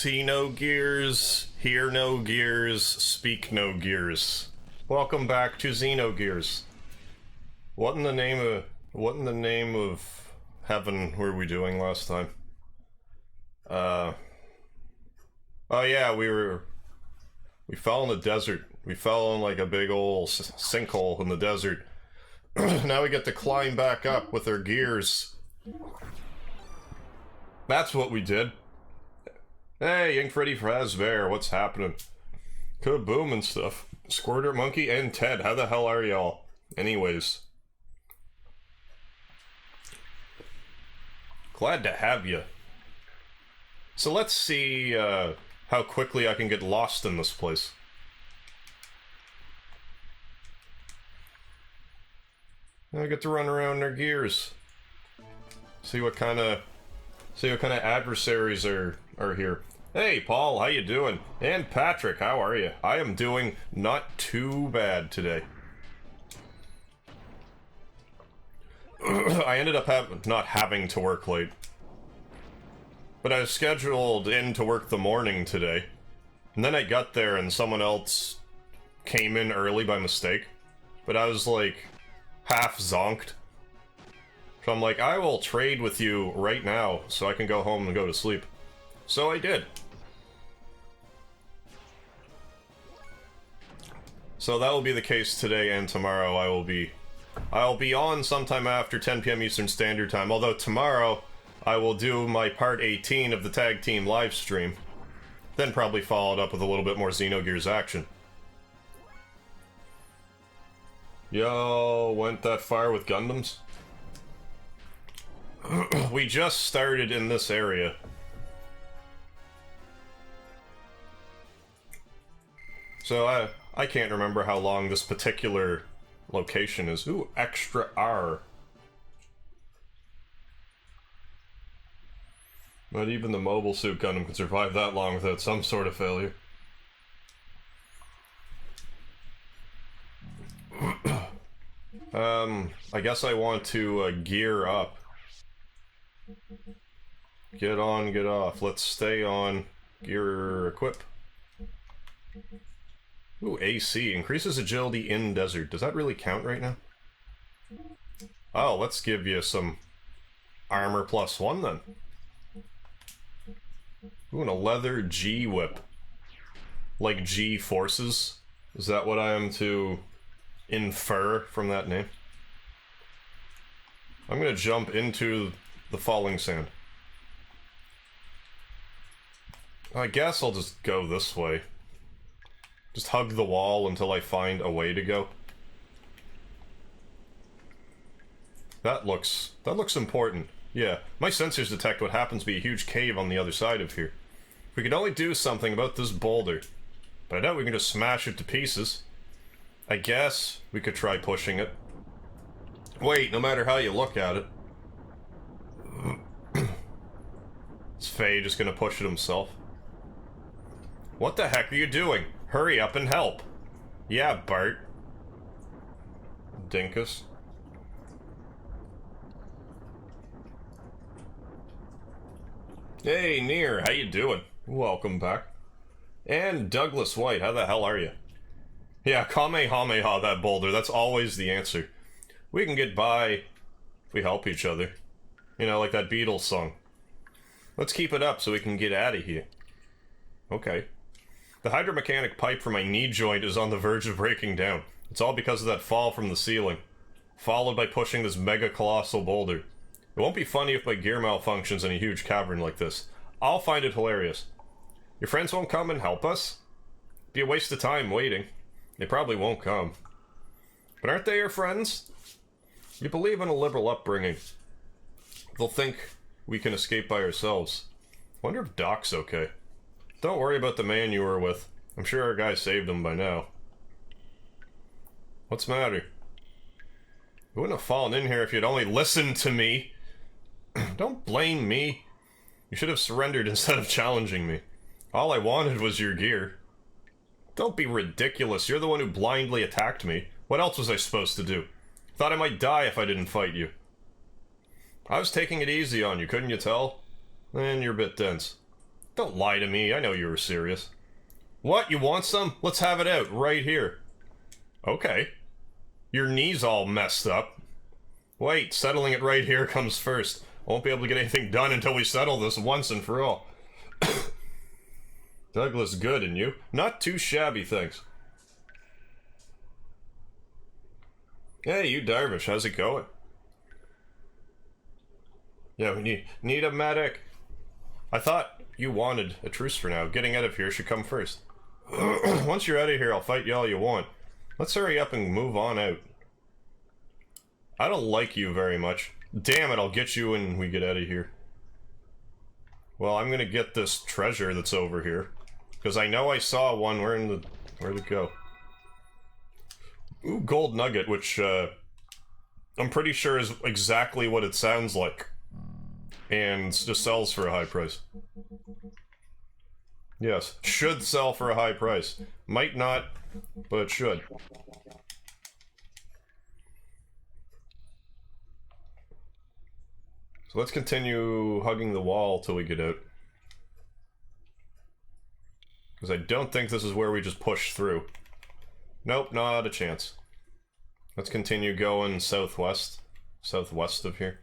See no gears, hear no gears, speak no gears. Welcome back to Xenogears. What in the name of heaven were we doing last time? Oh yeah, we fell in the desert. We fell in like a big old sinkhole in the desert. Now we get to climb back up with our gears. That's what we did. Hey, Young Freddy Fazbear, what's happening? Kaboom and stuff. Squirter, Monkey, and Ted, how the hell are y'all? Anyways. Glad to have you. So let's see how quickly I can get lost in this place. I get to run around their gears. See what kind of adversaries are here. Hey, Paul, how you doing? And Patrick, how are you? I am doing not too bad today. I ended up not having to work late. But I was scheduled in to work the morning today. And then I got there and someone else came in early by mistake. But I was like half zonked. So I'm like, I will trade with you right now so I can go home and go to sleep. So I did. So that will be the case today and tomorrow. I'll be on sometime after 10 PM Eastern Standard Time, although tomorrow I will do my part 18 of the tag team live stream. Then probably followed up with a little bit more Xenogears action. Yo, went that far with Gundams? We just started in this area. So I can't remember how long this particular location is. Ooh, extra R. Not even the Mobile Suit Gundam can survive that long without some sort of failure. I guess I want to gear up. Get on, get off. Let's stay on. Gear equip. Ooh, AC. Increases agility in desert. Does that really count right now? Oh, let's give you some armor +1 then. Ooh, and a leather G whip. Like G forces? Is that what I am to infer from that name? I'm gonna jump into the falling sand. I guess I'll just go this way. Just hug the wall until I find a way to go. That looks important. Yeah, my sensors detect what happens to be a huge cave on the other side of here. If we could only do something about this boulder. But I doubt we can just smash it to pieces. I guess we could try pushing it. Wait, no matter how you look at it. Is Faye just gonna push it himself? What the heck are you doing? Hurry up and help. Yeah, Bart. Dinkus. Hey, Near, how you doing? Welcome back. And Douglas White, how the hell are you? Yeah, Kamehameha that boulder, that's always the answer. We can get by if we help each other. You know, like that Beatles song. Let's keep it up so we can get out of here. Okay. The hydromechanic pipe for my knee joint is on the verge of breaking down. It's all because of that fall from the ceiling. Followed by pushing this mega colossal boulder. It won't be funny if my gear malfunctions in a huge cavern like this. I'll find it hilarious. Your friends won't come and help us? Be a waste of time waiting. They probably won't come. But aren't they your friends? You believe in a liberal upbringing. They'll think we can escape by ourselves. Wonder if Doc's okay. Don't worry about the man you were with. I'm sure our guy saved him by now. What's the matter? You wouldn't have fallen in here if you'd only listened to me. Don't blame me. You should have surrendered instead of challenging me. All I wanted was your gear. Don't be ridiculous. You're the one who blindly attacked me. What else was I supposed to do? Thought I might die if I didn't fight you. I was taking it easy on you, couldn't you tell? And you're a bit dense. Don't lie to me, I know you were serious. What, you want some? Let's have it out, right here. Okay. Your knee's all messed up. Wait, settling it right here comes first. Won't be able to get anything done until we settle this once and for all. Douglas, good, and you? Not too shabby, thanks. Hey, you Darvish, how's it going? Yeah, we need a medic. I thought you wanted a truce for now. Getting out of here should come first. Once you're out of here, I'll fight you all you want. Let's hurry up and move on out. I don't like you very much. Damn it, I'll get you when we get out of here. Well, I'm gonna get this treasure that's over here. Because I know I saw one. Where'd it go? Ooh, gold nugget, which, I'm pretty sure is exactly what it sounds like. And just sells for a high price. Yes, should sell for a high price. Might not, but it should. So let's continue hugging the wall till we get out. Because I don't think this is where we just push through. Nope, not a chance. Let's continue going southwest. Southwest of here.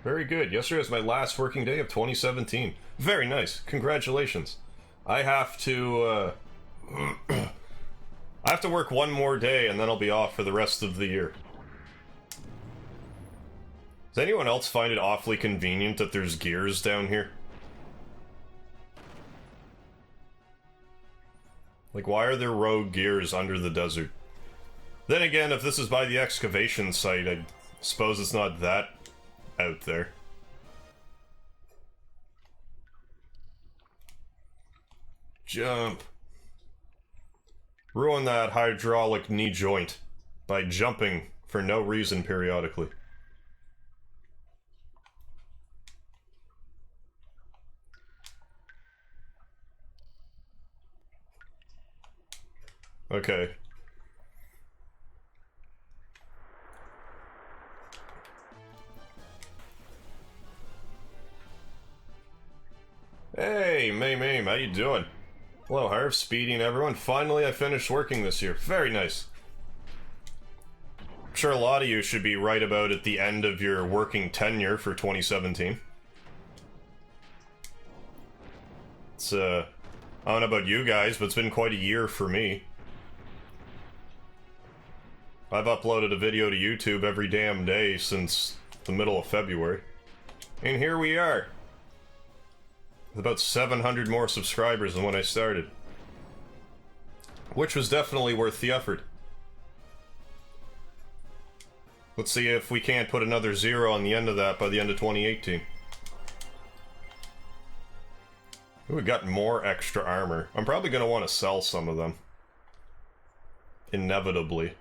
Very good. Yesterday was my last working day of 2017. Very nice. Congratulations. I have to, I have to work one more day and then I'll be off for the rest of the year. Does anyone else find it awfully convenient that there's gears down here? Like, why are there rogue gears under the desert? Then again, if this is by the excavation site, I suppose it's not that out there. Jump. Ruin that hydraulic knee joint by jumping for no reason periodically. Okay. Hey, May, how you doing? Hello, Harv, Speedy, and everyone. Finally, I finished working this year. Very nice. I'm sure a lot of you should be right about at the end of your working tenure for 2017. It's, I don't know about you guys, but it's been quite a year for me. I've uploaded a video to YouTube every damn day since the middle of February. And here we are. With about 700 more subscribers than when I started. Which was definitely worth the effort. Let's see if we can't put another 0 on the end of that by the end of 2018. Ooh, we got more extra armor. I'm probably going to want to sell some of them. Inevitably.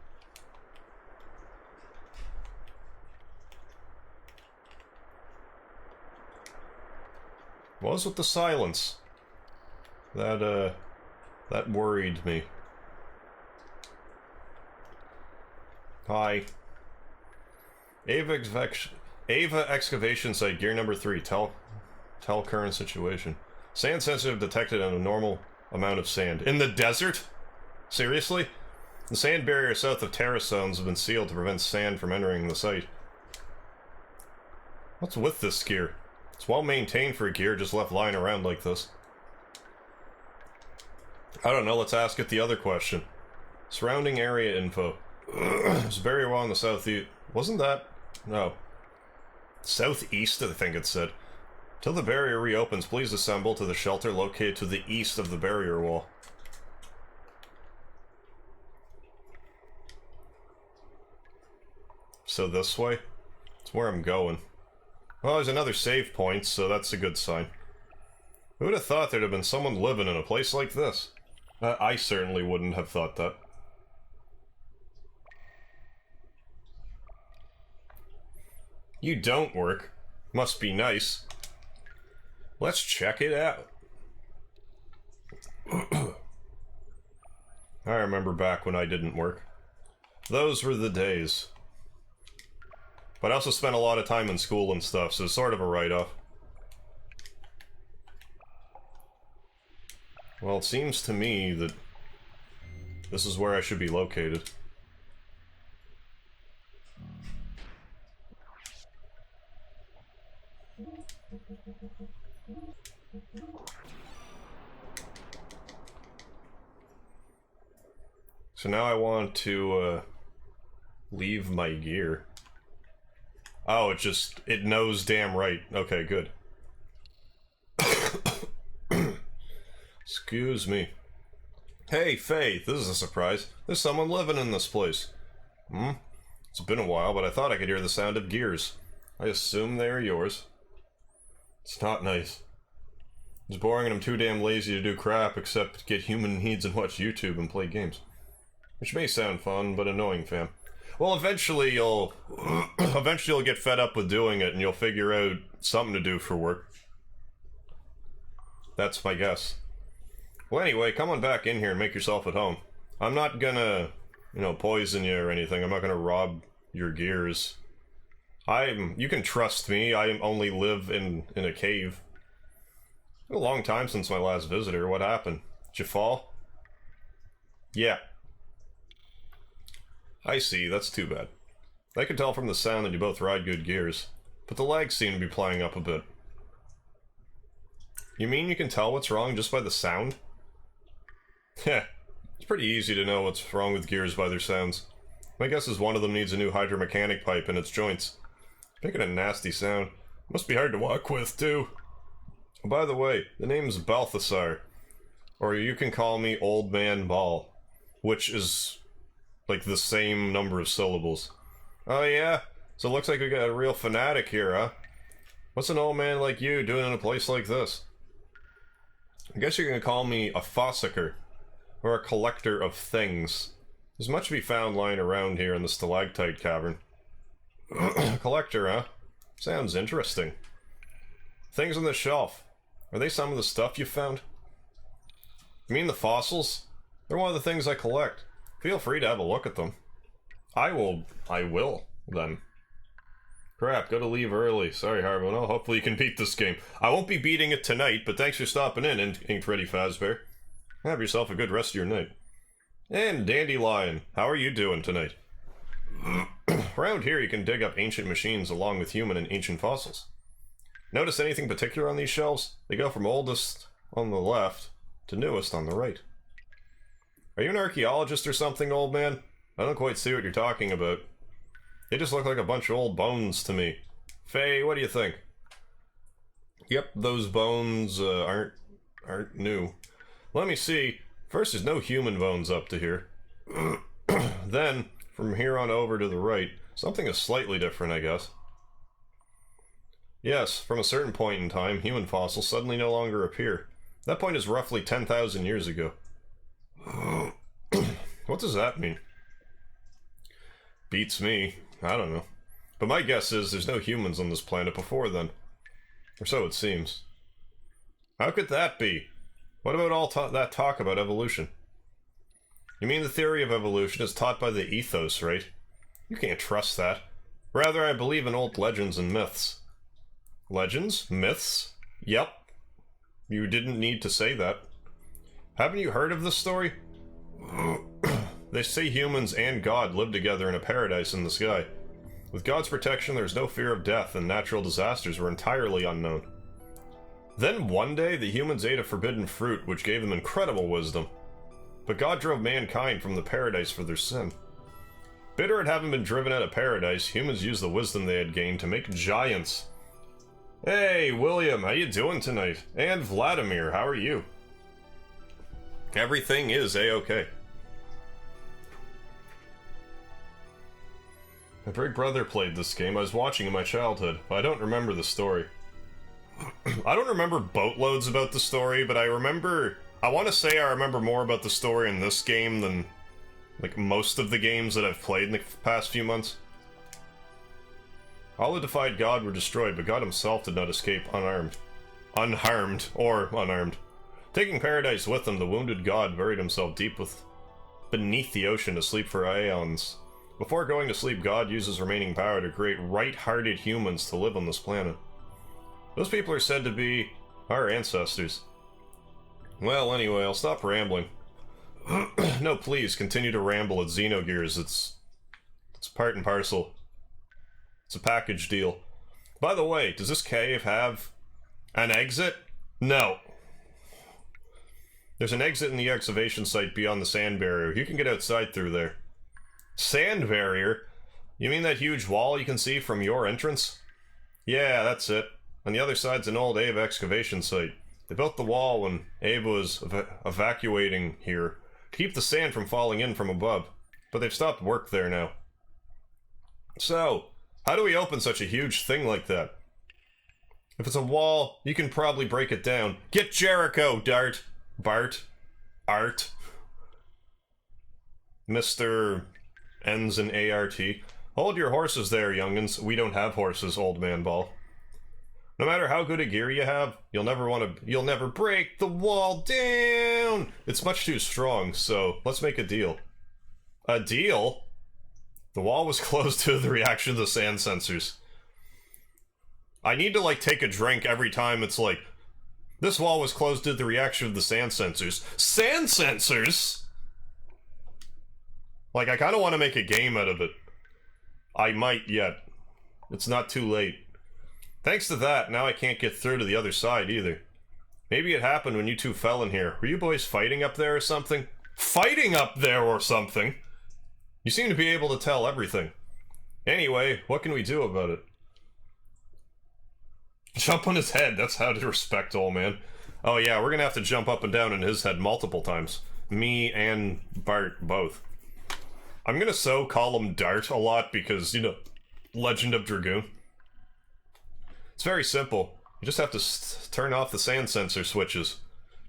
What was with the silence? That worried me. Hi. Ava excavation site, gear number 3. Tell current situation. Sand sensitive detected in a normal amount of sand. In the desert? Seriously? The sand barrier south of terrace zones have been sealed to prevent sand from entering the site. What's with this gear? It's well maintained for a gear just left lying around like this. I don't know, let's ask it the other question. Surrounding area info. There's a barrier wall on the southeast. Wasn't that? No. Southeast, I think it said. Till the barrier reopens, please assemble to the shelter located to the east of the barrier wall. So this way? It's where I'm going. Well, there's another save point, so that's a good sign. Who would have thought there'd have been someone living in a place like this? I certainly wouldn't have thought that. You don't work. Must be nice. Let's check it out. I remember back when I didn't work. Those were the days. But I also spent a lot of time in school and stuff, so it's sort of a write-off. Well, it seems to me that this is where I should be located. So now I want to, leave my gear. Oh, it knows damn right. Okay, good. Excuse me. Hey, Faith, this is a surprise. There's someone living in this place. It's been a while, but I thought I could hear the sound of gears. I assume they are yours. It's not nice. It's boring and I'm too damn lazy to do crap except get human needs and watch YouTube and play games. Which may sound fun, but annoying, fam. Well, eventually you'll get fed up with doing it and you'll figure out something to do for work. That's my guess. Well, anyway, come on back in here and make yourself at home. I'm not gonna, poison you or anything. I'm not gonna rob your gears. You can trust me. I only live in a cave. It's been a long time since my last visitor. What happened? Did you fall? Yeah. I see, that's too bad. I can tell from the sound that you both ride good gears, but the legs seem to be playing up a bit. You mean you can tell what's wrong just by the sound? Heh, it's pretty easy to know what's wrong with gears by their sounds. My guess is one of them needs a new hydromechanic pipe in its joints. Making a nasty sound. Must be hard to walk with, too. Oh, by the way, the name's Balthasar. Or you can call me Old Man Ball, which is like the same number of syllables. Oh yeah? So it looks like we got a real fanatic here, huh? What's an old man like you doing in a place like this? I guess you're gonna call me a fossicker, or a collector of things. There's much to be found lying around here in the stalactite cavern. Collector, huh? Sounds interesting. Things on the shelf. Are they some of the stuff you found? You mean the fossils? They're one of the things I collect. Feel free to have a look at them. I will, then. Crap, gotta leave early. Sorry, Harvin. Well, hopefully you can beat this game. I won't be beating it tonight, but thanks for stopping in, Inked Freddy Fazbear. Have yourself a good rest of your night. And Dandelion, how are you doing tonight? Around here you can dig up ancient machines along with human and ancient fossils. Notice anything particular on these shelves? They go from oldest on the left to newest on the right. Are you an archaeologist or something, old man? I don't quite see what you're talking about. They just look like a bunch of old bones to me. Faye, what do you think? Yep, those bones aren't new. Let me see. First, there's no human bones up to here. Then, from here on over to the right, something is slightly different, I guess. Yes, from a certain point in time, human fossils suddenly no longer appear. That point is roughly 10,000 years ago. What does that mean? Beats me. I don't know. But my guess is there's no humans on this planet before then. Or so it seems. How could that be? What about all that talk about evolution? You mean the theory of evolution is taught by the ethos, right? You can't trust that. Rather, I believe in old legends and myths. Legends? Myths? Yep. You didn't need to say that. Haven't you heard of this story? They say humans and God live together in a paradise in the sky. With God's protection, there's no fear of death, and natural disasters were entirely unknown. Then one day, the humans ate a forbidden fruit, which gave them incredible wisdom. But God drove mankind from the paradise for their sin. Bitter at having been driven out of paradise, humans used the wisdom they had gained to make giants. Hey, William, how you doing tonight? And Vladimir, how are you? Everything is a-okay. My big brother played this game. I was watching in my childhood, but I don't remember the story. I don't remember boatloads about the story, but I want to say I remember more about the story in this game than, like, most of the games that I've played in the past few months. All who defied God were destroyed, but God himself did not escape unharmed. Taking paradise with him, the wounded God buried himself deep beneath the ocean to sleep for aeons. Before going to sleep, God uses remaining power to create right-hearted humans to live on this planet. Those people are said to be our ancestors. Well, anyway, I'll stop rambling. No, please, continue to ramble at Xenogears. It's part and parcel. It's a package deal. By the way, does this cave have an exit? No. There's an exit in the excavation site beyond the sand barrier. You can get outside through there. Sand barrier? You mean that huge wall you can see from your entrance? Yeah, that's it. On the other side's an old Ava excavation site. They built the wall when Ava was evacuating here to keep the sand from falling in from above, but they've stopped work there now. So, how do we open such a huge thing like that? If it's a wall, you can probably break it down. Get Jericho, Dart! Bart. Art. Mr. Ends in A-R-T. Hold your horses there, youngins. We don't have horses, old man Ball. No matter how good a gear you have, you'll never break the wall down! It's much too strong, so let's make a deal. A deal? The wall was closed to the reaction of the sand sensors. I need to, like, take a drink every time it's like, this wall was closed to the reaction of the sand sensors. Sand sensors?! Like, I kind of want to make a game out of it. I might yet. It's not too late. Thanks to that, now I can't get through to the other side either. Maybe it happened when you two fell in here. Were you boys fighting up there or something? Fighting up there or something? You seem to be able to tell everything. Anyway, what can we do about it? Jump on his head, that's how to respect old man. Oh yeah, we're gonna have to jump up and down in his head multiple times. Me and Bart, both. I'm gonna call him Dart a lot because, you know, Legend of Dragoon. It's very simple. You just have to turn off the sand sensor switches.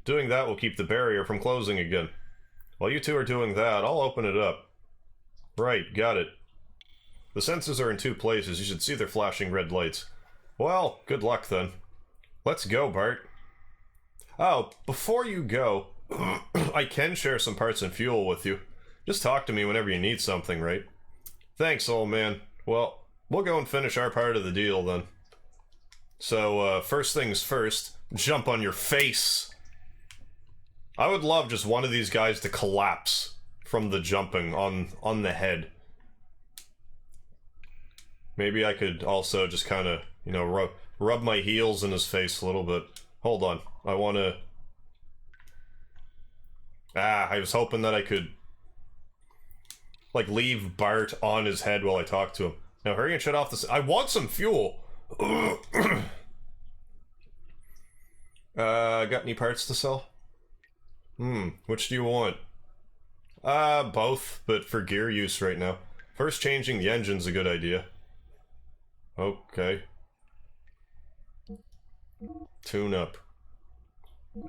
Doing that will keep the barrier from closing again. While you two are doing that, I'll open it up. Right, got it. The sensors are in two places. You should see their flashing red lights. Well, good luck then. Let's go, Bart. Oh, before you go, I can share some parts and fuel with you. Just talk to me whenever you need something, right? Thanks, old man. Well, we'll go and finish our part of the deal then. So, first things first, jump on your face. I would love just one of these guys to collapse from the jumping on the head. Maybe I could also just kind of, you know, rub my heels in his face a little bit. Hold on, I want to... I was hoping that I could, like, leave Bart on his head while I talk to him. Now hurry and shut off this. I want some fuel! Got any parts to sell? Which do you want? Both, but for gear use right now. First, changing the engine's a good idea. Okay. Tune up.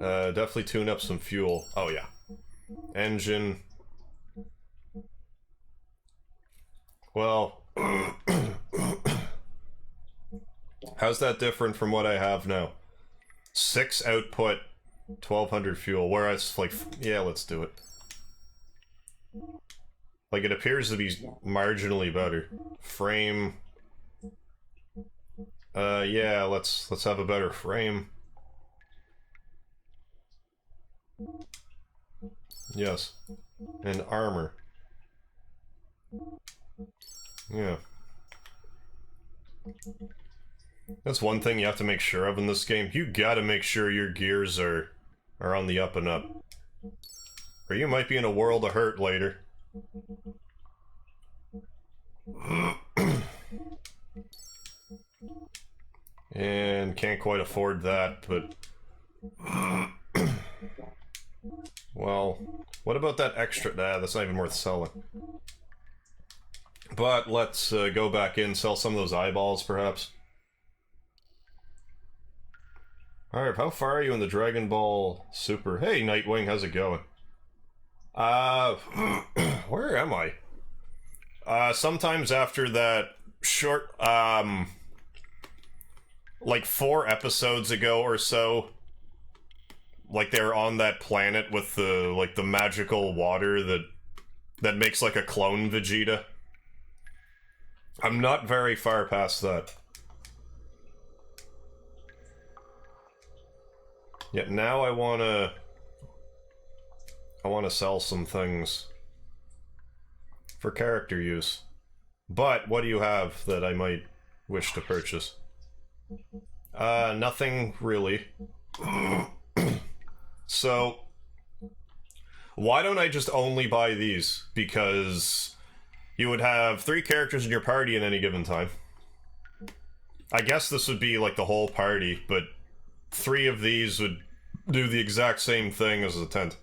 Definitely tune up some fuel. Oh yeah. Engine. Well... How's that different from what I have now? 6 output, 1200 fuel, whereas, like, yeah, let's do it. Like, it appears to be marginally better. Frame... yeah, let's have a better frame. Yes. And armor. Yeah. That's one thing you have to make sure of in this game. You gotta make sure your gears are on the up and up. Or you might be in a world of hurt later. And can't quite afford that, but... Well, what about that extra... Nah, that's not even worth selling. But let's go back in, sell some of those eyeballs, perhaps. Alright, how far are you in the Dragon Ball Super? Hey, Nightwing, how's it going? Where am I? Sometimes after that short, like 4 episodes ago or so, like they're on that planet with the, like, the magical water that makes like a clone Vegeta. I'm not very far past that. Yet now I wanna sell some things for character use. But what do you have that I might wish to purchase? Nothing really. So, why don't I just only buy these? Because you would have 3 characters in your party at any given time. I guess this would be like the whole party, but 3 of these would do the exact same thing as a tent.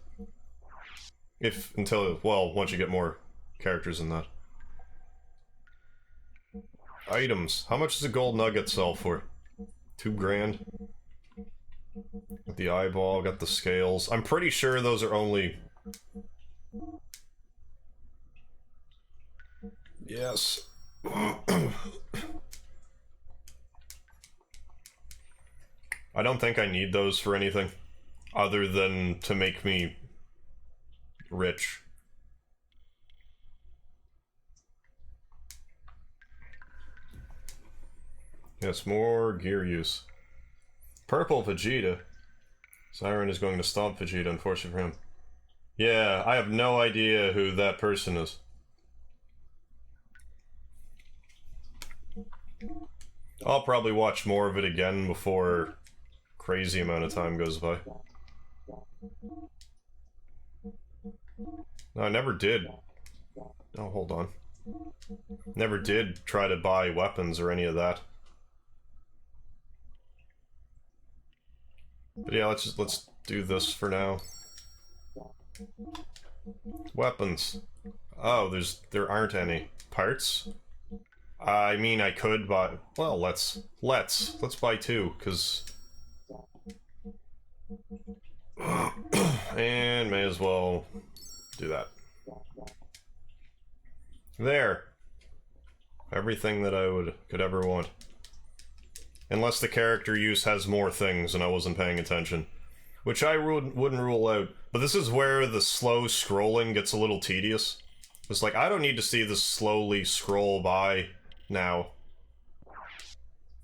Well, once you get more characters in that. Items. How much does a gold nugget sell for? 2 grand. Got the eyeball, got the scales. I'm pretty sure those are only... Yes. I don't think I need those for anything other than to make me rich. Yes, more gear use. Purple Vegeta. Siren is going to stomp Vegeta, unfortunately for him. Yeah, I have no idea who that person is. I'll probably watch more of it again before crazy amount of time goes by. No, I never did. Oh, hold on. Never did try to buy weapons or any of that. But yeah, let's do this for now. Weapons. Oh, there aren't any parts. I mean, I could buy. Well, let's buy 2, cause and may as well do that. There. Everything that I could ever want. Unless the character use has more things and I wasn't paying attention. Which I wouldn't rule out. But this is where the slow scrolling gets a little tedious. It's like, I don't need to see this slowly scroll by now.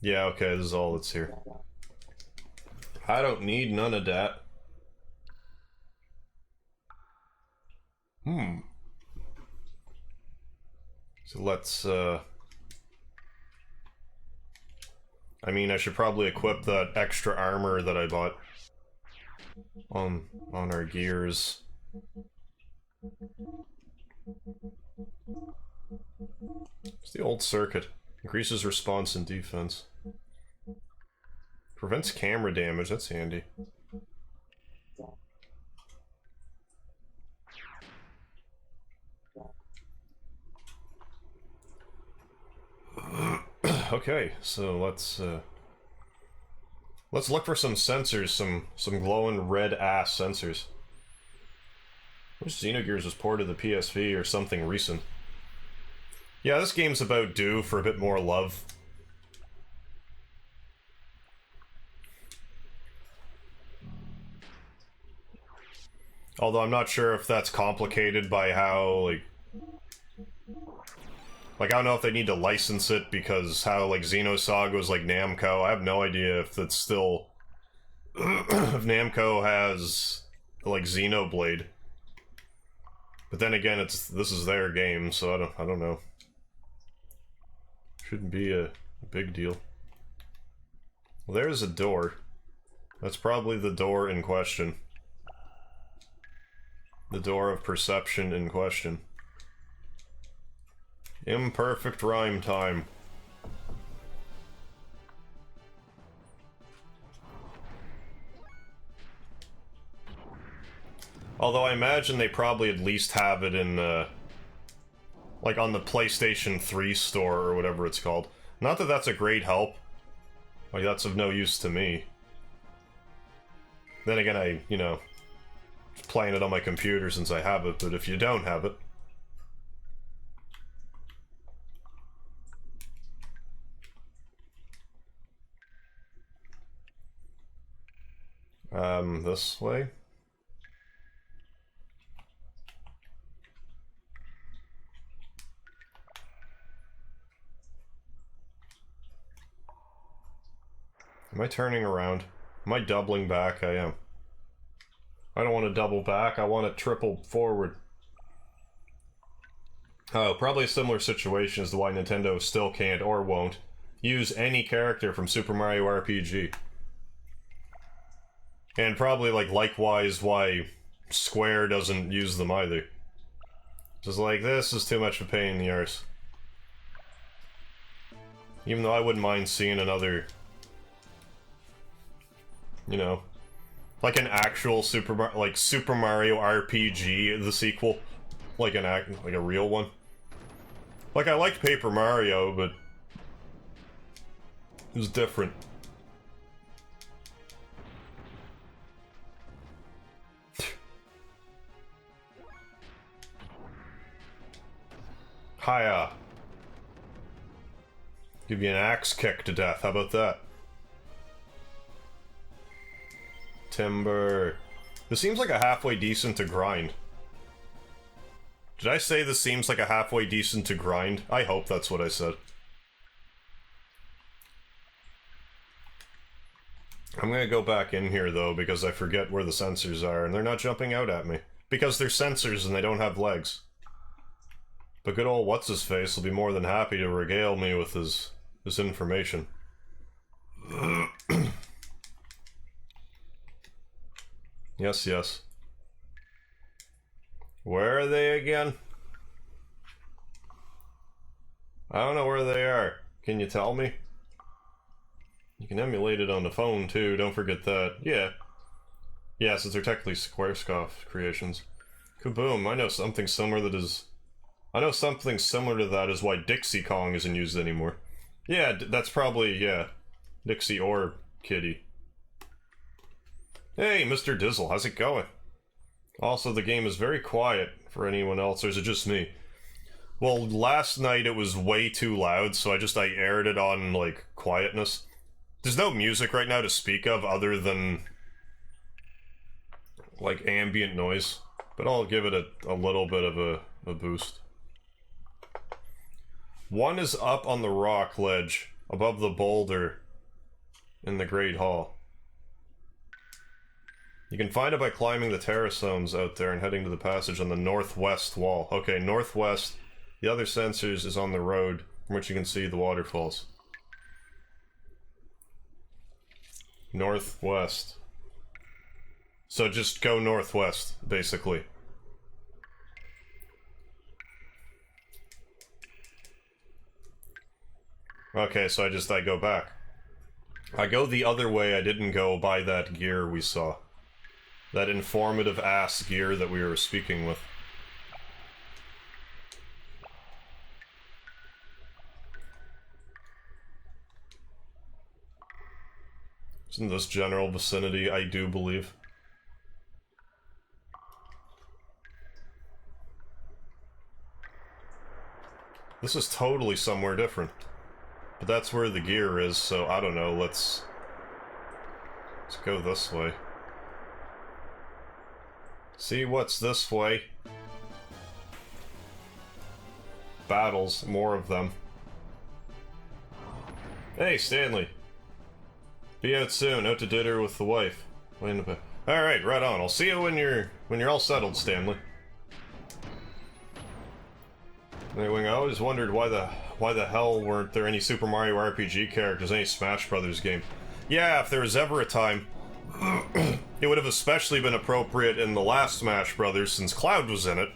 Yeah, okay, this is all that's here. I don't need none of that. So let's, I mean, I should probably equip that extra armor that I bought on our gears. It's the old circuit. Increases response and defense. Prevents camera damage, that's handy. Okay, so let's look for some sensors, some glowing red ass sensors. I wish Xenogears was ported to the PSP or something recent. Yeah, this game's about due for a bit more love. Although I'm not sure if that's complicated by how, like, I don't know if they need to license it because how, like, Xenosaga was, like, Namco. I have no idea if that's still... if Namco has, like, Xenoblade. But then again, this is their game, so I don't know. Shouldn't be a big deal. Well, there's a door. That's probably the door in question. The door of perception in question. Imperfect rhyme time. Although I imagine they probably at least have it in, like on the PlayStation 3 store or whatever it's called. Not that that's a great help. Like, that's of no use to me. Then again, I, you know, playing it on my computer since I have it, but if you don't have it... this way? Am I turning around? Am I doubling back? I am. I don't want to double back, I want to triple forward. Oh, probably a similar situation as to why Nintendo still can't, or won't, use any character from Super Mario RPG. And probably, like, likewise why Square doesn't use them either. Just like, this is too much of a pain in the arse. Even though I wouldn't mind seeing another... You know... Like an actual Super Mario RPG, the sequel. Like a real one. Like, I liked Paper Mario, but... it was different. Hiya. Give you an axe kick to death, how about that? Timber. This seems like a halfway decent to grind. Did I say this seems like a halfway decent to grind? I hope that's what I said. I'm gonna go back in here though, because I forget where the sensors are, and they're not jumping out at me. Because they're sensors and they don't have legs. But good old what's-his-face will be more than happy to regale me with his information. Yes, yes. Where are they again? I don't know where they are. Can you tell me? You can emulate it on the phone too, don't forget that. Yeah. Yeah, since they're technically Squaresoft creations. Kaboom, I know something similar that is... I know something similar to that is why Dixie Kong isn't used anymore. Yeah, that's probably, yeah. Dixie or Kitty. Hey, Mr. Dizzle, how's it going? Also, the game is very quiet for anyone else, or is it just me? Well, last night it was way too loud, so I aired it on, like, quietness. There's no music right now to speak of other than, like, ambient noise. But I'll give it a little bit of a boost. One is up on the rock ledge, above the boulder, in the Great Hall. You can find it by climbing the terrastomes out there and heading to the passage on the northwest wall. Okay, northwest. The other sensors is on the road, from which you can see the waterfalls. Northwest. So just go northwest, basically. Okay, so I go back. I go the other way, I didn't go by that gear we saw. That informative ass gear that we were speaking with. It's in this general vicinity, I do believe. This is totally somewhere different. But that's where the gear is, so I don't know, let's go this way. See what's this way. Battles, more of them. Hey, Stanley. Be out soon, out to dinner with the wife. Alright, right on. I'll see you when you're all settled, Stanley. Anyway, I always wondered why the hell weren't there any Super Mario RPG characters, any Smash Brothers game. Yeah, if there was ever a time, it would have especially been appropriate in the last Smash Brothers, since Cloud was in it.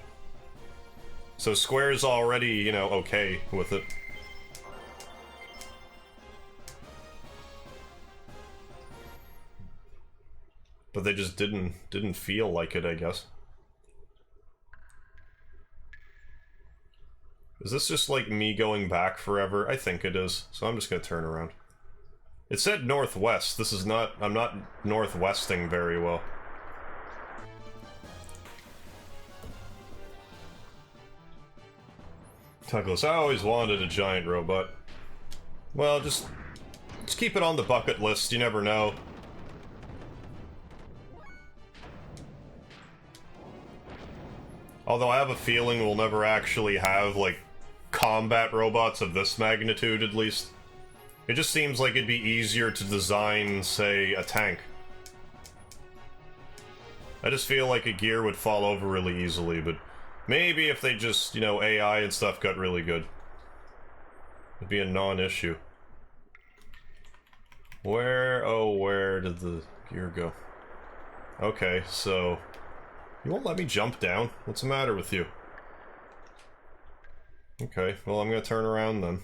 So Square's already, you know, okay with it. But they just didn't feel like it, I guess. Is this just like me going back forever? I think it is, so I'm just gonna turn around. It said northwest. This is not... I'm not northwesting very well. Douglas, I always wanted a giant robot. Well, just keep it on the bucket list, you never know. Although I have a feeling we'll never actually have, like, combat robots of this magnitude, at least. It just seems like it'd be easier to design, say, a tank. I just feel like a gear would fall over really easily, but maybe if they just, you know, AI and stuff got really good, it'd be a non-issue. Where did the gear go? Okay, so... You won't let me jump down? What's the matter with you? Okay, well I'm gonna turn around then.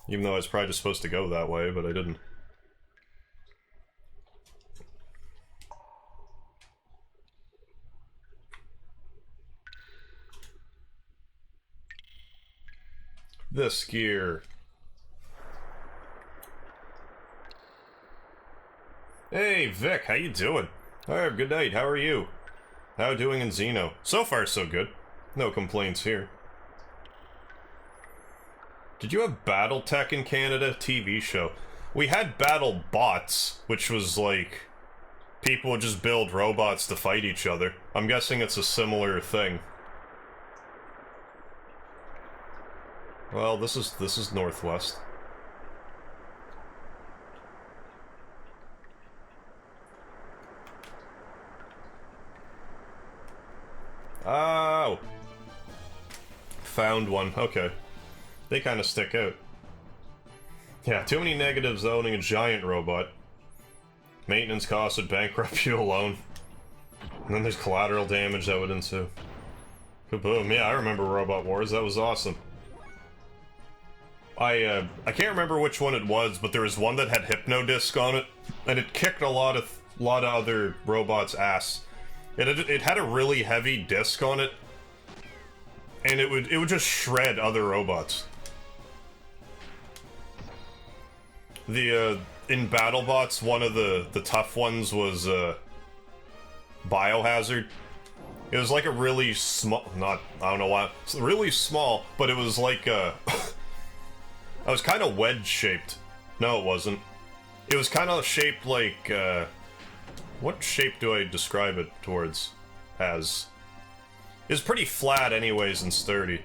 Even though I was probably just supposed to go that way, but I didn't. This gear. Hey, Vic, how you doing? Alright, good night, how are you? How doing in Xeno? So far, so good. No complaints here. Did you have Battletech in Canada? TV show. We had Battle Bots, which was like... people would just build robots to fight each other. I'm guessing it's a similar thing. Well, this is Northwest. Oh! Found one, okay. They kind of stick out. Yeah, too many negatives owning a giant robot. Maintenance costs would bankrupt you alone. And then there's collateral damage that would ensue. Kaboom, yeah, I remember Robot Wars, that was awesome. I can't remember which one it was, but there was one that had Hypnodisc on it, and it kicked a lot of other robots' ass. It had a really heavy disc on it, and it would just shred other robots. In BattleBots, one of the tough ones was Biohazard. It was like a really small, I don't know why, it's really small, but it was like I was kind of wedge-shaped. No, it wasn't. It was kind of shaped like, what shape do I describe it towards as? It was pretty flat anyways and sturdy.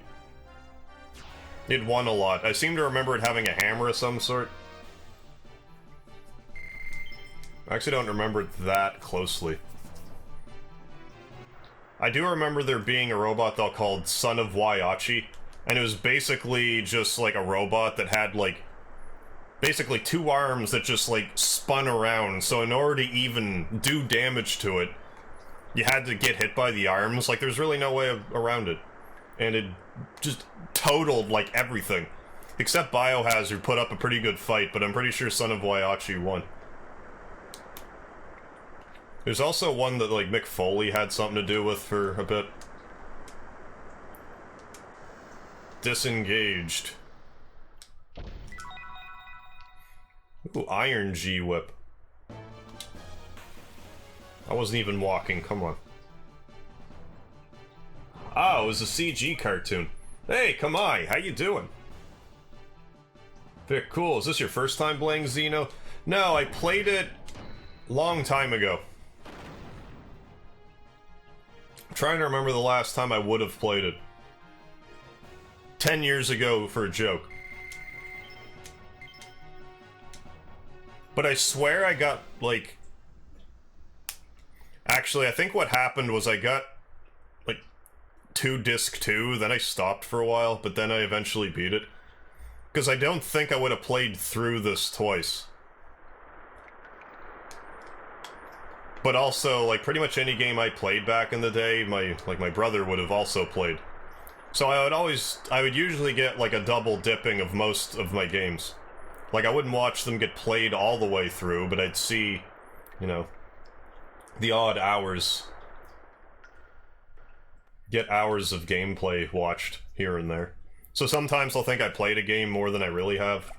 It won a lot. I seem to remember it having a hammer of some sort. I actually don't remember it that closely. I do remember there being a robot though called Son of Waiachi, and it was basically just like a robot that had like basically two arms that just like spun around, so in order to even do damage to it, you had to get hit by the arms. Like there's really no way around it. And it just totaled like everything. Except Biohazard put up a pretty good fight, but I'm pretty sure Son of Waiachi won. There's also one that like Mick Foley had something to do with for a bit. Disengaged. Ooh, Iron G-Whip. I wasn't even walking, come on. Oh, it was a CG cartoon. Hey, Kamai, how you doing? Very cool. Is this your first time playing Xeno? No, I played it long time ago. I'm trying to remember the last time I would have played it. 10 years ago for a joke. But I swear I got, like... Actually, I think what happened was I got, like, disc 2, then I stopped for a while, but then I eventually beat it. Because I don't think I would have played through this twice. But also, like, pretty much any game I played back in the day, my brother would have also played. So I would usually get, like, a double dipping of most of my games. Like, I wouldn't watch them get played all the way through, but I'd see, you know, the odd hours. Get hours of gameplay watched here and there. So sometimes I'll think I played a game more than I really have.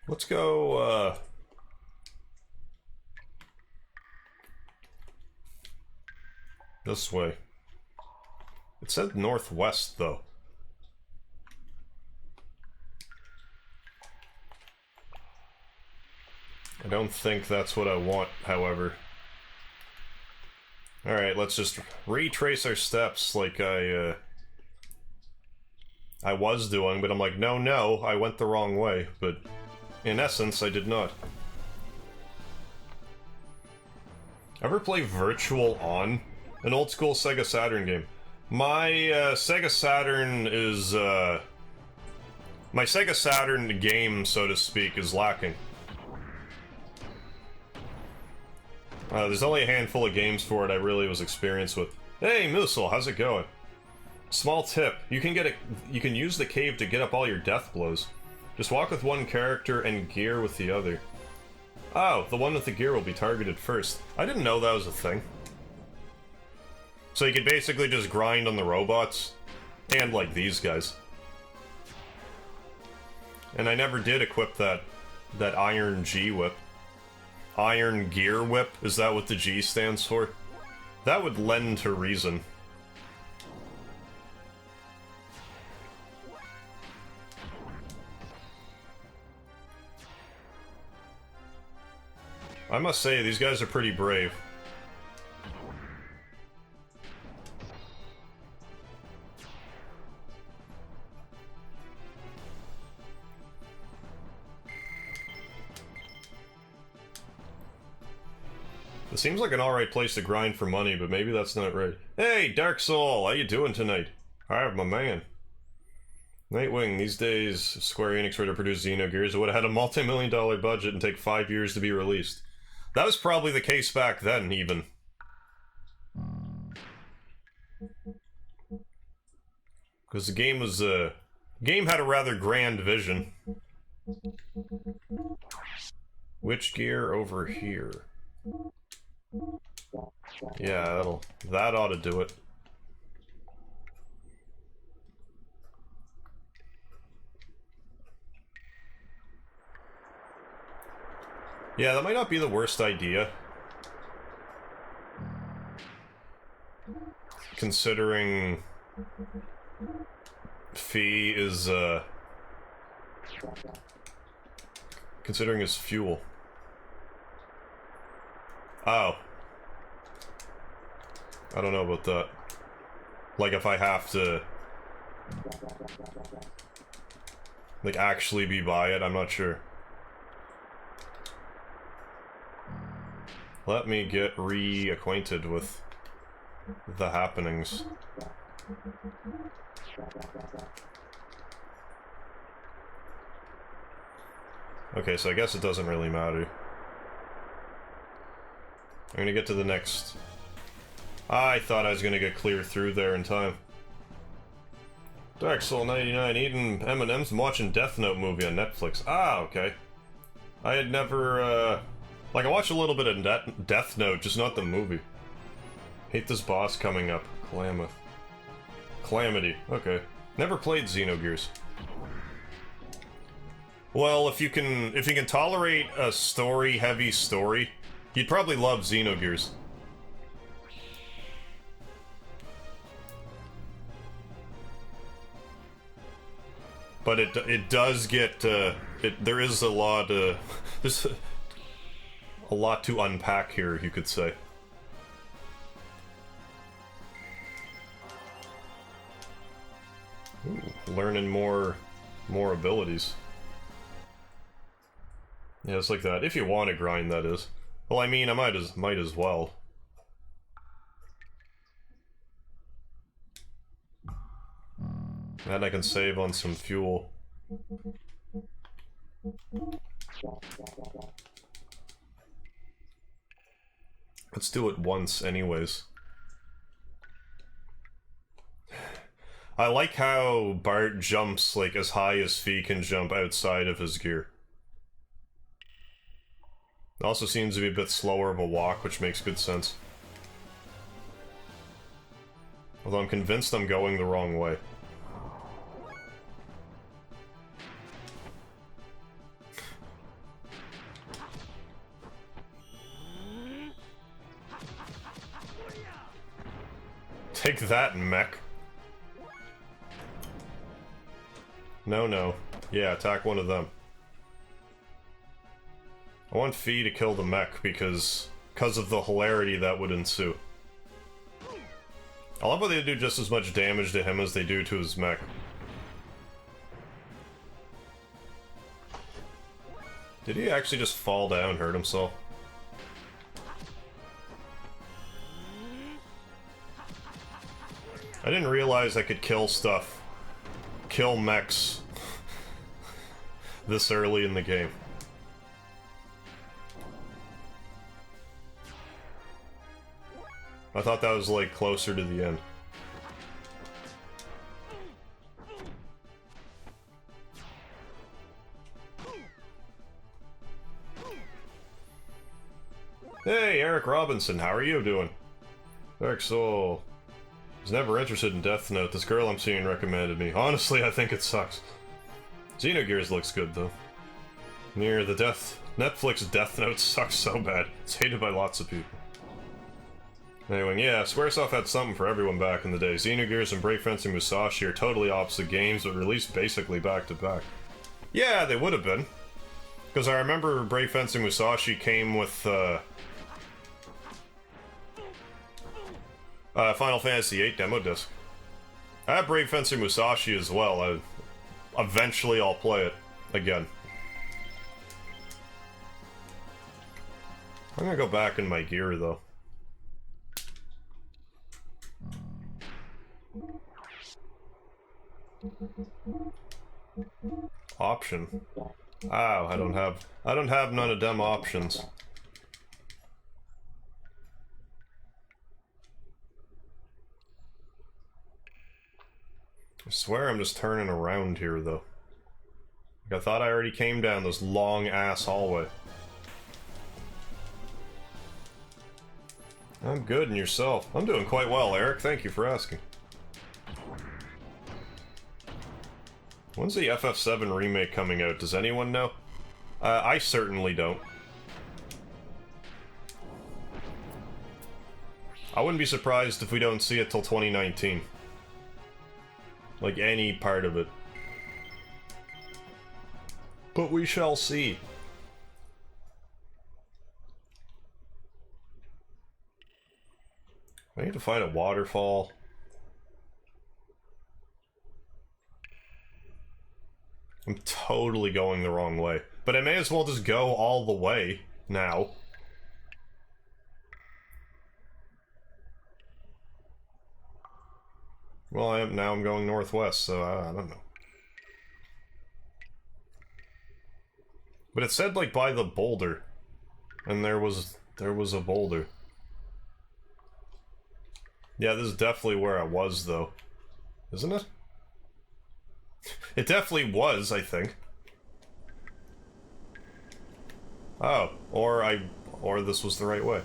Let's go, this way. It said northwest, though. I don't think that's what I want, however. Alright, let's just retrace our steps like I was doing, but I'm like, no, I went the wrong way, but in essence, I did not. Ever play Virtual On? An old school Sega Saturn game. My Sega Saturn is, my Sega Saturn game, so to speak, is lacking. There's only a handful of games for it I really was experienced with. Hey, Moosel, how's it going? Small tip, you can use the cave to get up all your death blows. Just walk with one character and gear with the other. Oh, the one with the gear will be targeted first. I didn't know that was a thing. So you could basically just grind on the robots, and like these guys. And I never did equip that Iron G whip. Iron Gear Whip, is that what the G stands for? That would lend to reason. I must say, these guys are pretty brave. It seems like an alright place to grind for money, but maybe that's not right. Hey, Dark Soul, how you doing tonight? Hi, my man. Nightwing, these days, Square Enix were to produce Xenogears, it would have had a multi-million-dollar budget and take 5 years to be released. That was probably the case back then, even. Because the game was, game had a rather grand vision. Which gear over here? Yeah, that ought to do it. Yeah, that might not be the worst idea. Considering Fee is, considering his fuel. Oh. I don't know about that. Like, if I have to, like, actually be by it, I'm not sure. Let me get reacquainted with the happenings. Okay, so I guess it doesn't really matter. I'm gonna get to the next... I thought I was gonna get clear through there in time. Dark Soul 99, eating M&M's and watching Death Note movie on Netflix. Ah, okay. I had never, like, I watched a little bit of Death Note, just not the movie. Hate this boss coming up. Calamity. Okay. Never played Xenogears. Well, if you can tolerate a heavy story, you'd probably love Xenogears. But it does get, there is a lot, there's a lot to unpack here, you could say. Ooh, learning more abilities. Yeah, it's like that. If you want to grind, that is. Well, I mean, I might as well. And I can save on some fuel. Let's do it once, anyways. I like how Bart jumps, like, as high as Fee can jump outside of his gear. It also seems to be a bit slower of a walk, which makes good sense. Although I'm convinced I'm going the wrong way. Take that, mech. No. Yeah, attack one of them. I want Fee to kill the mech because of the hilarity that would ensue. I love how they do just as much damage to him as they do to his mech. Did he actually just fall down, hurt himself? I didn't realize I could kill stuff. Kill mechs. This early in the game. I thought that was, like, closer to the end. Hey, Eric Robinson, how are you doing? Dark Soul. Was never interested in Death Note. This girl I'm seeing recommended me. Honestly, I think it sucks. Xenogears looks good, though. Near the Netflix Death Note sucks so bad. It's hated by lots of people. Anyway, yeah, Squaresoft had something for everyone back in the day. Xenogears and Brave Fencer Musashi are totally opposite games, but released basically back-to-back. Yeah, they would have been. Because I remember Brave Fencer Musashi came with, Final Fantasy VIII demo disc. I have Brave Fencer Musashi as well. Eventually I'll play it again. I'm gonna go back in my gear, though. Option. Oh, I don't have none of them options. I swear I'm just turning around here, though. Like, I thought I already came down this long-ass hallway. I'm good, and yourself? I'm doing quite well, Eric. Thank you for asking. When's the FF7 remake coming out? Does anyone know? I certainly don't. I wouldn't be surprised if we don't see it till 2019. Like, any part of it. But we shall see. I need to find a waterfall. I'm totally going the wrong way. But I may as well just go all the way now. Well, I'm going northwest, so I don't know. But it said, like, by the boulder. And there was a boulder. Yeah, this is definitely where I was, though. Isn't it? It definitely was, I think. Oh, or this was the right way.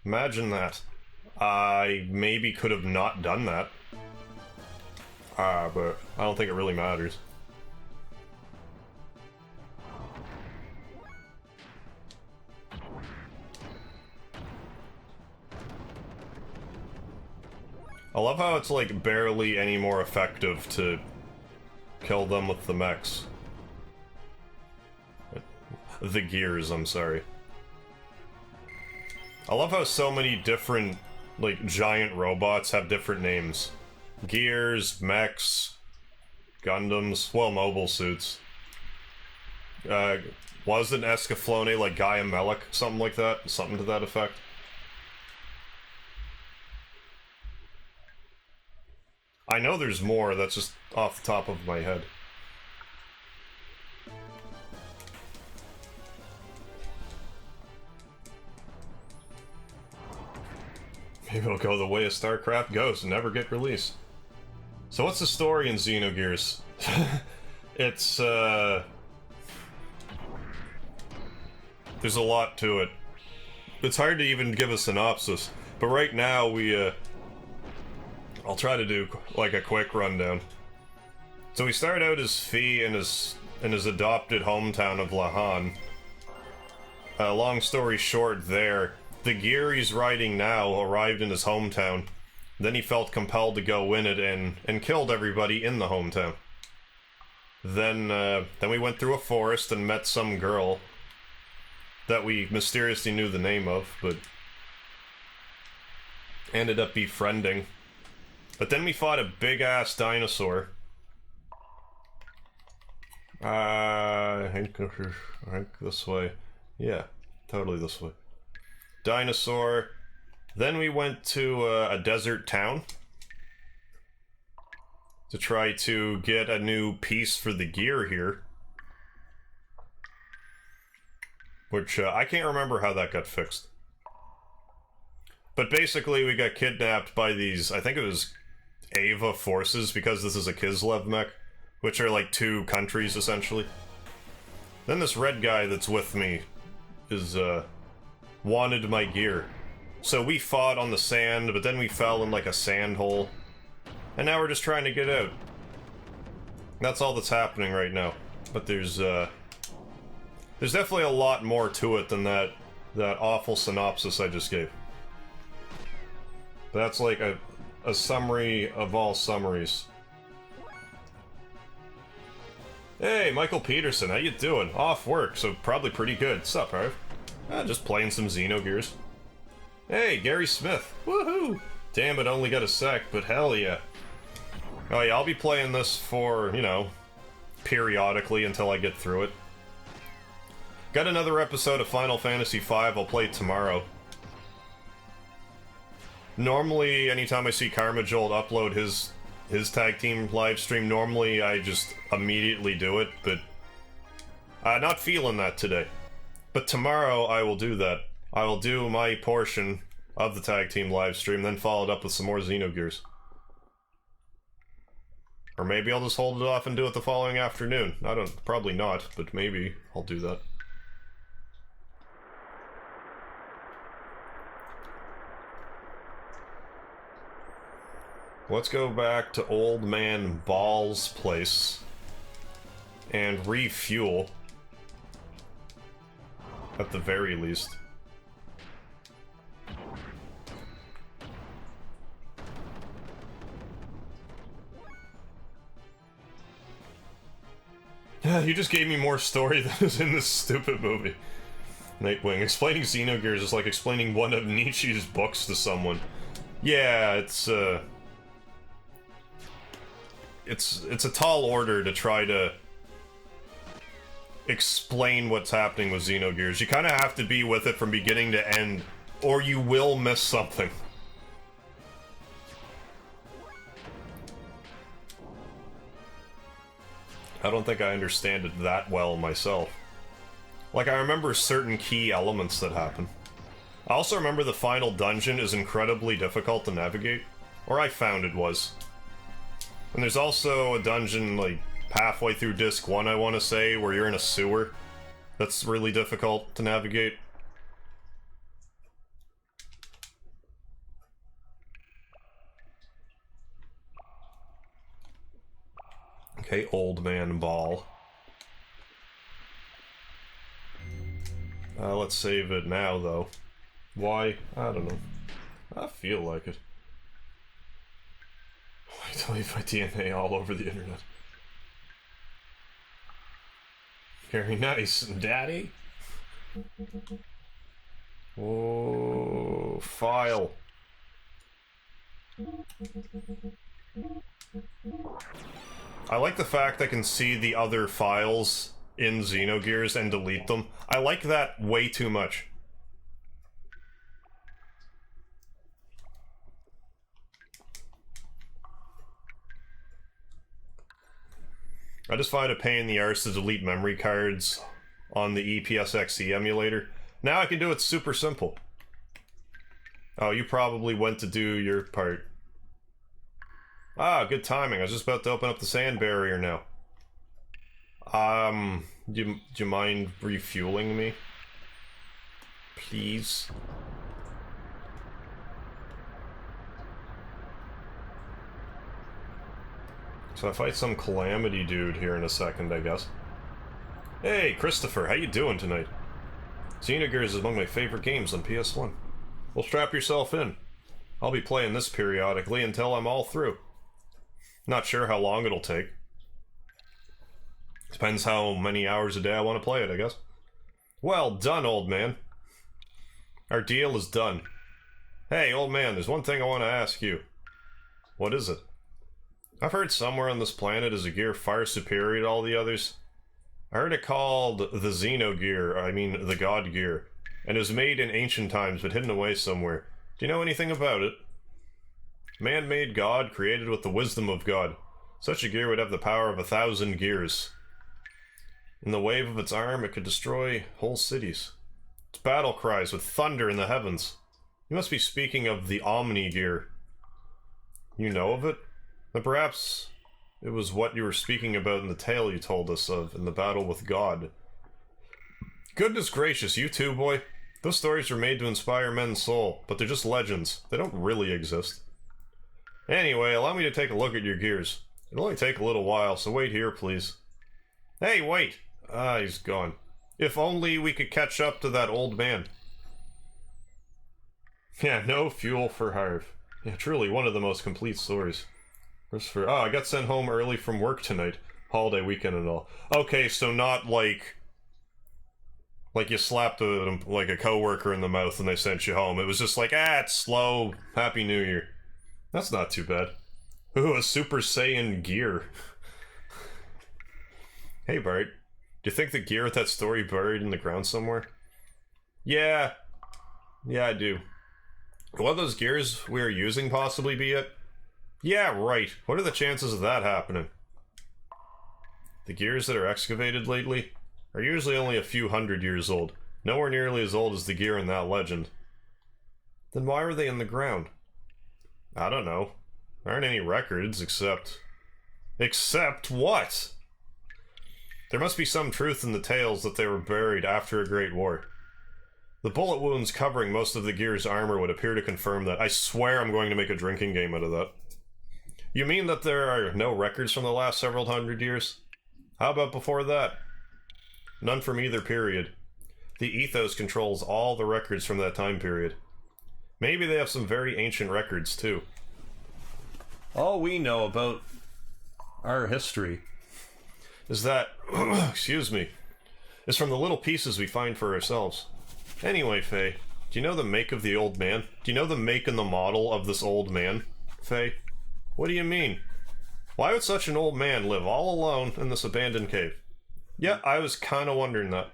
Imagine that. I maybe could have not done that. But I don't think it really matters. I love how it's, like, barely any more effective to kill them with the mechs. The gears, I'm sorry. I love how so many different, like, giant robots have different names. Gears, mechs, Gundams, well, mobile suits. Wasn't Escaflowne like Gaia Melik? Something like that? Something to that effect? I know there's more, that's just off the top of my head. Maybe it'll go the way a StarCraft goes and never get released. So what's the story in Xenogears? It's, there's a lot to it. It's hard to even give a synopsis, but right now I'll try to do, like, a quick rundown. So we start out as Fee in his adopted hometown of Lahan. Long story short there, the gear he's riding now arrived in his hometown. Then he felt compelled to go in it and killed everybody in the hometown. Then we went through a forest and met some girl that we mysteriously knew the name of, but ended up befriending. But then we fought a big-ass dinosaur. I think this way. Yeah, totally this way. Dinosaur. Then we went to a desert town to try to get a new piece for the gear here. Which, I can't remember how that got fixed. But basically, we got kidnapped by these, I think it was Ava forces, because this is a Kislev mech, which are like 2 countries, essentially. Then this red guy that's with me is, wanted my gear. So we fought on the sand, but then we fell in like a sand hole. And now we're just trying to get out. That's all that's happening right now. But there's definitely a lot more to it than that awful synopsis I just gave. That's like a summary of all summaries. Hey, Michael Peterson, how you doing? Off work, so probably pretty good. Sup, Harv? Just playing some Xenogears. Hey, Gary Smith. Woohoo! Damn, it only got a sec, but hell yeah. Oh yeah, I'll be playing this for, you know, periodically until I get through it. Got another episode of Final Fantasy V I'll play tomorrow. Normally, anytime I see Karmajolt upload his tag team live stream, normally I just immediately do it, but not feeling that today. But tomorrow I will do that. I will do my portion of the tag team live stream, then follow it up with some more Xenogears. Or maybe I'll just hold it off and do it the following afternoon. Probably not, but maybe I'll do that. Let's go back to Old Man Ball's place and refuel, at the very least. Yeah, you just gave me more story than is in this stupid movie. Nightwing. Explaining Xenogears is like explaining one of Nietzsche's books to someone. Yeah, it's a tall order to try to explain what's happening with Xenogears. You kind of have to be with it from beginning to end, or you will miss something. I don't think I understand it that well myself. Like, I remember certain key elements that happen. I also remember the final dungeon is incredibly difficult to navigate, or I found it was. And there's also a dungeon, like, halfway through Disc 1, I want to say, where you're in a sewer. That's really difficult to navigate. Okay, Old Man Ball. Let's save it now, though. Why? I don't know. I feel like it. Wait till I leave my DNA all over the internet. Very nice, Daddy. Oh, file. I like the fact I can see the other files in Xenogears and delete them. I like that way too much. I just find it a pain in the arse to delete memory cards on the EPSXE emulator. Now I can do it super simple. Oh, you probably went to do your part. Ah, good timing. I was just about to open up the sand barrier now. Do you mind refueling me? Please? So I fight some Calamity dude here in a second, I guess. Hey, Christopher, how you doing tonight? Xenogears is among my favorite games on PS1. Well, strap yourself in. I'll be playing this periodically until I'm all through. Not sure how long it'll take. Depends how many hours a day I want to play it, I guess. Well done, old man. Our deal is done. Hey, old man, there's one thing I want to ask you. What is it? I've heard somewhere on this planet is a gear far superior to all the others. I heard it called the Xenogear, the God Gear, and it was made in ancient times but hidden away somewhere. Do you know anything about it? Man-made God, created with the wisdom of God. Such a gear would have the power of 1,000 gears. In the wave of its arm, it could destroy whole cities. Its battle cries with thunder in the heavens. You must be speaking of the Omni Gear. You know of it? Then perhaps it was what you were speaking about in the tale you told us of in the battle with God. Goodness gracious, you too, boy? Those stories were made to inspire men's soul, but they're just legends. They don't really exist. Anyway, allow me to take a look at your gears. It'll only take a little while, so wait here, please. Hey, wait! Ah, he's gone. If only we could catch up to that old man. Yeah, no fuel for Harv. Yeah, truly one of the most complete stories. Christopher, I got sent home early from work tonight. Holiday weekend and all. Okay, so not like you slapped a coworker in the mouth and they sent you home. It was just like, it's slow. Happy New Year. That's not too bad. Ooh, a Super Saiyan gear. Hey, Bart. Do you think the gear with that story buried in the ground somewhere? Yeah. Yeah, I do. Will one of those gears we are using possibly be it? Yeah, right. What are the chances of that happening? The gears that are excavated lately are usually only a few hundred years old. Nowhere nearly as old as the gear in that legend. Then why are they in the ground? I don't know. There aren't any records except... Except what? There must be some truth in the tales that they were buried after a great war. The bullet wounds covering most of the gear's armor would appear to confirm that. I swear I'm going to make a drinking game out of that. You mean that there are no records from the last several hundred years? How about before that? None from either period. The ethos controls all the records from that time period. Maybe they have some very ancient records, too. All we know about our history is that, excuse me, is from the little pieces we find for ourselves. Anyway, Faye, do you know the make of the old man? Do you know the make and the model of this old man, Faye? What do you mean? Why would such an old man live all alone in this abandoned cave? Yeah, I was kind of wondering that.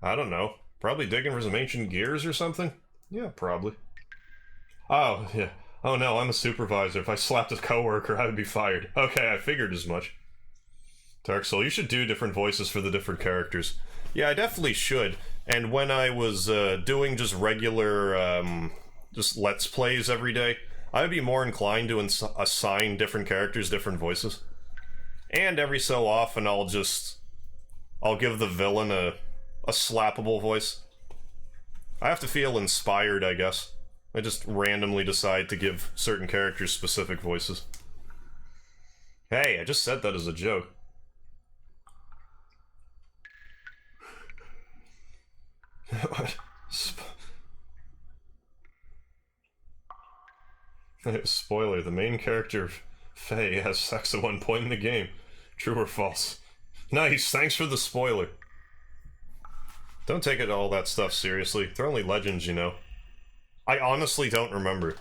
I don't know. Probably digging for some ancient gears or something? Yeah, probably. Oh, yeah. Oh no, I'm a supervisor. If I slapped a coworker, I would be fired. Okay, I figured as much. Dark Soul, you should do different voices for the different characters. Yeah, I definitely should. And when I was doing just regular, just Let's Plays every day, I would be more inclined to assign different characters different voices. And every so often, I'll give the villain a slappable voice. I have to feel inspired, I guess. I just randomly decide to give certain characters specific voices. Hey, I just said that as a joke. What? Spoiler, the main character, Faye, has sex at one point in the game. True or false? Nice, thanks for the spoiler. Don't take it all that stuff seriously. They're only legends, you know. I honestly don't remember.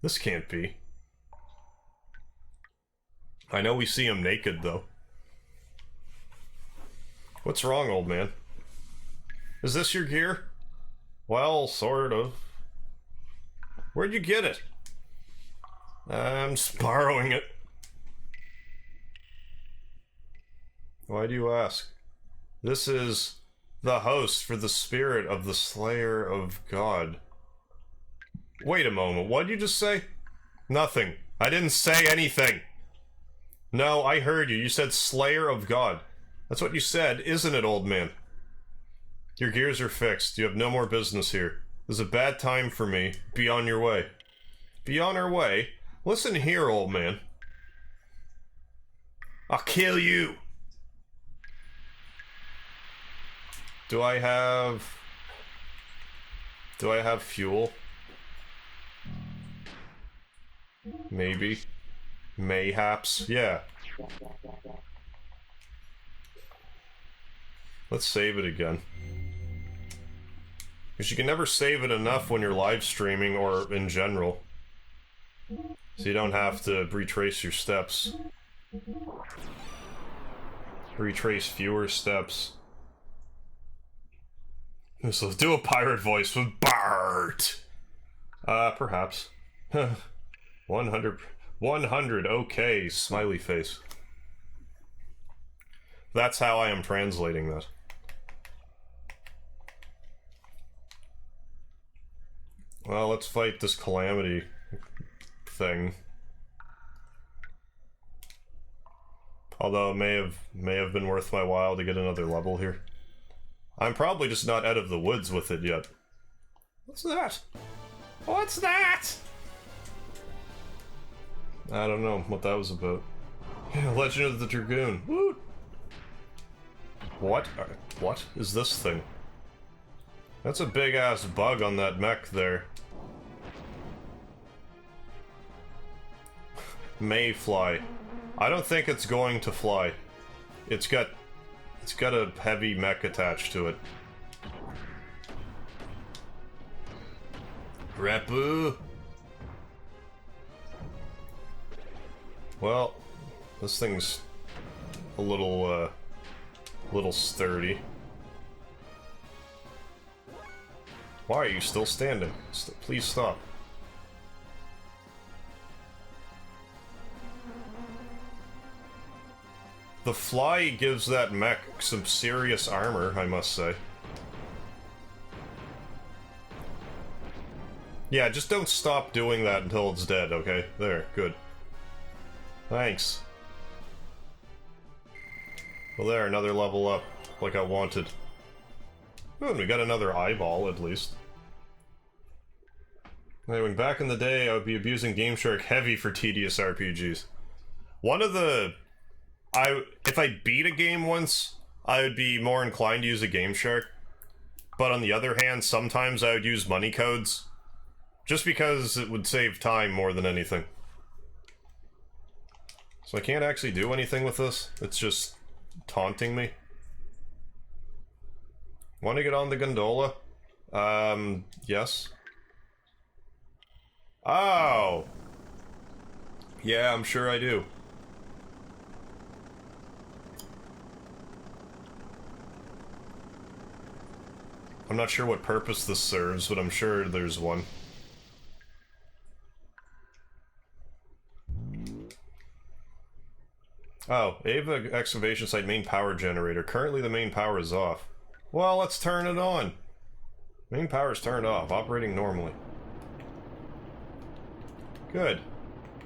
This can't be. I know we see him naked, though. What's wrong, old man? Is this your gear? Well, sort of. Where'd you get it? I'm just borrowing it. Why do you ask? This is the host for the spirit of the Slayer of God. Wait a moment, what'd you just say? Nothing. I didn't say anything. No, I heard you. You said Slayer of God. That's what you said, isn't it, old man? Your gears are fixed. You have no more business here. This is a bad time for me. Be on your way. Be on our way? Listen here, old man. I'll kill you. Do I have fuel? Maybe. Mayhaps. Yeah. Let's save it again. Because you can never save it enough when you're live streaming or in general. So you don't have to retrace your steps. Retrace fewer steps. So do a pirate voice with Bart! Perhaps. 100, okay, smiley face. That's how I am translating that. Well, let's fight this calamity thing. Although it may have been worth my while to get another level here. I'm probably just not out of the woods with it yet. What's that? What's that? I don't know what that was about. Legend of the Dragoon. Woo! What? What is this thing? That's a big-ass bug on that mech there. Mayfly. I don't think it's going to fly. It's got a heavy mech attached to it. Rapu. Well, this thing's a little sturdy. Why are you still standing? Please stop. The fly gives that mech some serious armor, I must say. Yeah, just don't stop doing that until it's dead, okay? There, good. Thanks. Well there, another level up, like I wanted. Oh, and we got another eyeball, at least. Anyway, back in the day, I would be abusing Game Shark heavy for tedious RPGs. One of the... if I beat a game once, I would be more inclined to use a Game Shark. But on the other hand, sometimes I would use money codes. Just because it would save time more than anything. So I can't actually do anything with this. It's just taunting me. Want to get on the gondola? Yes. Oh! Yeah, I'm sure I do. I'm not sure what purpose this serves, but I'm sure there's one. Oh, Ava excavation site main power generator. Currently the main power is off. Well, let's turn it on. Main power is turned off, operating normally. Good.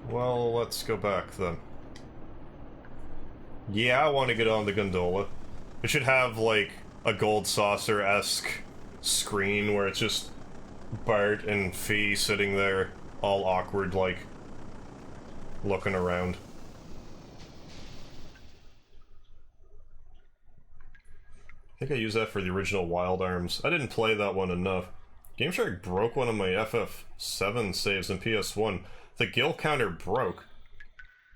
Well, let's go back then. Yeah, I want to get on the gondola. It should have, like, a gold saucer-esque screen where it's just Bart and Fee sitting there, all awkward, like, looking around. I think I used that for the original Wild Arms. I didn't play that one enough. Game Shark broke one of my FF7 saves in PS1. The gil counter broke.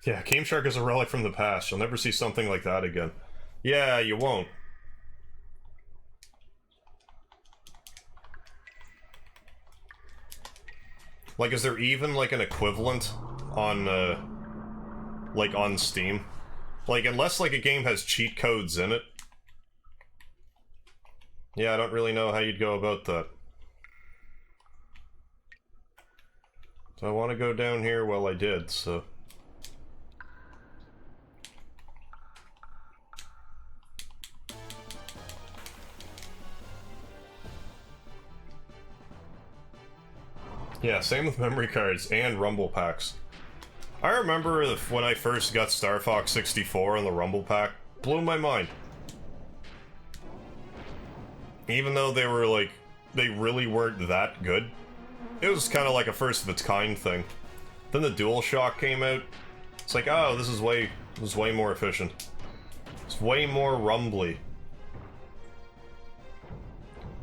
Yeah, Game Shark is a relic from the past. You'll never see something like that again. Yeah, you won't. Like, is there even, like, an equivalent on, like, on Steam? Like, unless, like, a game has cheat codes in it. Yeah, I don't really know how you'd go about that. So I want to go down here, well I did, so... Yeah, same with memory cards and rumble packs. I remember when I first got Star Fox 64 on the rumble pack, blew my mind. Even though they were like, they really weren't that good. It was kind of like a first of its kind thing. Then the DualShock came out. It's like, oh, this is way more efficient. It's way more rumbly.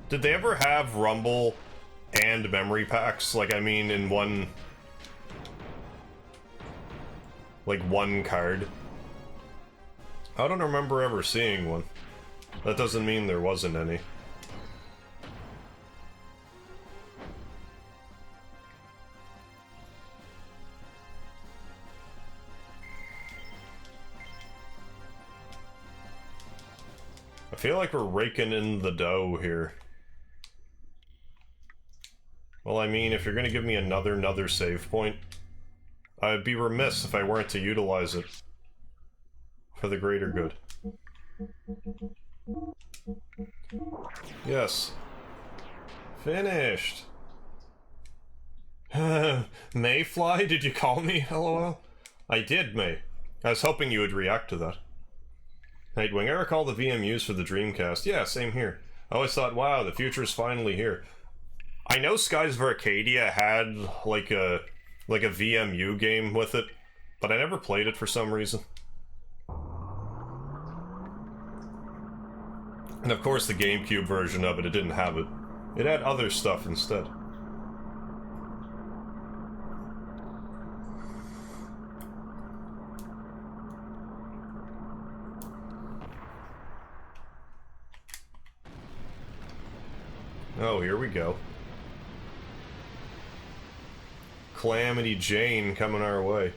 Did they ever have rumble and memory packs? Like, I mean, in one... like, one card? I don't remember ever seeing one. That doesn't mean there wasn't any. I feel like we're raking in the dough here. Well, I mean, if you're gonna give me another save point, I'd be remiss if I weren't to utilize it for the greater good. Yes. Finished. Mayfly, did you call me? LOL. I did, May. I was hoping you would react to that. Nightwing, I recall the VMUs for the Dreamcast. Yeah, same here. I always thought, wow, the future's finally here. I know Skies of Arcadia had, like a VMU game with it, but I never played it for some reason. And of course the GameCube version of it didn't have it. It had other stuff instead. Oh, here we go. Calamity Jane coming our way.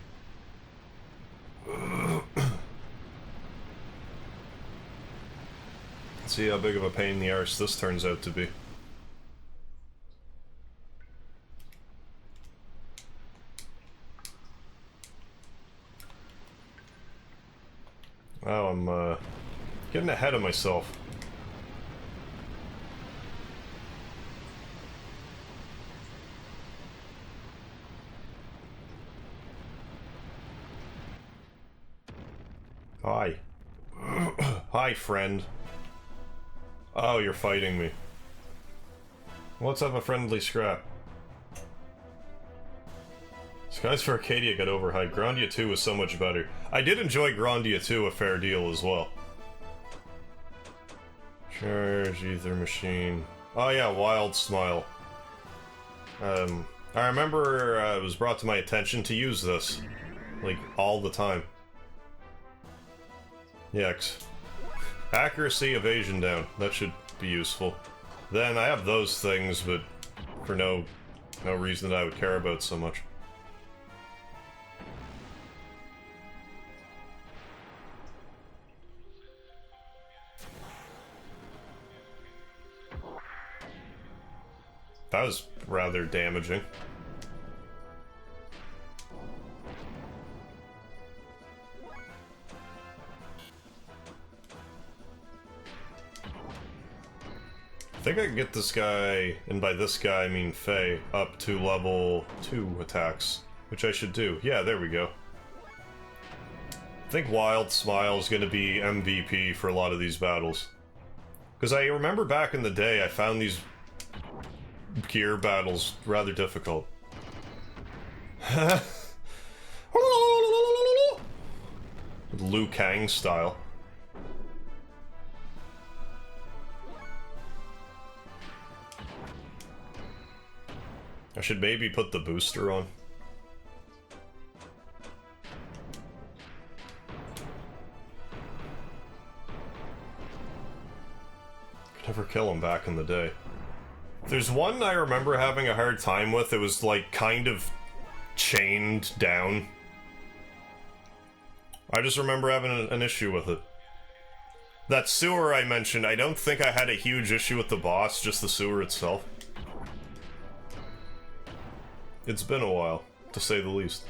Let's see how big of a pain in the arse this turns out to be. Oh, I'm getting ahead of myself. Hi. Hi, friend. Oh, you're fighting me. Let's have a friendly scrap. Skies for Arcadia got overhyped. Grandia 2 was so much better. I did enjoy Grandia 2 a fair deal as well. Charge Ether Machine. Oh yeah, Wild Smile. I remember it was brought to my attention to use this. Like, all the time. Yikes. Accuracy, evasion down. That should be useful. Then I have those things, but for no reason that I would care about so much. That was rather damaging. I think I can get this guy, and by this guy I mean Faye, up to level 2 attacks, which I should do. Yeah, there we go. I think Wild Smile is going to be MVP for a lot of these battles. Because I remember back in the day I found these gear battles rather difficult. Liu Kang style. I should maybe put the booster on. Could never kill him back in the day. There's one I remember having a hard time with. It was like kind of chained down. I just remember having an issue with it. That sewer I mentioned, I don't think I had a huge issue with the boss, just the sewer itself. It's been a while, to say the least.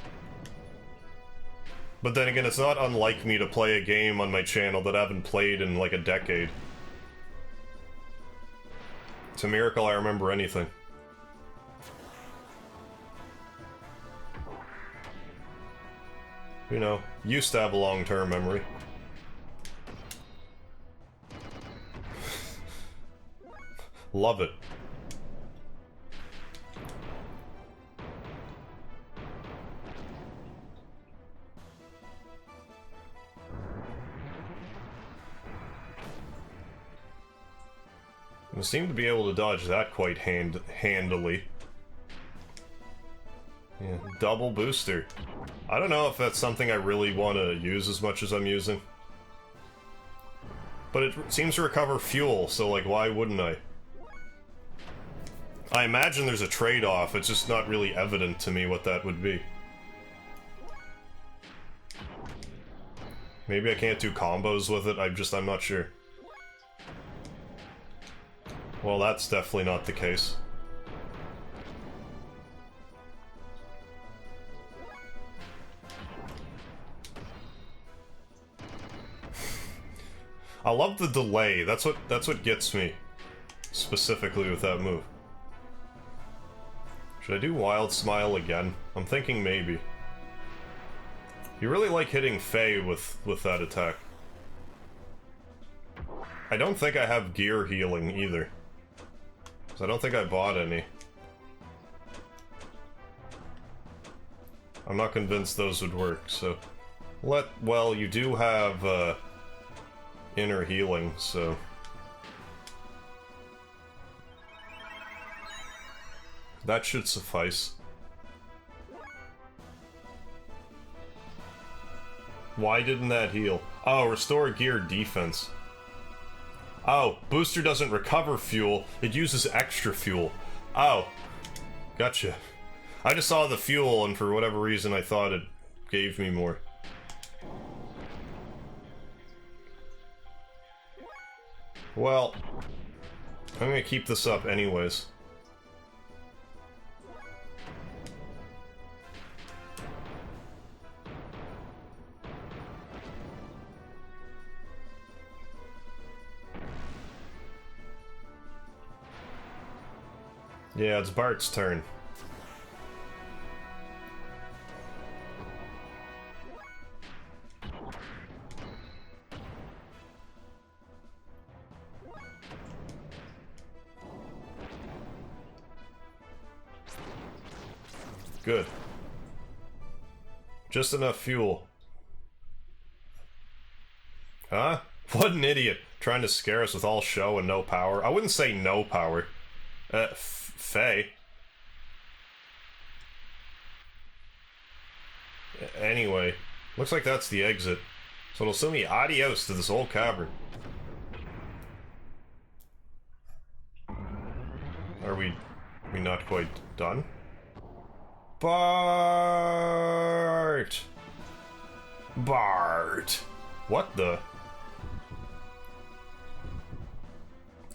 But then again, it's not unlike me to play a game on my channel that I haven't played in like a decade. It's a miracle I remember anything. You know, used to have a long-term memory. Love it. I seem to be able to dodge that quite handily. Yeah, double booster. I don't know if that's something I really want to use as much as I'm using. But it seems to recover fuel, so like, why wouldn't I? I imagine there's a trade-off, it's just not really evident to me what that would be. Maybe I can't do combos with it, I'm not sure. Well, that's definitely not the case. I love the delay. That's what gets me specifically with that move. Should I do Wild Smile again? I'm thinking maybe. You really like hitting Faye with that attack. I don't think I have gear healing either. So I don't think I bought any. I'm not convinced those would work, so... Well, you do have, inner healing, so... that should suffice. Why didn't that heal? Oh, restore gear defense. Oh, booster doesn't recover fuel, it uses extra fuel. Oh, gotcha. I just saw the fuel, and for whatever reason I thought it gave me more. Well, I'm gonna keep this up anyways. Yeah, it's Bart's turn. Good. Just enough fuel. Huh? What an idiot. Trying to scare us with all show and no power. I wouldn't say no power. Faye. Anyway, looks like that's the exit. So it'll send me adios to this old cavern. Are we not quite done? Bart! Bart! What the?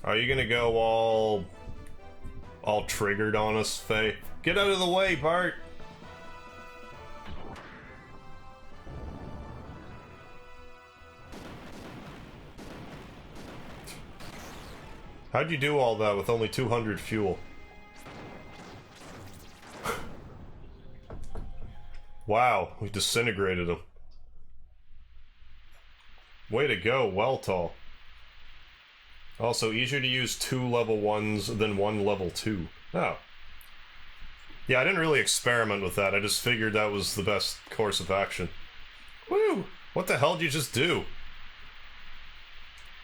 Are you gonna go all triggered on us, Faye? Get out of the way, Bart! How'd you do all that with only 200 fuel? Wow, we disintegrated him. Way to go, Weltall. Also, easier to use 2 level 1s than 1 level 2. Oh. Yeah, I didn't really experiment with that, I just figured that was the best course of action. Woo! What the hell did you just do?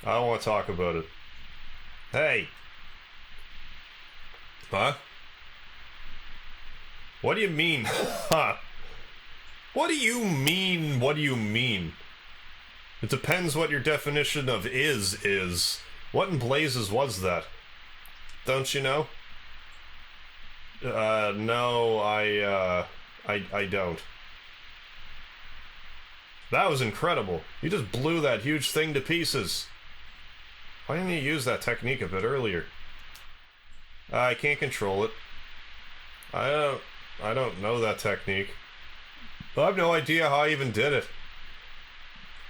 I don't want to talk about it. Hey! Huh? What do you mean? Huh? What do you mean? What do you mean? It depends what your definition of is. What in blazes was that? Don't you know? No, I don't. That was incredible. You just blew that huge thing to pieces. Why didn't you use that technique a bit earlier? I can't control it. I don't know that technique. I have no idea how I even did it.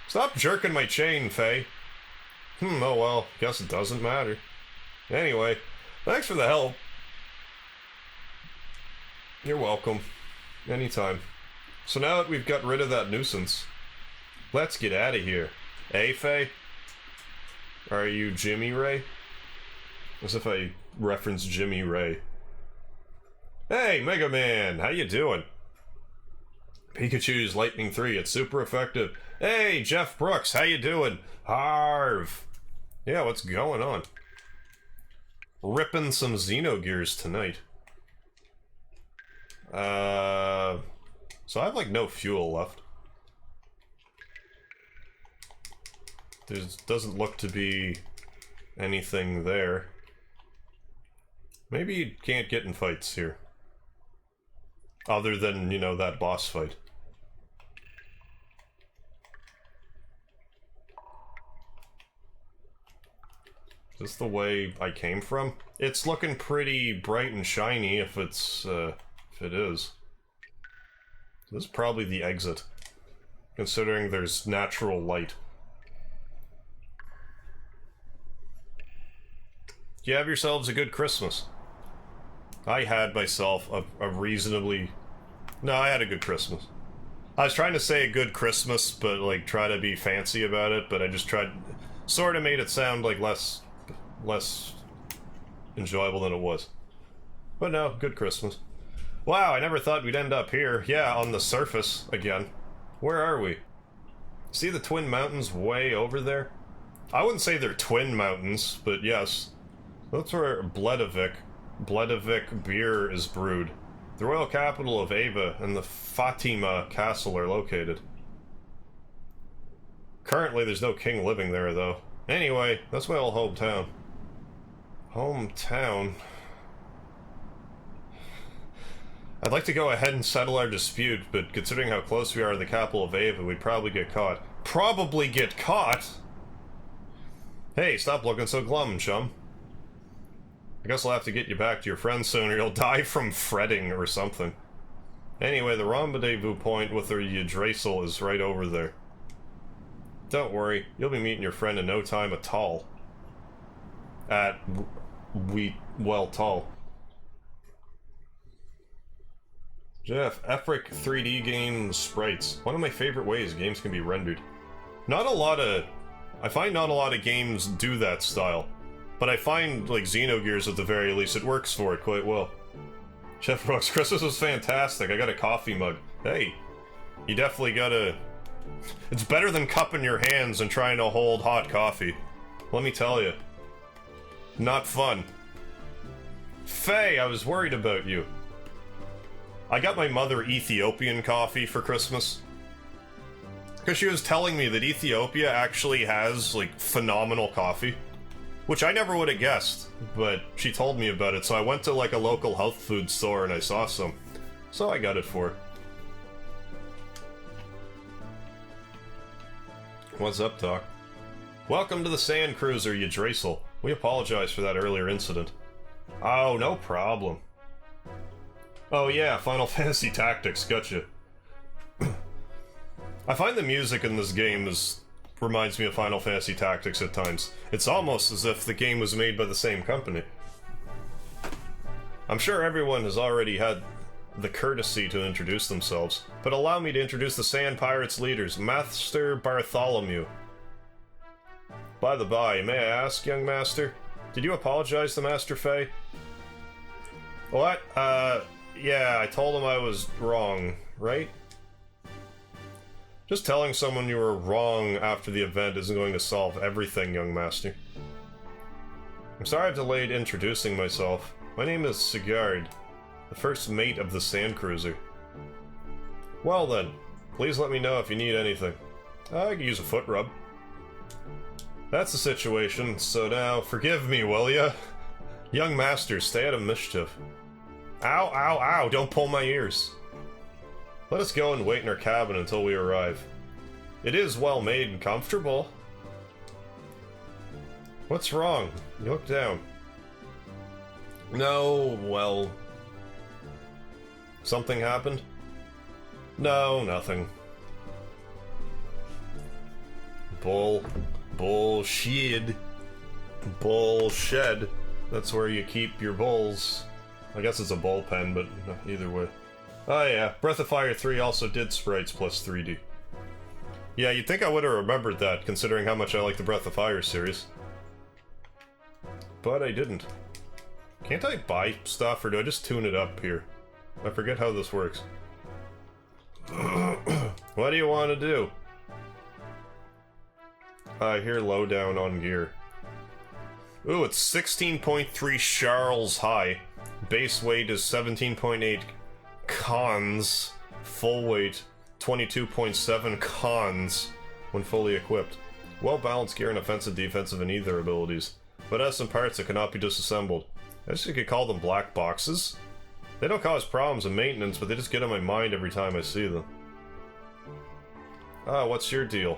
Stop jerking my chain, Faye. Oh well, guess it doesn't matter. Anyway, thanks for the help. You're welcome. Anytime. So now that we've got rid of that nuisance, let's get out of here. Eh, Faye? Are you Jimmy Ray? As if I referenced Jimmy Ray. Hey, Mega Man! How you doing? Pikachu's Lightning 3, it's super effective. Hey, Jeff Brooks, how you doing? Harv! Yeah, what's going on? Ripping some Xenogears tonight. So I have, like, no fuel left. There doesn't look to be anything there. Maybe you can't get in fights here. Other than, you know, that boss fight. Is this the way I came from? It's looking pretty bright and shiny if it's, if it is. This is probably the exit, considering there's natural light. You have yourselves a good Christmas. I had myself a reasonably... No, I had a good Christmas. I was trying to say a good Christmas, but, like, try to be fancy about it, but I just tried... Sort of made it sound, like, less enjoyable than it was. But no, good Christmas. Wow, I never thought we'd end up here. Yeah, on the surface, again. Where are we? See the Twin Mountains way over there? I wouldn't say they're twin mountains, but yes. That's where Bledavik beer is brewed. The royal capital of Ava and the Fatima Castle are located. Currently, there's no king living there, though. Anyway, that's my old hometown. Hometown? I'd like to go ahead and settle our dispute, but considering how close we are to the capital of Ava, we'd probably get caught. Probably get caught?! Hey, stop looking so glum, chum. I guess I'll have to get you back to your friends soon, or you'll die from fretting or something. Anyway, the rendezvous point with the Yggdrasil is right over there. Don't worry, you'll be meeting your friend in no time at all. Tall. Jeff, epic 3D game sprites. One of my favorite ways games can be rendered. I find not a lot of games do that style. But I find, like, Xenogears at the very least, it works for it quite well. Chef Brooks, Christmas was fantastic. I got a coffee mug. Hey, you definitely gotta... It's better than cupping your hands and trying to hold hot coffee. Let me tell you. Not fun. Faye, I was worried about you. I got my mother Ethiopian coffee for Christmas. Because she was telling me that Ethiopia actually has, like, phenomenal coffee. Which I never would have guessed, but she told me about it, so I went to, like, a local health food store and I saw some. So I got it for her. What's up, Doc? Welcome to the Sand Cruiser, Yggdrasil. We apologize for that earlier incident. Oh, no problem. Oh yeah, Final Fantasy Tactics, gotcha. I find the music in this game reminds me of Final Fantasy Tactics at times. It's almost as if the game was made by the same company. I'm sure everyone has already had the courtesy to introduce themselves, but allow me to introduce the Sand Pirates leaders, Master Bartholomew. By the by, may I ask, young master, did you apologize to Master Faye? What? Yeah, I told him I was wrong, right? Just telling someone you were wrong after the event isn't going to solve everything, young master. I'm sorry I've delayed introducing myself. My name is Sigurd, the first mate of the Sand Cruiser. Well then, please let me know if you need anything. I could use a foot rub. That's the situation, so now forgive me, will ya? Young master, stay out of mischief. Ow, ow, ow, don't pull my ears. Let us go and wait in our cabin until we arrive. It is well made and comfortable. What's wrong? You look down. No, well... Something happened? No, nothing. Bullshit. Bullshed. That's where you keep your bulls. I guess it's a bullpen, but either way. Oh yeah, Breath of Fire 3 also did sprites plus 3D. Yeah, you'd think I would have remembered that, considering how much I like the Breath of Fire series. But I didn't. Can't I buy stuff, or do I just tune it up here? I forget how this works. What do you want to do? I hear lowdown on gear. Ooh, it's 16.3 Charles high. Base weight is 17.8 cons. Full weight 22.7 cons when fully equipped. Well balanced gear and offensive, defensive, and either abilities, but has some parts that cannot be disassembled. I guess you could call them black boxes. They don't cause problems in maintenance, but they just get on my mind every time I see them. Ah, what's your deal?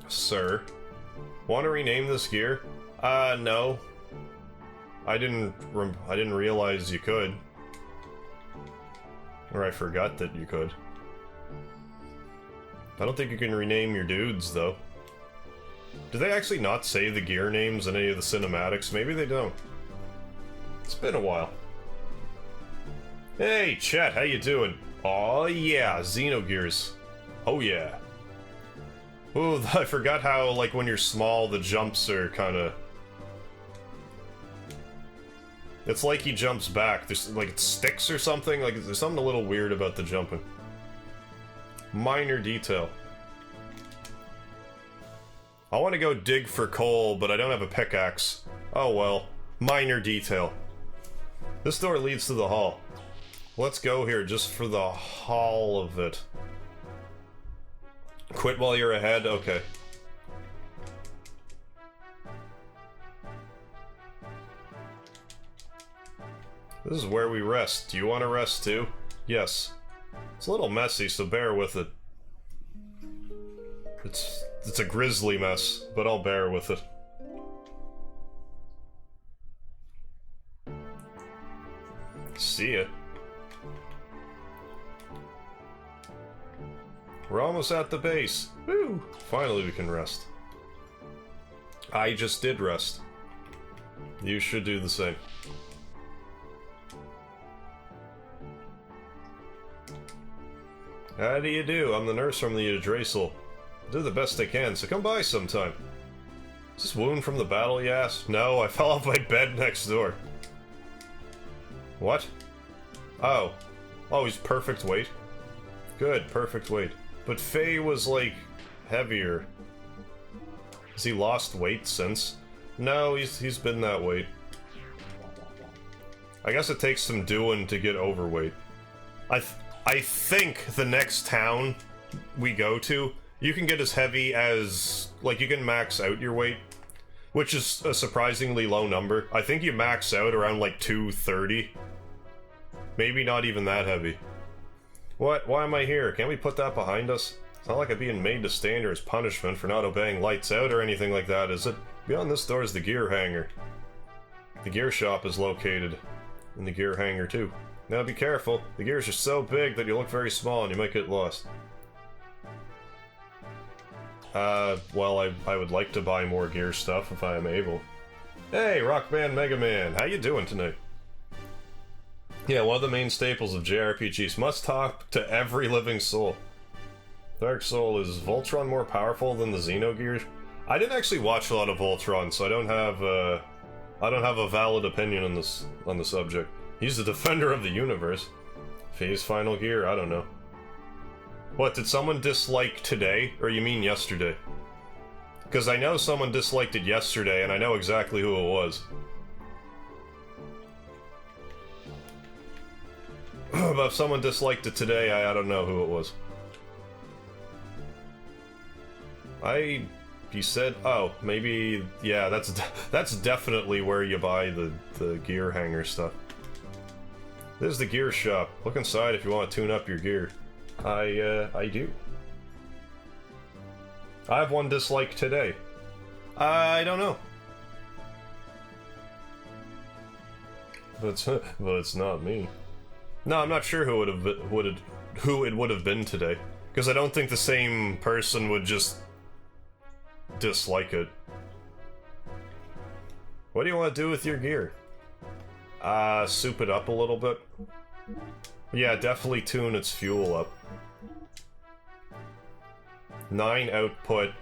Sir. Want to rename this gear? No. I didn't realize you could. Or I forgot that you could. I don't think you can rename your dudes, though. Do they actually not say the gear names in any of the cinematics? Maybe they don't. It's been a while. Hey, chat, how you doing? Aw, yeah, Xenogears. Oh, yeah. Ooh, I forgot how, like, when you're small, the jumps are kinda... It's like he jumps back. There's, like, it sticks or something. Like, there's something a little weird about the jumping. Minor detail. I want to go dig for coal, but I don't have a pickaxe. Oh well. Minor detail. This door leads to the hall. Let's go here just for the hall of it. Quit while you're ahead? Okay. This is where we rest. Do you want to rest too? Yes. It's a little messy, so bear with it. It's a grisly mess, but I'll bear with it. See ya. We're almost at the base. Woo! Finally we can rest. I just did rest. You should do the same. How do you do? I'm the nurse from the Yggdrasil. I do the best I can, so come by sometime. Is this wound from the battle, you ask? No, I fell off my bed next door. What? Oh. Oh, he's perfect weight? Good, perfect weight. But Faye was, like, heavier. Has he lost weight since? No, he's been that weight. I guess it takes some doing to get overweight. I think the next town we go to, you can get as heavy as... like, you can max out your weight, which is a surprisingly low number. I think you max out around, like, 230. Maybe not even that heavy. What? Why am I here? Can't we put that behind us? It's not like I'm being made to stand here as punishment for not obeying lights out or anything like that, is it? Beyond this door is the gear hangar. The gear shop is located in the gear hangar, too. Now be careful, the gears are so big that you look very small and you might get lost. Well, I would like to buy more gear stuff if I am able. Hey, Rockman Mega Man, how you doing tonight? Yeah, one of the main staples of JRPGs. Must talk to every living soul. Dark Soul, is Voltron more powerful than the Xenogears? I didn't actually watch a lot of Voltron, so I don't have a valid opinion on the subject. He's the defender of the universe. Phase final gear, I don't know. What, did someone dislike today, or you mean yesterday? Because I know someone disliked it yesterday, and I know exactly who it was. But if someone disliked it today, I don't know who it was. You said, oh, maybe, yeah, that's definitely where you buy the gear hanger stuff. This is the gear shop. Look inside if you want to tune up your gear. I do. I have one dislike today. I don't know. But it's not me. No, I'm not sure who it would have been today, because I don't think the same person would just dislike it. What do you want to do with your gear? Soup it up a little bit. Yeah, definitely tune its fuel up. 9 output,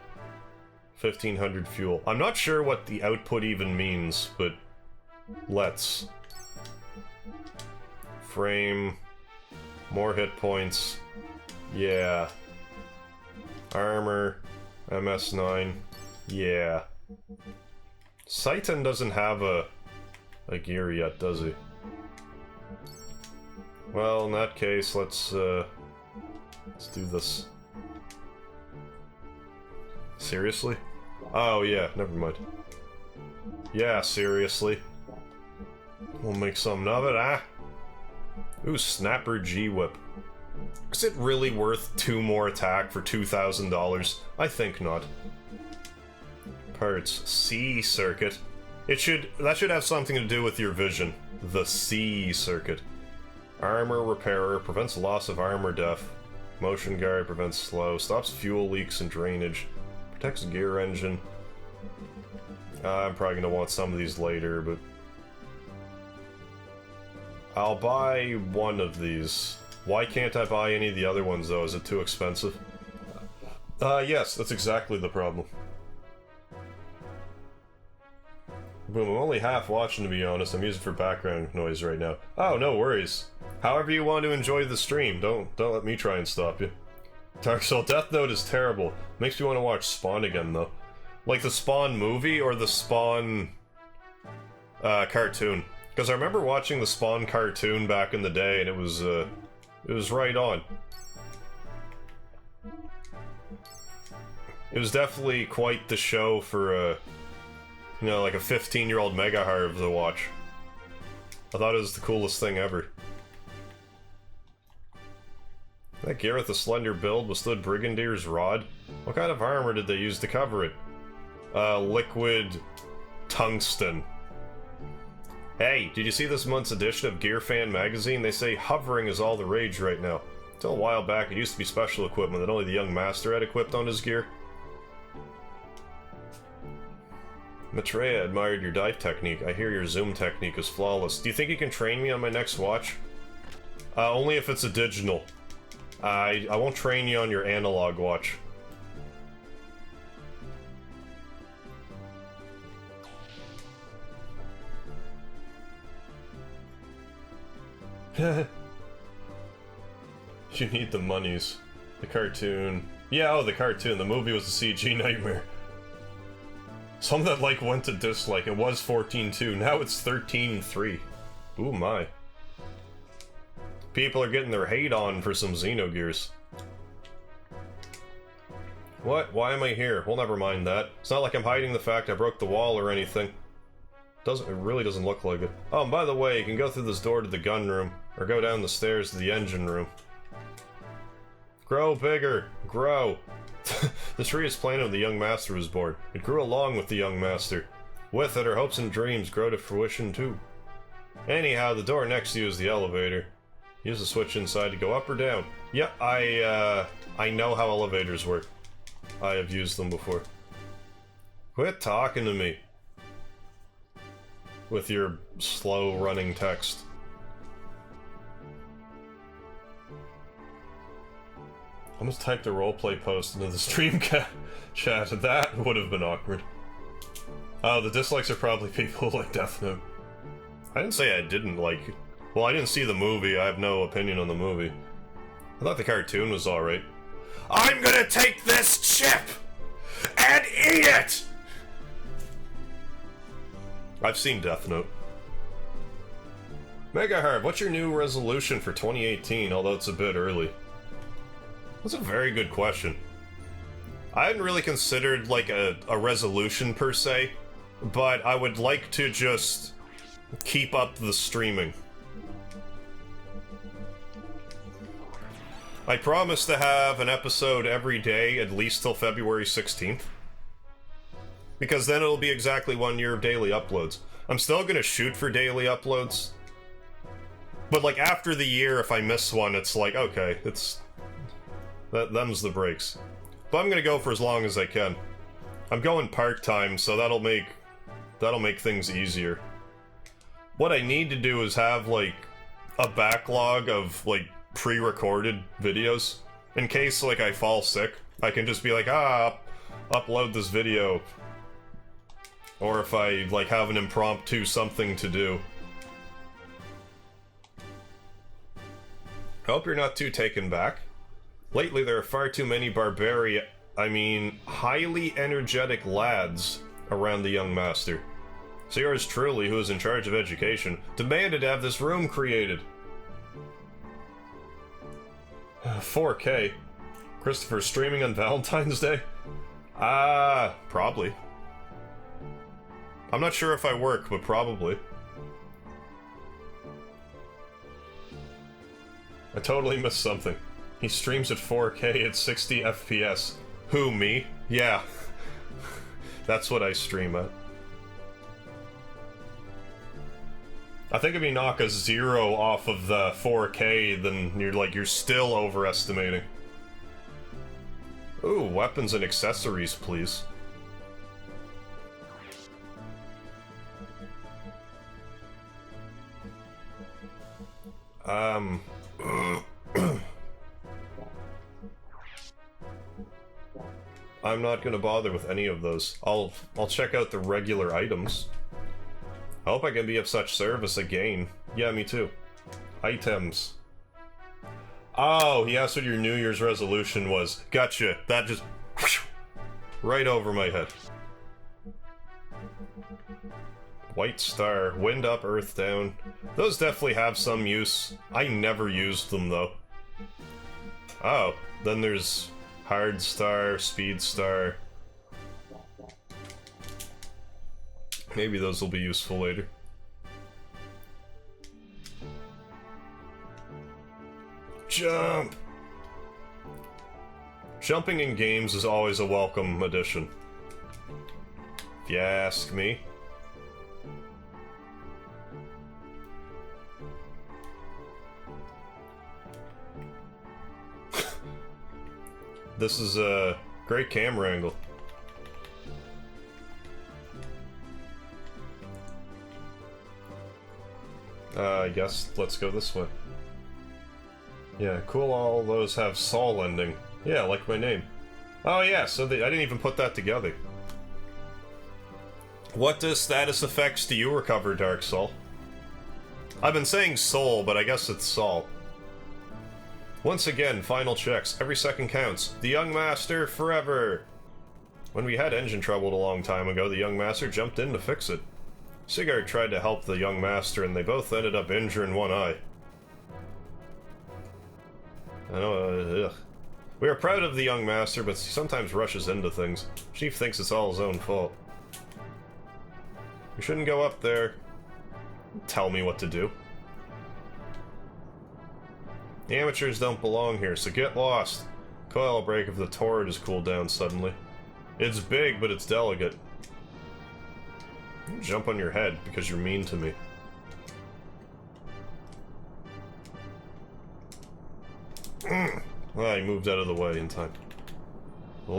1500 fuel. I'm not sure what the output even means, but let's. Frame, more hit points, yeah. Armor, MS9, yeah. Saitan doesn't have a gear yet, does he? Well, in that case, let's do this. Seriously? Oh yeah, never mind. Yeah, seriously. We'll make something of it, ah? Ooh, Snapper G-Whip. Is it really worth 2 more attack for $2,000? I think not. parts. C circuit. That should have something to do with your vision. The C circuit. Armor repairer, prevents loss of armor def. Motion guard, prevents slow. Stops fuel leaks and drainage. Protects gear engine. I'm probably gonna want some of these later, but... I'll buy one of these. Why can't I buy any of the other ones, though? Is it too expensive? Yes, that's exactly the problem. Boom, I'm only half watching, to be honest. I'm using it for background noise right now. Oh, no worries. However you want to enjoy the stream, don't let me try and stop you. Dark Soul Death Note is terrible. Makes me want to watch Spawn again, though. Like the Spawn movie or the Spawn... cartoon. Because I remember watching the Spawn cartoon back in the day, and it was right on. It was definitely quite the show for, you know, like a 15-year-old MegaHarv to watch. I thought it was the coolest thing ever. That gear with the slender build withstood Brigandier's rod? What kind of armor did they use to cover it? Liquid tungsten. Hey, did you see this month's edition of Gear Fan magazine? They say hovering is all the rage right now. Until a while back, it used to be special equipment that only the young master had equipped on his gear. Maitreya admired your dive technique. I hear your zoom technique is flawless. Do you think you can train me on my next watch? Only if it's a digital. I won't train you on your analog watch. You need the monies. The cartoon. Yeah, oh, the cartoon. The movie was a CG nightmare. Some that, like, went to dislike. It was 14.2. Now it's 13.3. Ooh, my. People are getting their hate on for some Xenogears. What? Why am I here? Well, never mind that. It's not like I'm hiding the fact I broke the wall or anything. It really doesn't look like it. Oh, and by the way, you can go through this door to the gun room, or go down the stairs to the engine room. Grow bigger! Grow! The tree is planted when the young master was born. It grew along with the young master. With it, our hopes and dreams grow to fruition too. Anyhow, the door next to you is the elevator. Use the switch inside to go up or down. Yep, I know how elevators work. I have used them before. Quit talking to me. With your slow running text. I almost typed a roleplay post into the stream chat. That would have been awkward. Oh, the dislikes are probably people who like Death Note. I didn't say I didn't like it. Well, I didn't see the movie. I have no opinion on the movie. I thought the cartoon was alright. I'm gonna take this chip and eat it! I've seen Death Note. MegaHarv, what's your new resolution for 2018, although it's a bit early? That's a very good question. I hadn't really considered, like, a resolution per se, but I would like to just keep up the streaming. I promise to have an episode every day, at least till February 16th. Because then it'll be exactly 1 year of daily uploads. I'm still gonna shoot for daily uploads. But, like, after the year, if I miss one, it's like, okay, them's the breaks. But I'm gonna go for as long as I can. I'm going part-time, so that'll make things easier. What I need to do is have, like, a backlog of, like, pre-recorded videos. In case, like, I fall sick, I can just be like, upload this video. Or if I, like, have an impromptu something to do. I hope you're not too taken back. Lately, there are far too many highly energetic lads around the young master. So yours truly, who is in charge of education, demanded to have this room created. 4K. Christopher streaming on Valentine's Day? Probably. I'm not sure if I work, but probably. I totally missed something. He streams at 4K at 60 FPS. Who, me? Yeah. That's what I stream at. I think if you knock a 0 off of the 4K, then you're still overestimating. Ooh, weapons and accessories, please. I'm not gonna bother with any of those. I'll check out the regular items. I hope I can be of such service again. Yeah, me too. Items. Oh, he asked what your New Year's resolution was. Gotcha. That just... right over my head. White star. Wind up, earth down. Those definitely have some use. I never used them, though. Oh, then there's hard star, speed star. Maybe those will be useful later. Jump! Jumping in games is always a welcome addition, if you ask me. This is a great camera angle. I guess let's go this way. Yeah, cool, all those have Sol ending. Yeah, like my name. Oh yeah, so I didn't even put that together. What status effects do you recover, Dark Soul? I've been saying Soul, but I guess it's Sol. Once again, final checks. Every second counts. The Young Master forever! When we had engine trouble a long time ago, the Young Master jumped in to fix it. Sigurd tried to help the Young Master, and they both ended up injuring one eye. I know, ugh. We are proud of the Young Master, but he sometimes rushes into things. Chief thinks it's all his own fault. We shouldn't go up there. Tell me what to do. The amateurs don't belong here, so get lost. Coil will break if the turret is cooled down suddenly. It's big, but it's delicate. Jump on your head because you're mean to me. Ah, he moved out of the way in time. The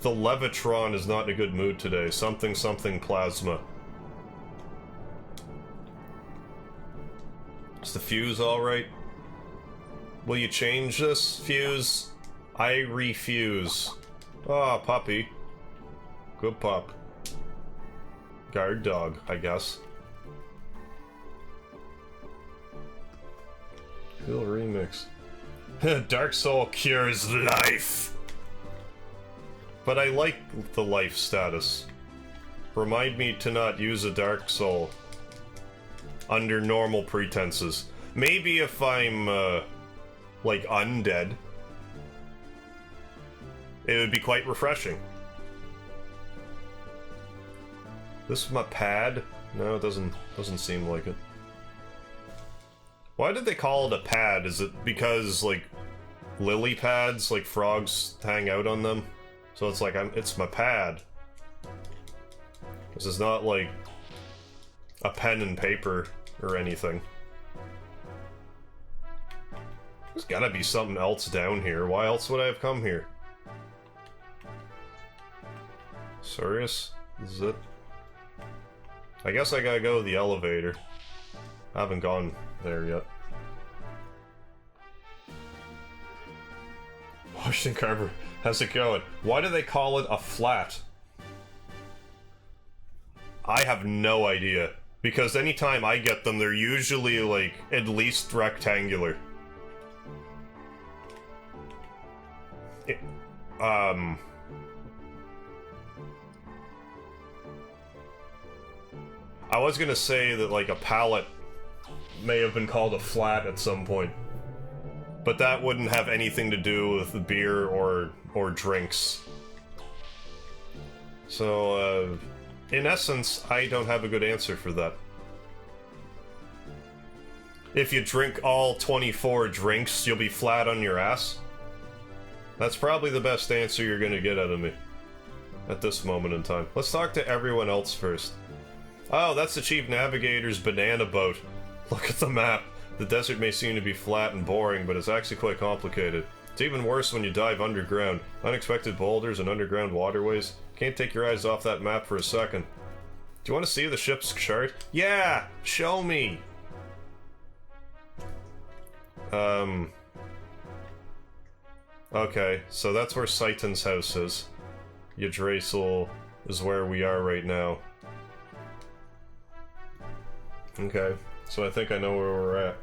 Levitron is not in a good mood today. Something plasma. Is the fuse alright? Will you change this, fuse? I refuse. Ah, puppy. Good pup. Guard dog, I guess. Cool remix. Dark Soul cures life! But I like the life status. Remind me to not use a Dark Soul. Under normal pretenses. Maybe if I'm, like, undead. It would be quite refreshing. This is my pad? No, it doesn't seem like it. Why did they call it a pad? Is it because, like, lily pads, like frogs hang out on them? So it's like, it's my pad. This is not like a pen and paper or anything. There's gotta be something else down here. Why else would I have come here? Serious? This is it? I guess I gotta go to the elevator. I haven't gone there yet. Washington Carver, how's it going? Why do they call it a flat? I have no idea. Because anytime I get them, they're usually, like, at least rectangular. I was gonna say that, like, a pallet may have been called a flat at some point. But that wouldn't have anything to do with beer or drinks. So, in essence, I don't have a good answer for that. If you drink all 24 drinks, you'll be flat on your ass? That's probably the best answer you're gonna get out of me. at this moment in time. Let's talk to everyone else first. Oh, that's the Chief Navigator's banana boat. Look at the map. The desert may seem to be flat and boring, but it's actually quite complicated. It's even worse when you dive underground. Unexpected boulders and underground waterways. Can't take your eyes off that map for a second. Do you want to see the ship's chart? Yeah! Show me! Okay, so that's where Seitan's house is. Yggdrasil is where we are right now. Okay, so I think I know where we're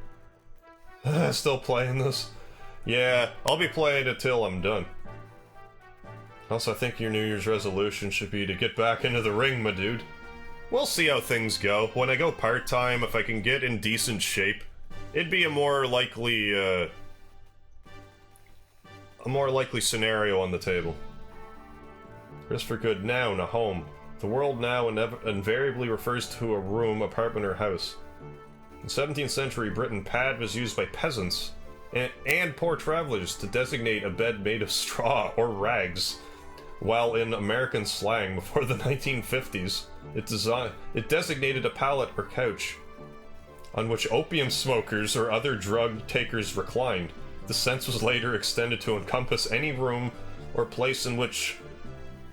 at. Still playing this? Yeah, I'll be playing it till I'm done. Also, I think your New Year's resolution should be to get back into the ring, my dude. We'll see how things go. When I go part-time, if I can get in decent shape, it'd be a more likely scenario on the table. Christopher Good, noun, a home. The world now invariably refers to a room, apartment, or house. In 17th century Britain, pad was used by peasants and poor travelers to designate a bed made of straw or rags, while in American slang before the 1950s, it designated a pallet or couch on which opium smokers or other drug takers reclined. The sense was later extended to encompass any room or place in which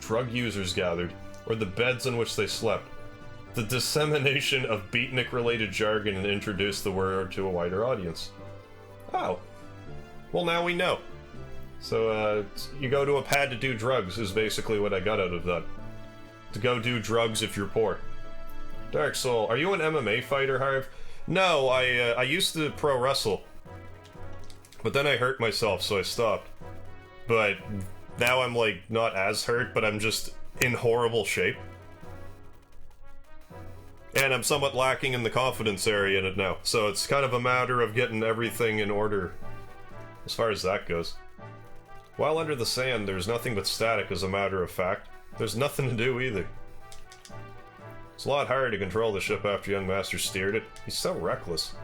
drug users gathered, or the beds in which they slept. The dissemination of beatnik-related jargon introduced the word to a wider audience. Oh. Well, now we know. So, you go to a pad to do drugs is basically what I got out of that. To go do drugs if you're poor. Dark Soul, are you an MMA fighter, Harv? No, I used to pro wrestle. But then I hurt myself, so I stopped. But now I'm, like, not as hurt, but I'm just in horrible shape. And I'm somewhat lacking in the confidence area in it now. So it's kind of a matter of getting everything in order as far as that goes. While under the sand, there's nothing but static as a matter of fact. There's nothing to do either. It's a lot harder to control the ship after Young Master steered it. He's so reckless.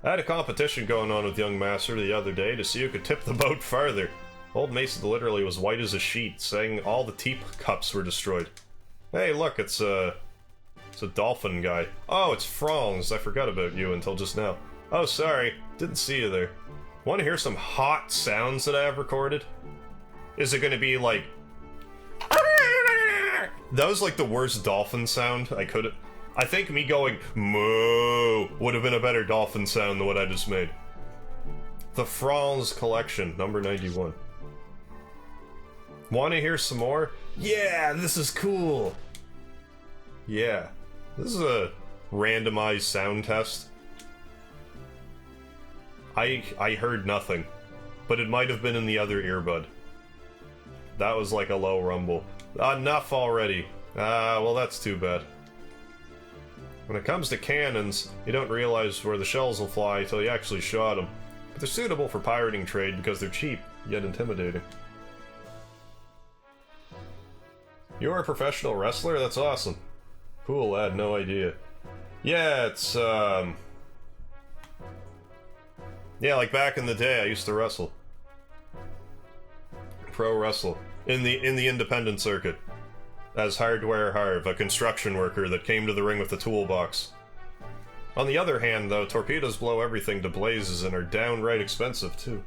I had a competition going on with Young Master the other day to see who could tip the boat farther. Old Mason literally was white as a sheet, saying all the teacups were destroyed. Hey, look, it's a dolphin guy. Oh, it's Franz. I forgot about you until just now. Oh, sorry. Didn't see you there. Want to hear some hot sounds that I have recorded? Is it going to be like... That was like the worst dolphin sound I could have... I think me going moo would have been a better dolphin sound than what I just made. The Franz Collection, number 91. Want to hear some more? Yeah, this is cool. Yeah. This is a randomized sound test. I heard nothing, but it might have been in the other earbud. That was like a low rumble. Enough already. Well, that's too bad. When it comes to cannons, you don't realize where the shells will fly until you actually shot them. But they're suitable for pirating trade because they're cheap, yet intimidating. You're a professional wrestler? That's awesome. Cool, I had no idea. Yeah, it's, yeah, like back in the day, I used to wrestle. Pro wrestle. In the independent circuit. As Hardware Harv, a construction worker that came to the ring with a toolbox. On the other hand, though, torpedoes blow everything to blazes and are downright expensive, too.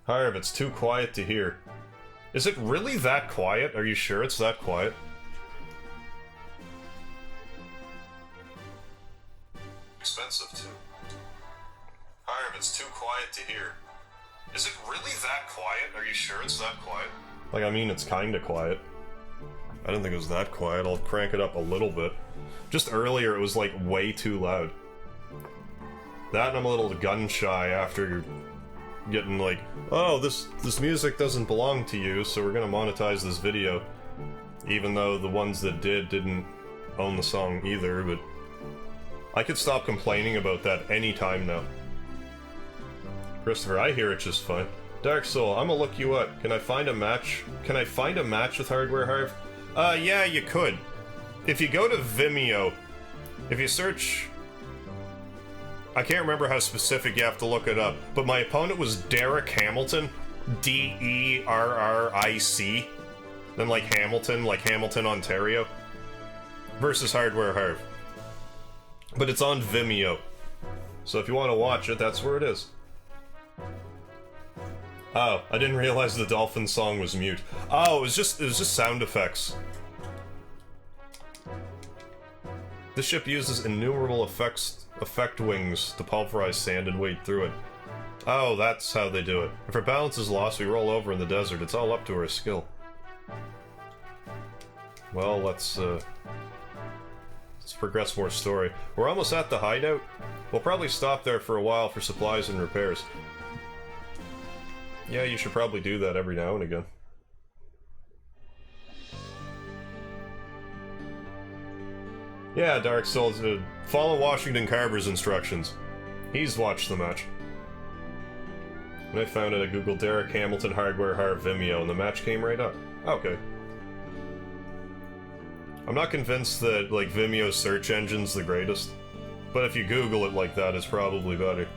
Harv, it's too quiet to hear. Is it really that quiet? Are you sure it's that quiet? Expensive, too. Harv, it's too quiet to hear. Is it really that quiet? Are you sure it's that quiet? Like, I mean, it's kinda quiet. I didn't think it was that quiet. I'll crank it up a little bit. Just earlier, it was, like, way too loud. That and I'm a little gun-shy after getting, like, oh, this music doesn't belong to you, so we're gonna monetize this video. Even though the ones that didn't own the song either, but... I could stop complaining about that any time now. Christopher, I hear it just fine. Dark Soul, I'm gonna look you up. Can I find a match? Can I find a match with Hardware Harv? Yeah, you could. If you go to Vimeo, if you search... I can't remember how specific you have to look it up, but my opponent was Derek Hamilton, D-E-R-R-I-C. than like Hamilton, Ontario, versus Hardware Harv. But it's on Vimeo, so if you want to watch it, that's where it is. Oh, I didn't realize the dolphin song was mute. Oh, it was just sound effects. This ship uses innumerable effect wings to pulverize sand and wade through it. Oh, that's how they do it. If our balance is lost, we roll over in the desert. It's all up to our skill. Well, let's progress more story. We're almost at the hideout. We'll probably stop there for a while for supplies and repairs. Yeah, you should probably do that every now and again. Yeah, Dark Souls, follow Washington Carver's instructions. He's watched the match. And I found it, I googled Derek Hamilton Hardware Harv Vimeo, and the match came right up. Okay. I'm not convinced that, like, Vimeo's search engine's the greatest, but if you Google it like that, it's probably better.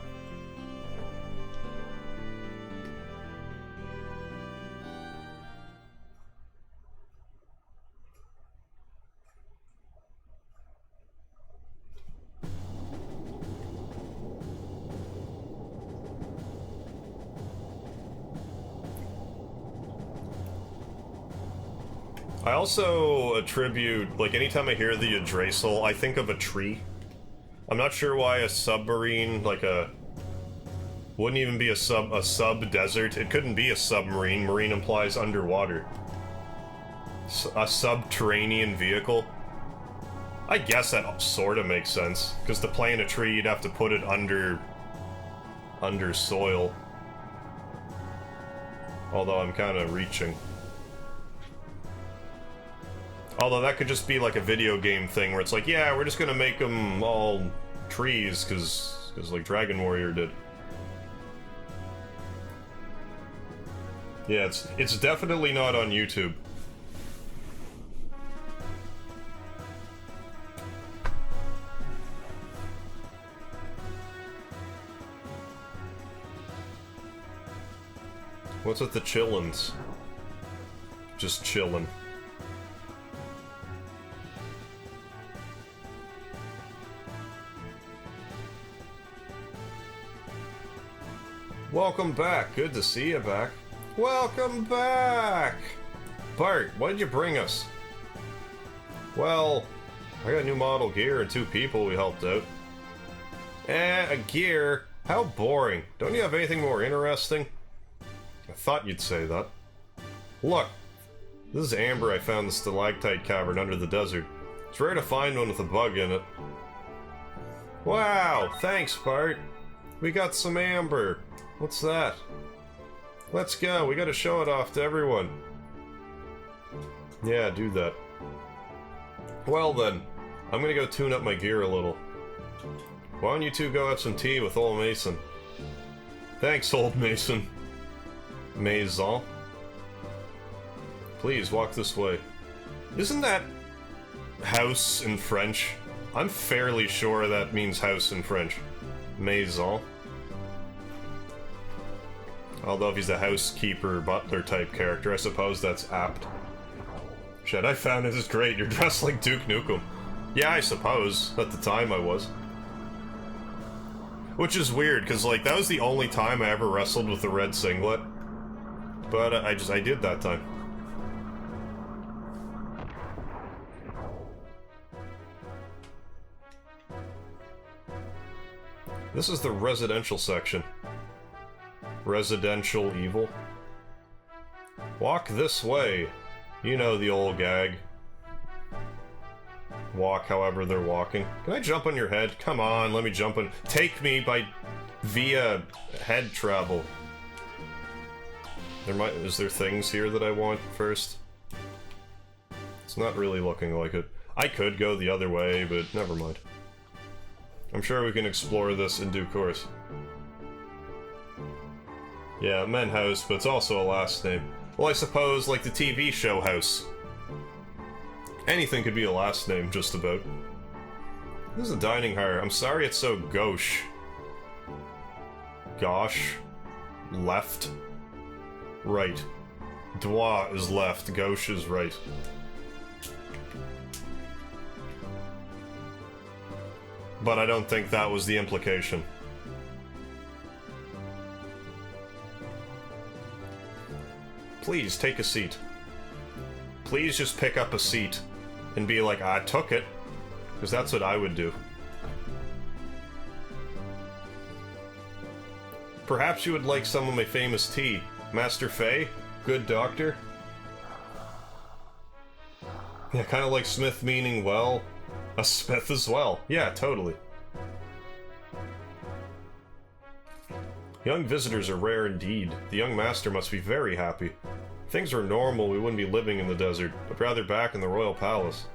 I also attribute, like, anytime I hear the Yggdrasil, I think of a tree. I'm not sure why a submarine, like wouldn't even be a sub-desert. It couldn't be a submarine. Marine implies underwater. A subterranean vehicle. I guess that sort of makes sense, because to plant a tree, you'd have to put it under soil. Although I'm kind of reaching. Although that could just be like a video game thing where it's like, yeah, we're just gonna make them all trees, cause like Dragon Warrior did. Yeah, it's definitely not on YouTube. What's with the chillins? Just chillin'. Welcome back. Good to see you back. Welcome back! Bart, what did you bring us? Well, I got new model gear and 2 people we helped out. A gear? How boring. Don't you have anything more interesting? I thought you'd say that. Look, this is amber I found in the stalactite cavern under the desert. It's rare to find one with a bug in it. Wow, thanks, Bart. We got some amber. What's that? Let's go, we gotta show it off to everyone. Yeah, do that. Well then, I'm gonna go tune up my gear a little. Why don't you two go have some tea with old Mason? Thanks, old Mason. Maison. Please, walk this way. Isn't that house in French? I'm fairly sure that means house in French. Maison. Although if he's a housekeeper, butler type character, I suppose that's apt. Shit, I found it is great. You're dressed like Duke Nukem. Yeah, I suppose. At the time I was. Which is weird, because, like, that was the only time I ever wrestled with a red singlet. But I did that time. This is the residential section. Residential evil. Walk this way. You know the old gag. Walk however they're walking. Can I jump on your head? Come on, let me jump on. Take me via head travel. Is there things here that I want first? It's not really looking like it. I could go the other way, but never mind. I'm sure we can explore this in due course. Yeah, men house, but it's also a last name. Well, I suppose, like the TV show house. Anything could be a last name, just about. This is a dining hall. I'm sorry it's so gauche. Gosh. Left. Right. Dwa is left, gauche is right. But I don't think that was the implication. Please, take a seat. Please just pick up a seat and be like, I took it. Because that's what I would do. Perhaps you would like some of my famous tea. Master Fay? Good doctor? Yeah, kind of like Smith meaning, well, a smith as well. Yeah, totally. Young visitors are rare indeed. The young master must be very happy. If things were normal, we wouldn't be living in the desert, but rather back in the royal palace.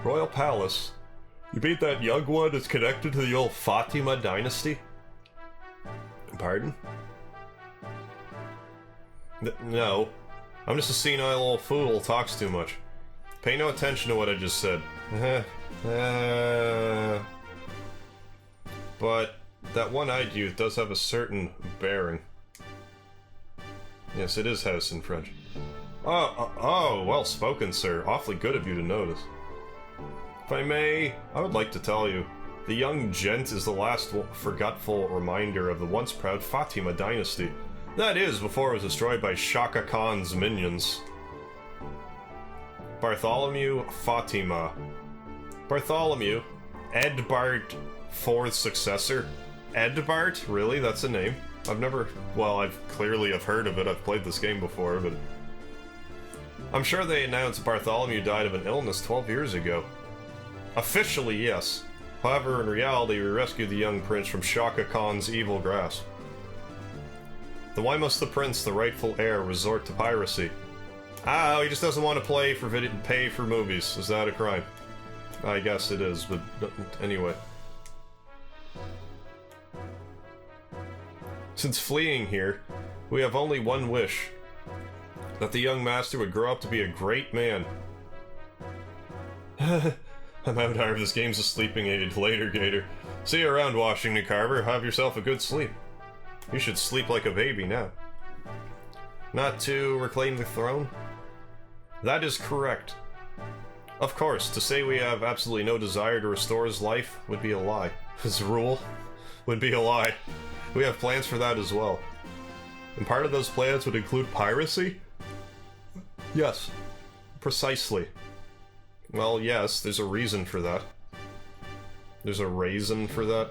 Royal palace? You mean that young one is connected to the old Fatima dynasty? Pardon? No. I'm just a senile old fool who talks too much. Pay no attention to what I just said. But that one-eyed youth does have a certain bearing. Yes, it is house in French. Oh, well spoken, sir. Awfully good of you to notice. If I may, I would like to tell you, the young gent is the last forgetful reminder of the once proud Fatima dynasty. That is, before it was destroyed by Shaka Khan's minions. Bartholomew Fatima. Bartholomew, Edbart IV's successor. Edbart? Really? That's a name? I've never... Well, I've clearly have heard of it. I've played this game before, but... I'm sure they announced Bartholomew died of an illness 12 years ago. Officially, yes. However, in reality, we rescued the young prince from Shaka Khan's evil grasp. Then why must the prince, the rightful heir, resort to piracy? Ah, he just doesn't want to pay for movies. Is that a crime? I guess it is, but anyway. Since fleeing here, we have only one wish. That the young master would grow up to be a great man. I'm out, Harv. This game's a sleeping aid. Later, Gator. See you around, Washington Carver. Have yourself a good sleep. You should sleep like a baby now. Not to reclaim the throne? That is correct. Of course, to say we have absolutely no desire to restore his life would be a lie. His rule would be a lie. We have plans for that as well. And part of those plans would include piracy? Yes. Precisely. Well, yes, there's a reason for that. There's a reason for that.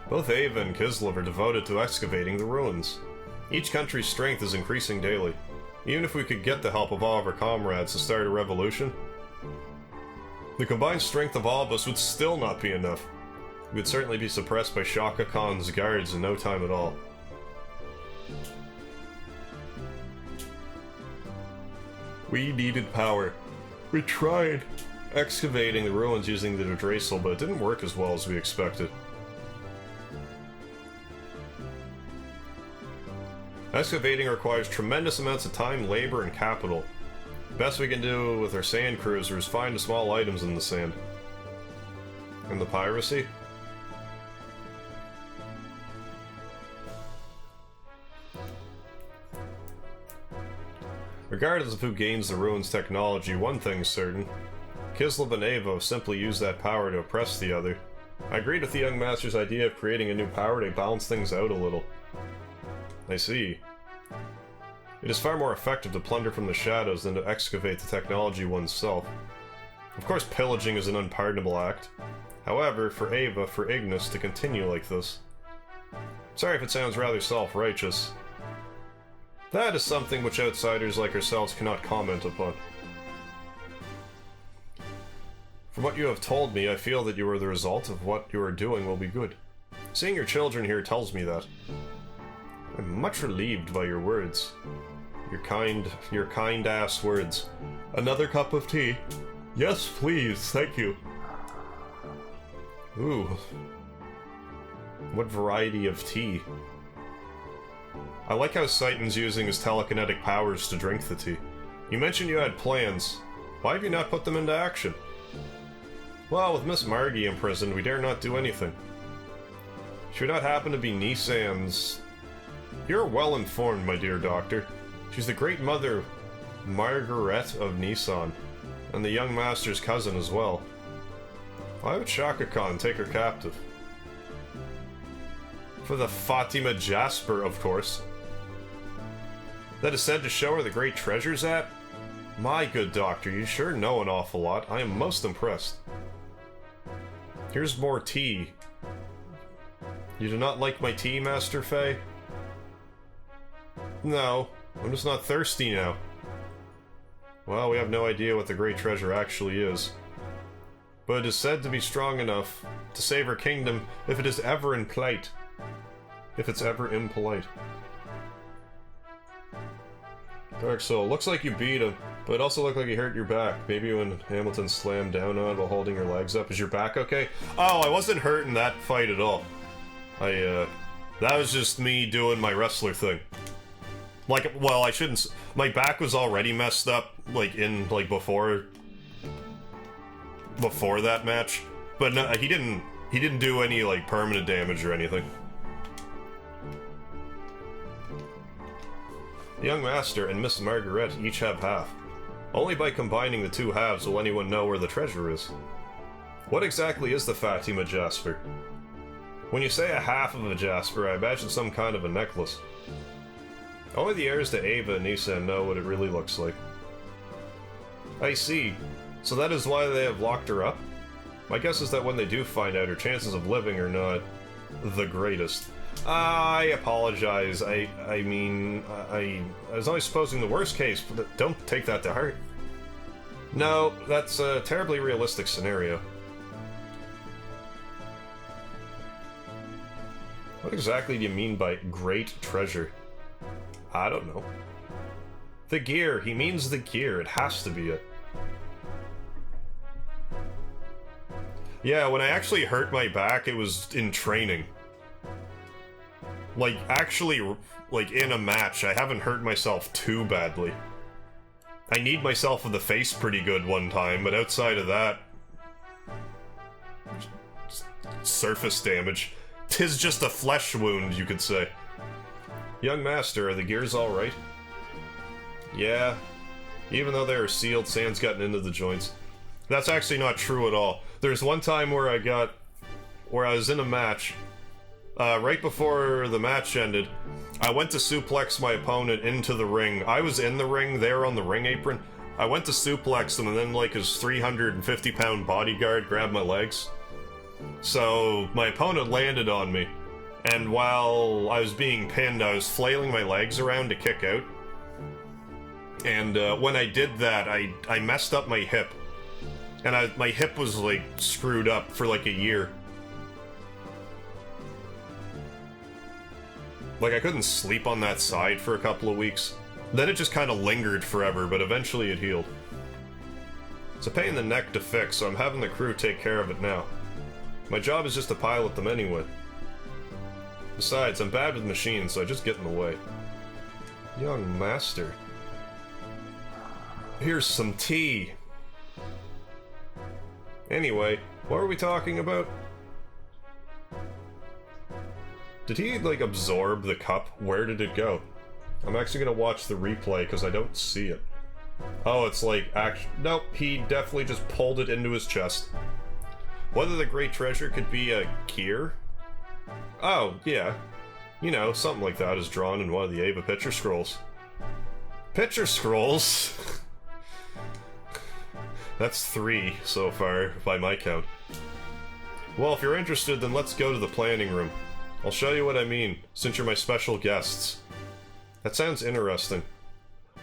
Both Ava and Kislev are devoted to excavating the ruins. Each country's strength is increasing daily. Even if we could get the help of all of our comrades to start a revolution, the combined strength of all of us would still not be enough. We would certainly be suppressed by Shaka Khan's guards in no time at all. We needed power. We tried excavating the ruins using the Draysel, but it didn't work as well as we expected. Excavating requires tremendous amounts of time, labor, and capital. Best we can do with our sand cruiser is find the small items in the sand. And the piracy? Regardless of who gains the ruins technology, one thing's certain. Kislev and Ava simply use that power to oppress the other. I agreed with the young master's idea of creating a new power to balance things out a little. I see. It is far more effective to plunder from the shadows than to excavate the technology oneself. Of course, pillaging is an unpardonable act. However, for Ava, for Ignis to continue like this... Sorry if it sounds rather self-righteous. That is something which outsiders like ourselves cannot comment upon. From what you have told me, I feel that you are the result of what you are doing will be good. Seeing your children here tells me that. I'm much relieved by your words. Your kind-ass words. Another cup of tea? Yes, please, thank you. Ooh. What variety of tea? I like how Saiten's using his telekinetic powers to drink the tea. You mentioned you had plans. Why have you not put them into action? Well, with Miss Margie imprisoned, we dare not do anything. She would not happen to be Nisan's... You're well informed, my dear doctor. She's the great mother, Margaret of Nisan, and the young master's cousin as well. Why would Shaka Khan take her captive? For the Fatima Jasper, of course. That is said to show her the great treasure's at? My good doctor, you sure know an awful lot. I am most impressed. Here's more tea. You do not like my tea, Master Faye? No, I'm just not thirsty now. Well, we have no idea what the great treasure actually is. But it is said to be strong enough to save her kingdom if it is ever in plight. If it's ever impolite. Dark Soul, looks like you beat him, but it also looked like you hurt your back. Maybe when Hamilton slammed down on it while holding your legs up. Is your back okay? Oh, I wasn't hurt in that fight at all. That was just me doing my wrestler thing. Like, well, I shouldn't... My back was already messed up, like, before that match. But no, he didn't do any, like, permanent damage or anything. The young master and Miss Margaret each have half. Only by combining the two halves will anyone know where the treasure is. What exactly is the Fatima Jasper? When you say a half of a Jasper, I imagine some kind of a necklace. Only the heirs to Ava and Nisan know what it really looks like. I see. So that is why they have locked her up? My guess is that when they do find out, her chances of living are not the greatest. I apologize. I mean, I was only supposing the worst case, but don't take that to heart. No, that's a terribly realistic scenario. What exactly do you mean by great treasure? I don't know. The gear. He means the gear. It has to be it. Yeah, when I actually hurt my back, it was in training. Like, actually, like, in a match, I haven't hurt myself too badly. I kneed myself in the face pretty good one time, but outside of that... surface damage. 'Tis just a flesh wound, you could say. Young master, are the gears alright? Yeah. Even though they are sealed, sand's gotten into the joints. That's actually not true at all. There's one time where I was in a match... right before the match ended, I went to suplex my opponent into the ring. I was in the ring, there on the ring apron. I went to suplex him, and then, like, his 350-pound bodyguard grabbed my legs. So, my opponent landed on me, and while I was being pinned, I was flailing my legs around to kick out. And when I did that, I messed up my hip. And my hip was, like, screwed up for, like, a year. Like, I couldn't sleep on that side for a couple of weeks. Then it just kind of lingered forever, but eventually it healed. It's a pain in the neck to fix, so I'm having the crew take care of it now. My job is just to pilot them anyway. Besides, I'm bad with machines, so I just get in the way. Young master. Here's some tea. Anyway, what were we talking about? Did he, like, absorb the cup? Where did it go? I'm actually gonna watch the replay, because I don't see it. Oh, it's like, nope, he definitely just pulled it into his chest. Whether the great treasure could be a gear? Oh, yeah. You know, something like that is drawn in one of the Ava picture scrolls. Picture scrolls? That's 3 so far, by my count. Well, if you're interested, then let's go to the planning room. I'll show you what I mean, since you're my special guests. That sounds interesting.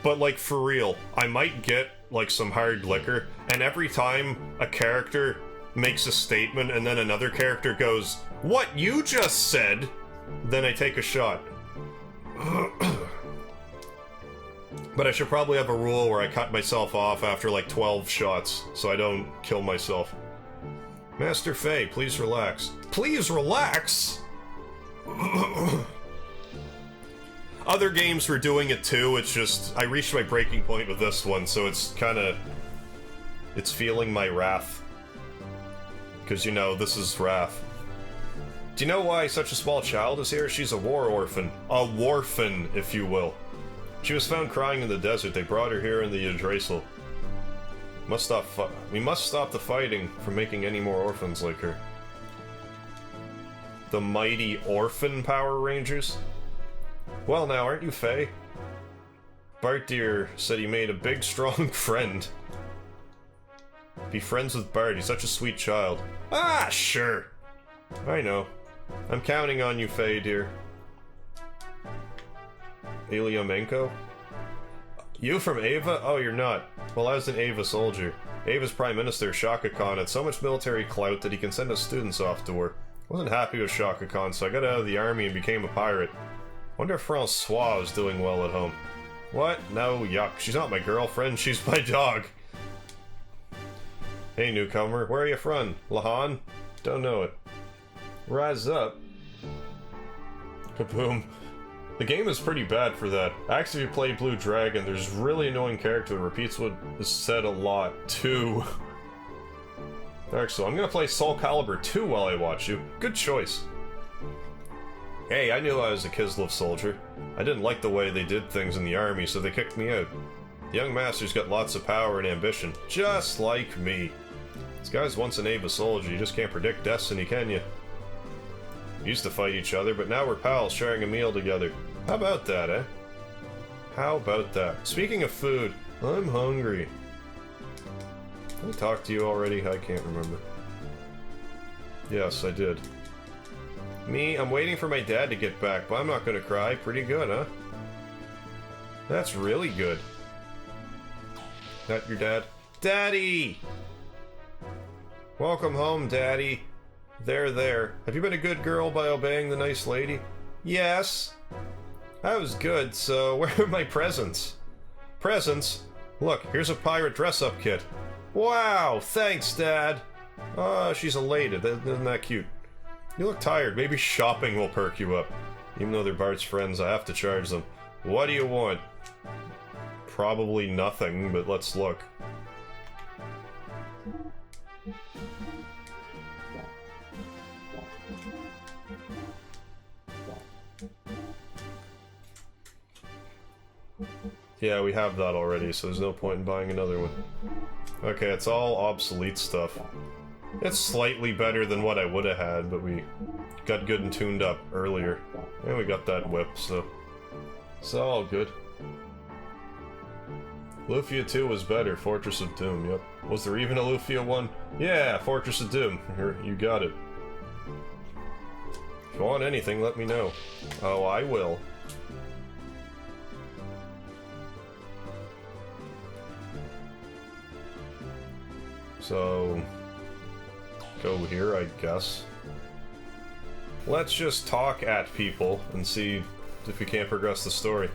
But, like, for real, I might get, like, some hard liquor, and every time a character makes a statement and then another character goes, "What you just said?" then I take a shot. But I should probably have a rule where I cut myself off after, like, 12 shots, so I don't kill myself. Master Faye, please relax. Please relax?! Other games were doing it too, it's just, I reached my breaking point with this one, so it's kinda... it's feeling my wrath. Because, you know, this is wrath. Do you know why such a small child is here? She's a war orphan. A warphan, if you will. She was found crying in the desert. They brought her here in the Yggdrasil. We must stop the fighting from making any more orphans like her. The mighty Orphan Power Rangers? Well now, aren't you Faye? Bart dear said he made a big, strong friend. Be friends with Bart, he's such a sweet child. Ah, sure! I know. I'm counting on you, Faye, dear. Ilyomenko? You from Ava? Oh, you're not. Well, I was an Ava soldier. Ava's Prime Minister, Shaka Khan, had so much military clout that he can send his students off to war. Wasn't happy with Shaka Khan, so I got out of the army and became a pirate. Wonder if Francois is doing well at home. What? No, yuck. She's not my girlfriend, she's my dog. Hey, newcomer. Where are you from? Lahan? Don't know it. Rise up. Kaboom. The game is pretty bad for that. Actually, if you play Blue Dragon, there's a really annoying character that repeats what is said a lot, too. Alright, so I'm gonna play Soul Calibur 2 while I watch you. Good choice. Hey, I knew I was a Kislev soldier. I didn't like the way they did things in the army, so they kicked me out. The young master's got lots of power and ambition, just like me. This guy's once an Ava soldier, you just can't predict destiny, can you? We used to fight each other, but now we're pals sharing a meal together. How about that, eh? How about that? Speaking of food, I'm hungry. Did I talk to you already? I can't remember. Yes, I did. Me, I'm waiting for my dad to get back, but I'm not gonna cry. Pretty good, huh? That's really good. That your dad? Daddy! Welcome home, Daddy. There. Have you been a good girl by obeying the nice lady? Yes. I was good, so where are my presents? Presents? Look, here's a pirate dress-up kit. Wow, thanks, Dad. She's elated. Isn't that cute? You look tired. Maybe shopping will perk you up. Even though they're Bart's friends, I have to charge them. What do you want? Probably nothing, but let's look. Yeah, we have that already, so there's no point in buying another one. Okay, it's all obsolete stuff. It's slightly better than what I would have had, but we got good and tuned up earlier. And we got that whip, so... it's all good. Lufia 2 was better, Fortress of Doom, yep. Was there even a Lufia 1? Yeah, Fortress of Doom. Here, you got it. If you want anything, let me know. Oh, I will. So... go here, I guess. Let's just talk at people and see if we can't progress the story.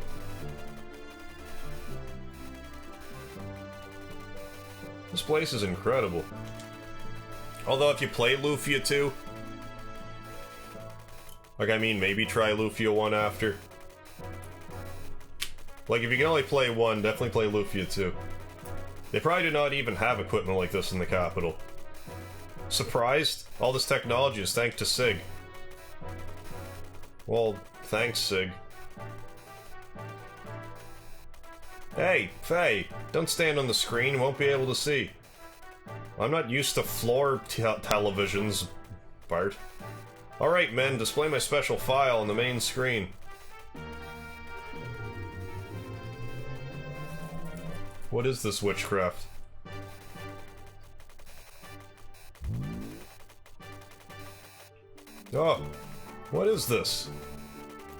This place is incredible. Although if you play Lufia 2... like, I mean, maybe try Lufia 1 after. Like, if you can only play 1, definitely play Lufia 2. They probably do not even have equipment like this in the capital. Surprised? All this technology is thanks to Sig. Well, thanks, Sig. Hey, Faye, don't stand on the screen, won't be able to see. I'm not used to floor televisions, Bart. Alright, men, display my special file on the main screen. What is this witchcraft? Oh, what is this?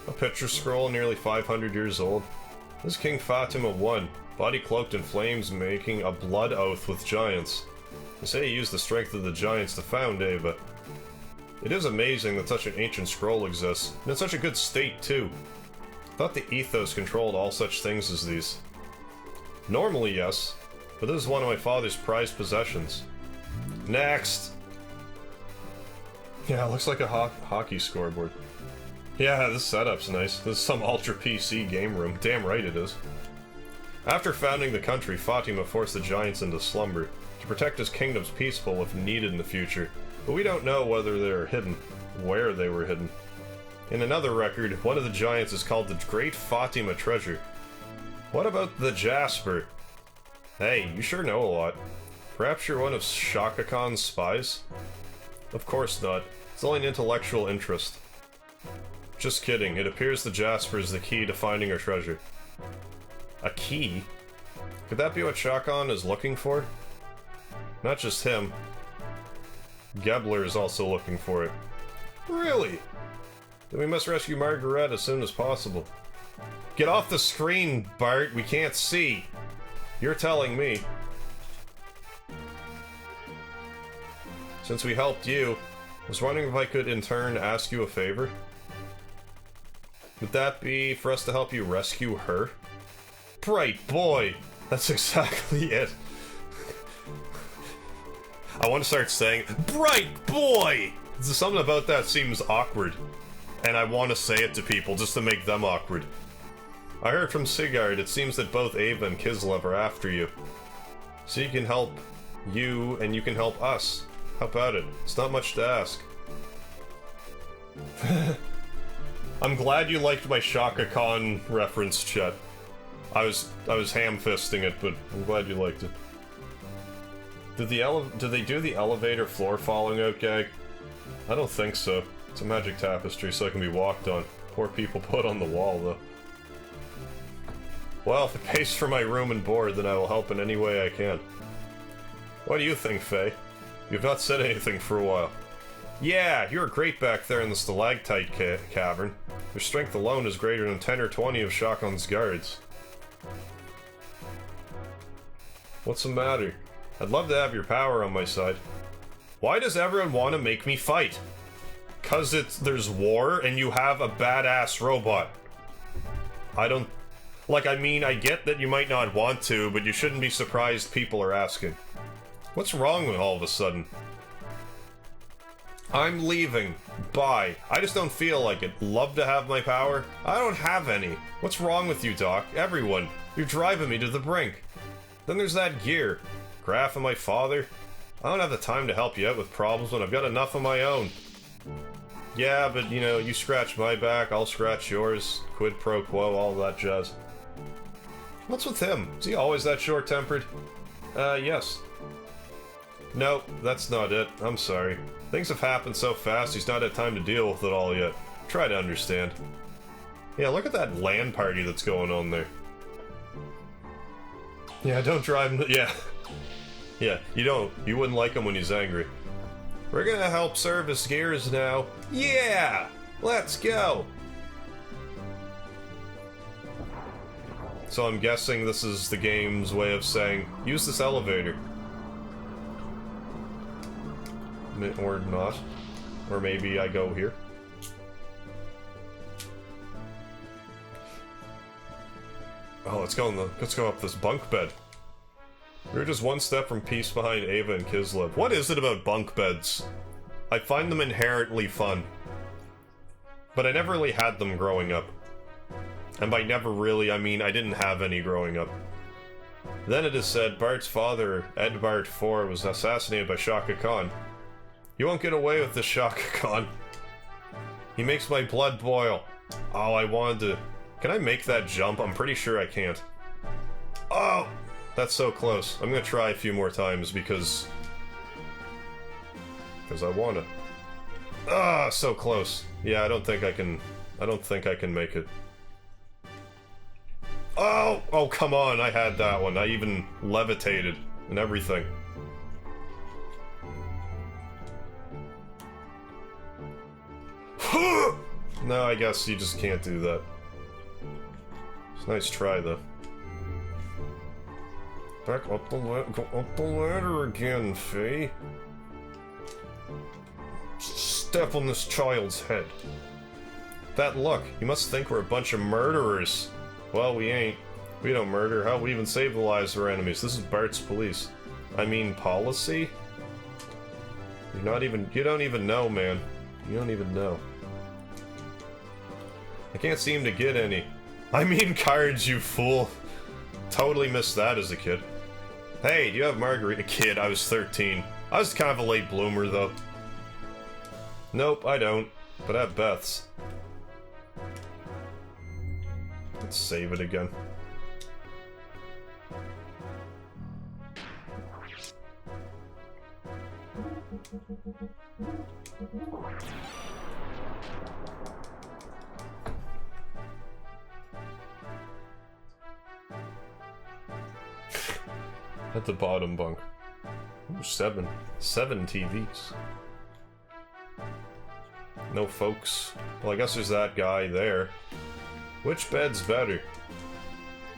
A picture scroll nearly 500 years old. This is King Fatima I, body cloaked in flames, making a blood oath with giants. They say he used the strength of the giants to found Ava. It is amazing that such an ancient scroll exists, and in such a good state too. I thought the ethos controlled all such things as these. Normally, yes, but this is one of my father's prized possessions. Next! Yeah, it looks like a hockey scoreboard. Yeah, this setup's nice. This is some Ultra PC game room. Damn right it is. After founding the country, Fatima forced the giants into slumber, to protect his kingdoms peaceful if needed in the future. but we don't know whether they were hidden, where they were hidden. In another record, one of the giants is called the Great Fatima Treasure. What about the Jasper? Hey, you sure know a lot. Perhaps you're one of Shaka Khan's spies? Of course not. It's only an intellectual interest. Just kidding. It appears the Jasper is the key to finding our treasure. A key? Could that be what Shaka Khan is looking for? Not just him. Gebler is also looking for it. Really? Then we must rescue Margaret as soon as possible. Get off the screen, Bart! We can't see! You're telling me. Since we helped you, I was wondering if I could in turn ask you a favor? Would that be for us to help you rescue her? Bright boy! That's exactly it. I want to start saying, Bright boy! Something about that seems awkward. And I want to say it to people just to make them awkward. I heard from Sigurd, it seems that both Ava and Kislev are after you. So you can help you, and you can help us. How about it? It's not much to ask. I'm glad you liked my Shaka Khan reference, Chet. I was ham-fisting it, but I'm glad you liked it. Did they do the elevator floor falling out gag? I don't think so. It's a magic tapestry, so it can be walked on. Poor people put on the wall, though. Well, if it pays for my room and board, then I will help in any way I can. What do you think, Faye? You've not said anything for a while. Yeah, you were great back there in the stalactite cavern. Your strength alone is greater than 10 or 20 of Shakon's guards. What's the matter? I'd love to have your power on my side. Why does everyone want to make me fight? 'Cause there's war and you have a badass robot. I don't... Like, I mean, I get that you might not want to, but you shouldn't be surprised people are asking. What's wrong with all of a sudden? I'm leaving. Bye. I just don't feel like it. Love to have my power? I don't have any. What's wrong with you, Doc? Everyone. You're driving me to the brink. Then there's that gear. Graf and my father. I don't have the time to help you out with problems when I've got enough of my own. Yeah, but, you know, you scratch my back, I'll scratch yours. Quid pro quo, all that jazz. What's with him? Is he always that short-tempered? Yes. Nope, that's not it. I'm sorry. Things have happened so fast, he's not had time to deal with it all yet. Try to understand. Yeah, look at that LAN party that's going on there. Yeah, don't drive him. Yeah. Yeah, you wouldn't like him when he's angry. We're gonna help service gears now. Yeah! Let's go! So I'm guessing this is the game's way of saying, use this elevator. Or not. Or maybe I go here. Oh, let's go up this bunk bed. We're just one step from peace behind Ava and Kislev. What is it about bunk beds? I find them inherently fun. But I never really had them growing up. And by never really, I mean I didn't have any growing up. Then it is said Bart's father, Edbart IV, was assassinated by Shaka Khan. You won't get away with this, Shaka Khan. He makes my blood boil. Oh, I wanted to... Can I make that jump? I'm pretty sure I can't. Oh! That's so close. I'm gonna try a few more times because I wanna. Ah, so close. Yeah, I don't think I can make it. Oh! Oh, come on, I had that one. I even levitated and everything. No, I guess you just can't do that. It's a nice try, though. Back up the go up the ladder again, Faye. Step on this child's head. That look, you must think we're a bunch of murderers. Well, we ain't. We don't murder. How we even save the lives of our enemies? This is Bart's police. I mean, policy? You don't even know, man. You don't even know. I can't seem to get any. I mean cards, you fool. Totally missed that as a kid. Hey, do you have Margarita? Kid, I was 13. I was kind of a late bloomer, though. Nope, I don't. But I have Beth's. Let's save it again. At the bottom bunk. Ooh, seven TVs. No folks. Well, I guess there's that guy there. Which bed's better?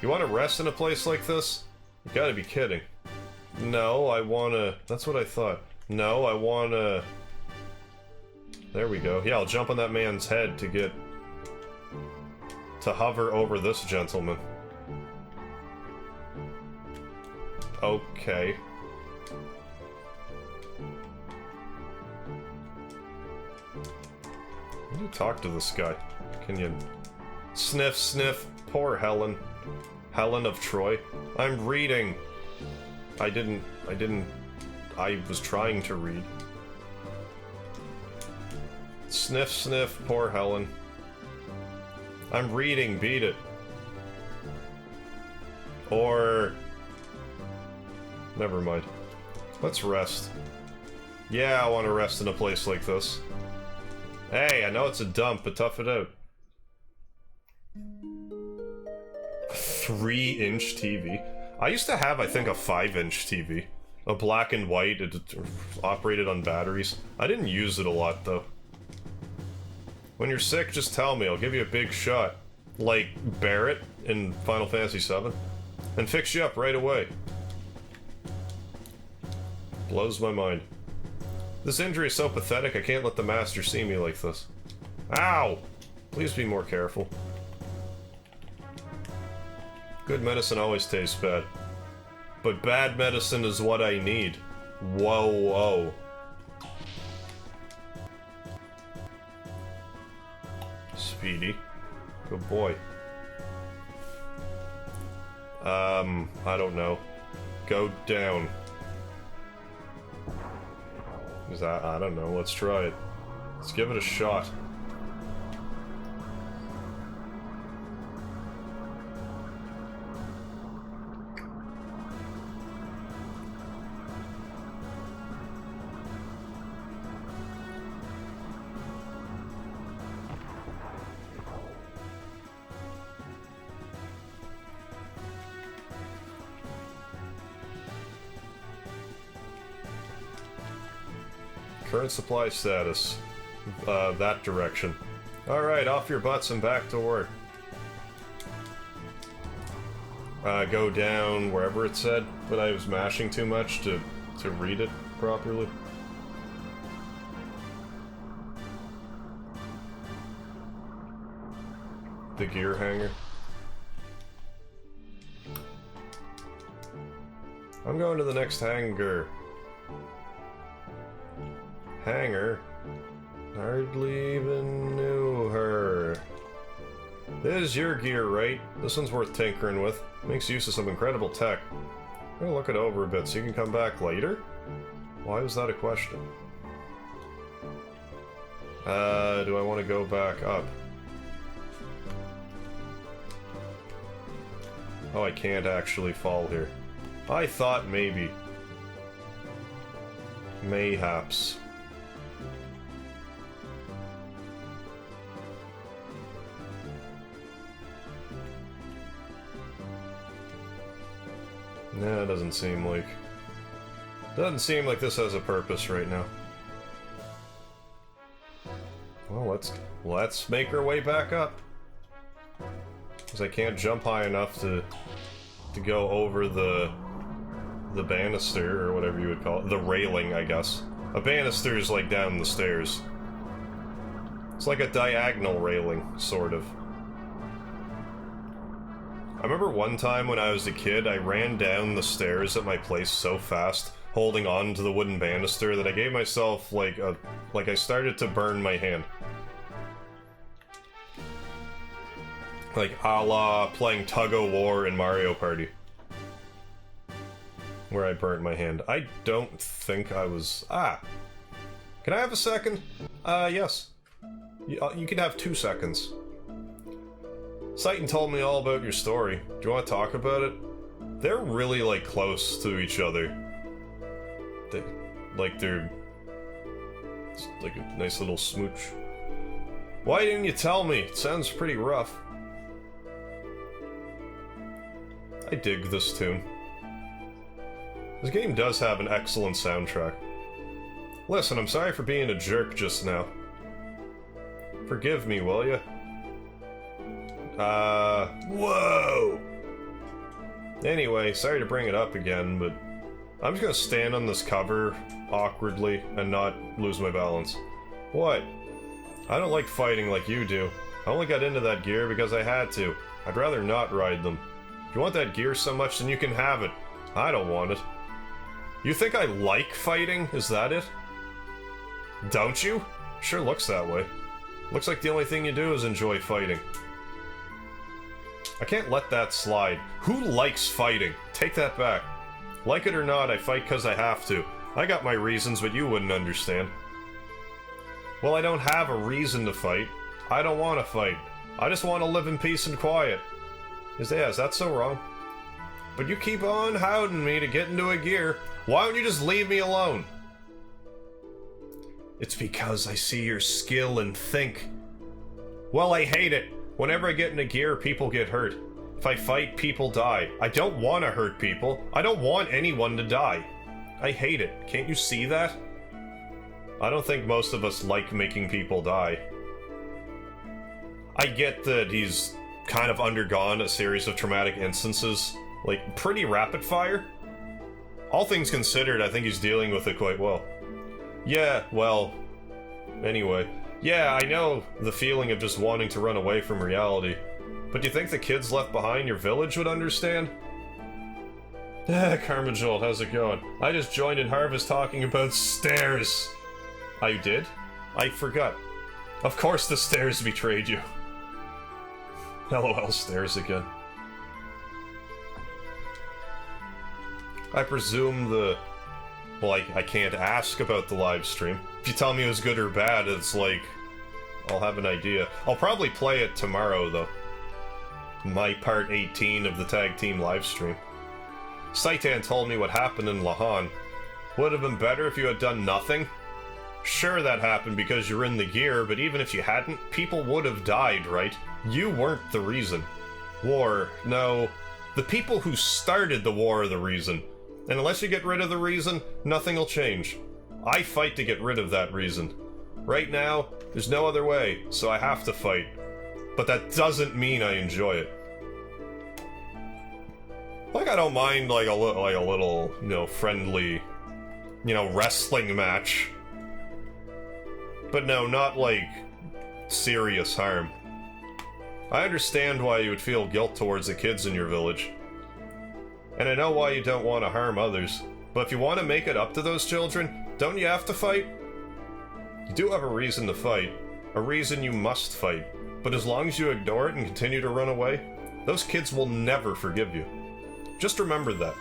You want to rest in a place like this? You gotta be kidding. No, I wanna... That's what I thought. No, I wanna... There we go. Yeah, I'll jump on that man's head to get... to hover over this gentleman. Okay. Can you talk to this guy? Can you... Sniff, sniff. Poor Helen. Helen of Troy. I'm reading. I was trying to read. Sniff, sniff. Poor Helen. I'm reading. Beat it. Or... Never mind. Let's rest. Yeah, I want to rest in a place like this. Hey, I know it's a dump, but tough it out. 3-inch TV. I used to have, I think, a 5-inch TV. A black and white, it operated on batteries. I didn't use it a lot, though. When you're sick, just tell me, I'll give you a big shot. Like Barrett in Final Fantasy VII. And fix you up right away. Blows my mind. This injury is so pathetic, I can't let the master see me like this. Ow! Please be more careful. Good medicine always tastes bad. But bad medicine is what I need. Whoa, whoa. Speedy. Good boy. I don't know. Go down. Is that... I don't know. Let's try it. Let's give it a shot. Current supply status. That direction. Alright, off your butts and back to work. Go down wherever it said, but I was mashing too much to read it properly. The gear hanger. I'm going to the next hangar. Hanger? Hardly even knew her. This is your gear, right? This one's worth tinkering with. Makes use of some incredible tech. I'm gonna look it over a bit so you can come back later? Why was that a question? Do I want to go back up? Oh, I can't actually fall here. I thought maybe. Mayhaps. Nah, it doesn't seem like... Doesn't seem like this has a purpose right now. Well, let's make our way back up. Because I can't jump high enough to go over the banister, or whatever you would call it. The railing, I guess. A banister is like down the stairs. It's like a diagonal railing, sort of. I remember one time when I was a kid, I ran down the stairs at my place so fast, holding on to the wooden banister, that I gave myself, like I started to burn my hand. Like, a la playing tug-o-war in Mario Party. Where I burnt my hand. I don't think I was... Ah! Can I have a second? Yes. You can have 2 seconds. Satan told me all about your story. Do you want to talk about it? They're really, like, close to each other. They're... It's like a nice little smooch. Why didn't you tell me? It sounds pretty rough. I dig this tune. This game does have an excellent soundtrack. Listen, I'm sorry for being a jerk just now. Forgive me, will ya? Whoa! Anyway, sorry to bring it up again, but I'm just gonna stand on this cover awkwardly and not lose my balance. What? I don't like fighting like you do. I only got into that gear because I had to. I'd rather not ride them. If you want that gear so much, then you can have it. I don't want it. You think I like fighting? Is that it? Don't you? Sure looks that way. Looks like the only thing you do is enjoy fighting. I can't let that slide. Who likes fighting? Take that back. Like it or not, I fight because I have to. I got my reasons, but you wouldn't understand. Well, I don't have a reason to fight. I don't want to fight. I just want to live in peace and quiet. Is that so wrong? But you keep on hounding me to get into a gear. Why don't you just leave me alone? It's because I see your skill and think. Well, I hate it. Whenever I get into gear, people get hurt. If I fight, people die. I don't want to hurt people. I don't want anyone to die. I hate it. Can't you see that? I don't think most of us like making people die. I get that he's kind of undergone a series of traumatic instances, like, pretty rapid fire. All things considered, I think he's dealing with it quite well. Yeah, well, anyway. Yeah, I know the feeling of just wanting to run away from reality. But do you think the kids left behind your village would understand? Karma Jolt, how's it going? I just joined in Harvest talking about stairs. Oh, you did? I forgot. Of course the stairs betrayed you. LOL, stairs again. I presume the... Well, I can't ask about the live stream. If you tell me it was good or bad, it's like... I'll have an idea. I'll probably play it tomorrow, though. My part 18 of the tag team live stream. Saitan told me what happened in Lahan. Would have been better if you had done nothing? Sure, that happened because you're in the gear, but even if you hadn't, people would have died, right? You weren't the reason. War, no. The people who started the war are the reason. And unless you get rid of the reason, nothing will change. I fight to get rid of that reason. Right now, there's no other way, so I have to fight. But that doesn't mean I enjoy it. Like, I don't mind, like, a little, you know, friendly, you know, wrestling match. But no, not, like, serious harm. I understand why you would feel guilt towards the kids in your village. And I know why you don't want to harm others. But if you want to make it up to those children, don't you have to fight? You do have a reason to fight. A reason you must fight. But as long as you ignore it and continue to run away, those kids will never forgive you. Just remember that.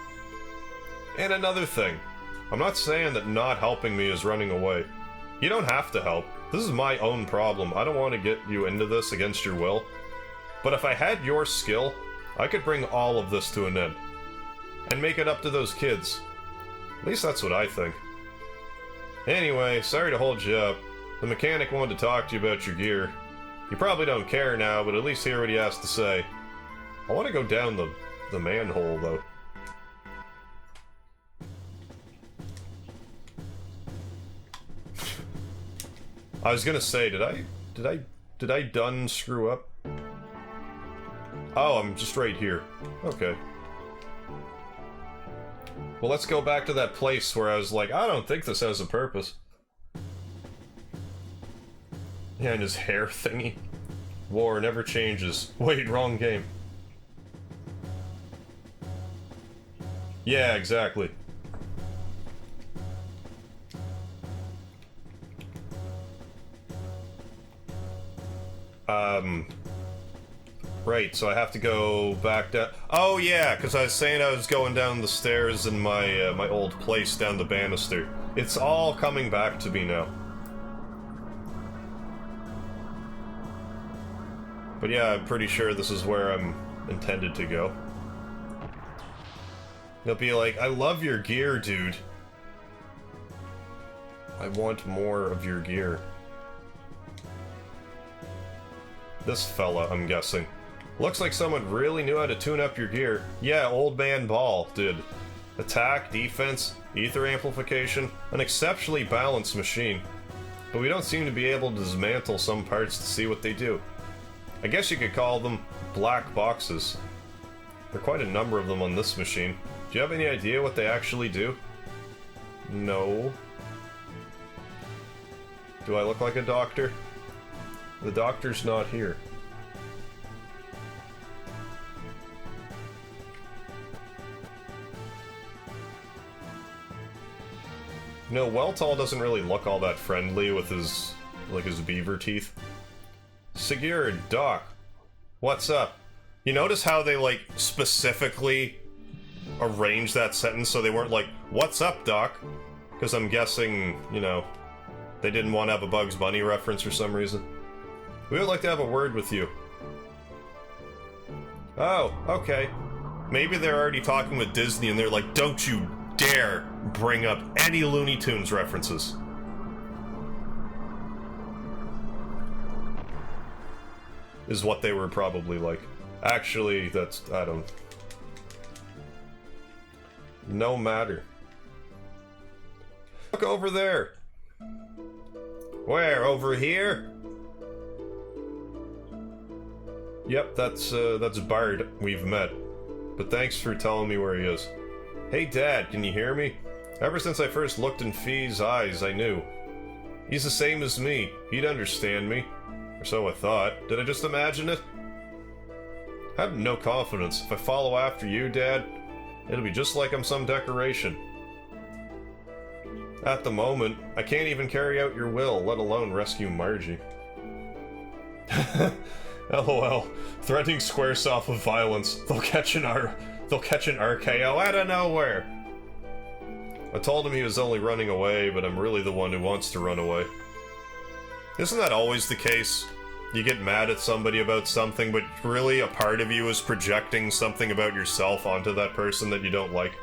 And another thing. I'm not saying that not helping me is running away. You don't have to help. This is my own problem. I don't want to get you into this against your will. But if I had your skill, I could bring all of this to an end. And make it up to those kids. At least that's what I think. Anyway, sorry to hold you up. The mechanic wanted to talk to you about your gear. You probably don't care now, but at least hear what he has to say. I want to go down the manhole, though. I was gonna say, did I done screw up? Oh, I'm just right here. Okay. Well, let's go back to that place where I was like, I don't think this has a purpose. Yeah, and his hair thingy. War never changes. Wait, wrong game. Yeah, exactly. Right, so I have to go back down. Oh yeah, because I was saying I was going down the stairs in my my old place down the banister. It's all coming back to me now. But yeah, I'm pretty sure this is where I'm intended to go. He'll be like, I love your gear, dude. I want more of your gear. This fella, I'm guessing. Looks like someone really knew how to tune up your gear. Yeah, Old Man Ball did. Attack, defense, ether amplification, an exceptionally balanced machine. But we don't seem to be able to dismantle some parts to see what they do. I guess you could call them black boxes. There are quite a number of them on this machine. Do you have any idea what they actually do? No. Do I look like a doctor? The doctor's not here. No, Weltall doesn't really look all that friendly with his, like, his beaver teeth. Sigurd, Doc, what's up? You notice how they, like, specifically arranged that sentence so they weren't like, what's up, Doc? Because I'm guessing, you know, they didn't want to have a Bugs Bunny reference for some reason. We would like to have a word with you. Oh, okay. Maybe they're already talking with Disney and they're like, don't you dare bring up any Looney Tunes references. Is what they were probably like. Actually, that's, I don't... No matter. Look over there! Where? Over here? Yep, that's Bard. We've met. But thanks for telling me where he is. Hey Dad, can you hear me? Ever since I first looked in Fee's eyes, I knew. He's the same as me. He'd understand me. Or so I thought. Did I just imagine it? I have no confidence. If I follow after you, Dad, it'll be just like I'm some decoration. At the moment, I can't even carry out your will, let alone rescue Margie. LOL. Threatening Squaresoft with violence. They'll catch an RKO out of nowhere. I told him he was only running away, but I'm really the one who wants to run away. Isn't that always the case? You get mad at somebody about something, but really a part of you is projecting something about yourself onto that person that you don't like.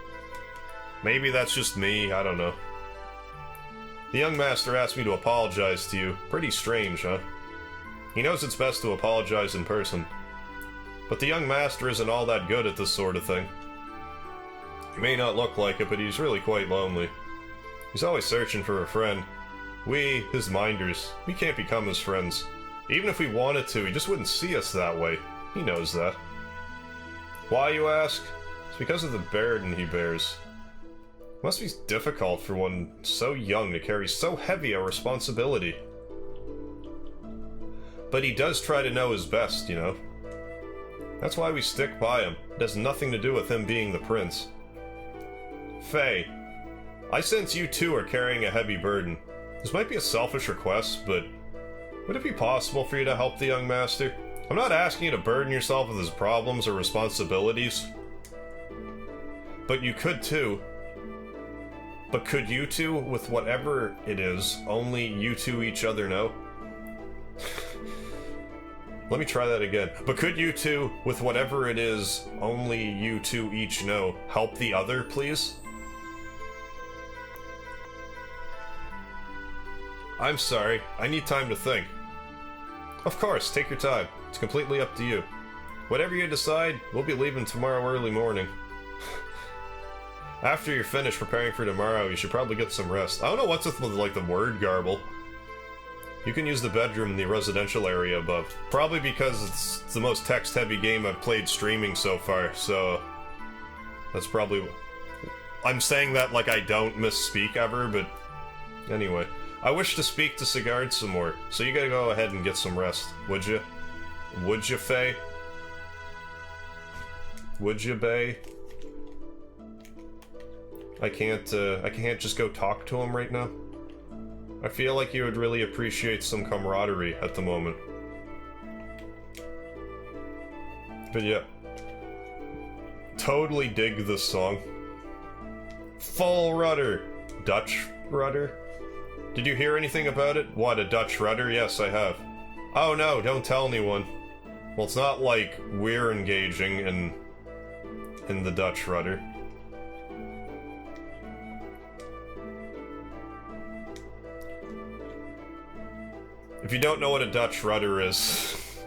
Maybe that's just me, I don't know. The young master asked me to apologize to you. Pretty strange, huh? He knows it's best to apologize in person. But the young master isn't all that good at this sort of thing. He may not look like it, but he's really quite lonely. He's always searching for a friend. We, his minders, we can't become his friends. Even if we wanted to, he just wouldn't see us that way. He knows that. Why, you ask? It's because of the burden he bears. It must be difficult for one so young to carry so heavy a responsibility. But he does try to know his best, you know. That's why we stick by him. It has nothing to do with him being the prince. Faye, I sense you too are carrying a heavy burden. This might be a selfish request, but would it be possible for you to help the young master? I'm not asking you to burden yourself with his problems or responsibilities. But you could too. But could you two, with whatever it is, only you two each other know? Let me try that again. But could you two, with whatever it is, only you two each know, help the other, please? I'm sorry, I need time to think. Of course, take your time. It's completely up to you. Whatever you decide, we'll be leaving tomorrow early morning. After you're finished preparing for tomorrow, you should probably get some rest. I don't know what's with, like, the word garble. You can use the bedroom in the residential area above. Probably because it's the most text-heavy game I've played streaming so far, so... That's probably... I'm saying that like I don't misspeak ever, but... Anyway. I wish to speak to Sigurd some more, so you gotta go ahead and get some rest, would you? Would you, Faye? Would you, Bae? I can't just go talk to him right now. I feel like you would really appreciate some camaraderie at the moment. But yeah. Totally dig this song. Full rudder! Dutch rudder? Did you hear anything about it? What, a Dutch rudder? Yes, I have. Oh no, don't tell anyone. Well, it's not like we're engaging in the Dutch rudder. If you don't know what a Dutch rudder is,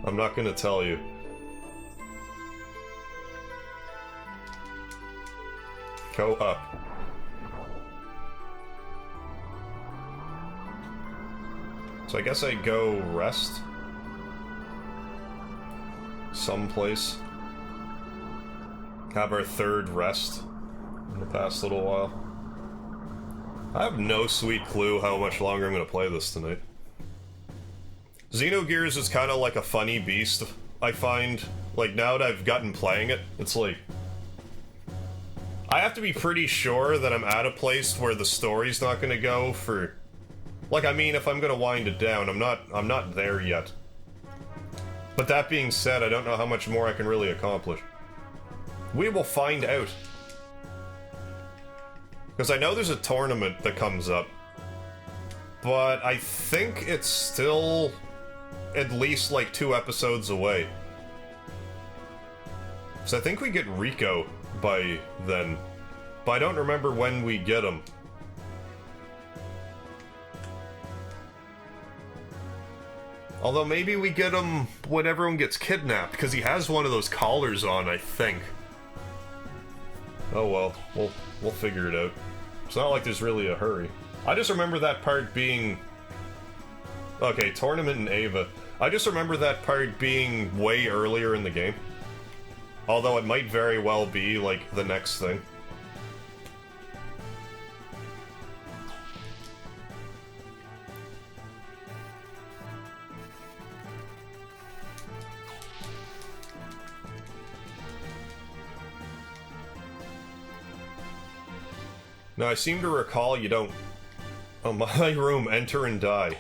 I'm not gonna tell you. Go up. So I guess I go rest someplace. Have our third rest in the past little while. I have no sweet clue how much longer I'm gonna play this tonight. Xenogears is kind of like a funny beast, I find. Like, now that I've gotten playing it, it's like... I have to be pretty sure that I'm at a place where the story's not gonna go for... Like, I mean, if I'm gonna wind it down, I'm not there yet. But that being said, I don't know how much more I can really accomplish. We will find out. Because I know there's a tournament that comes up. But I think it's still at least like 2 episodes away. So I think we get Rico by then. But I don't remember when we get him. Although maybe we get him when everyone gets kidnapped, because he has one of those collars on, I think. Oh well, we'll figure it out. It's not like there's really a hurry. I just remember that part being... Okay, tournament in Ava. I just remember that part being way earlier in the game. Although it might very well be, like, the next thing. Now, I seem to recall you don't... Oh, my room, enter and die.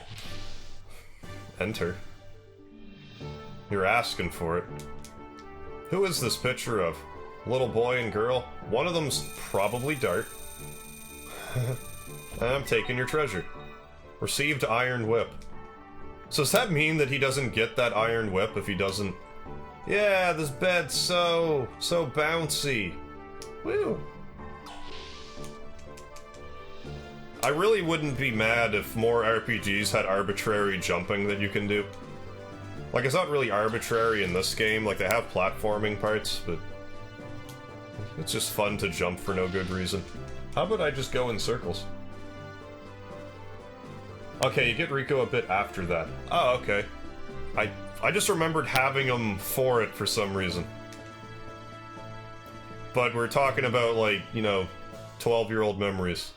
Enter? You're asking for it. Who is this picture of? Little boy and girl? One of them's probably Dart. I'm taking your treasure. Received iron whip. So does that mean that he doesn't get that iron whip if he doesn't... Yeah, this bed's so bouncy. Woo! I really wouldn't be mad if more RPGs had arbitrary jumping that you can do. Like, it's not really arbitrary in this game, like, they have platforming parts, but... It's just fun to jump for no good reason. How about I just go in circles? Okay, you get Rico a bit after that. Oh, okay. I just remembered having him for it for some reason. But we're talking about, like, you know, 12-year-old memories.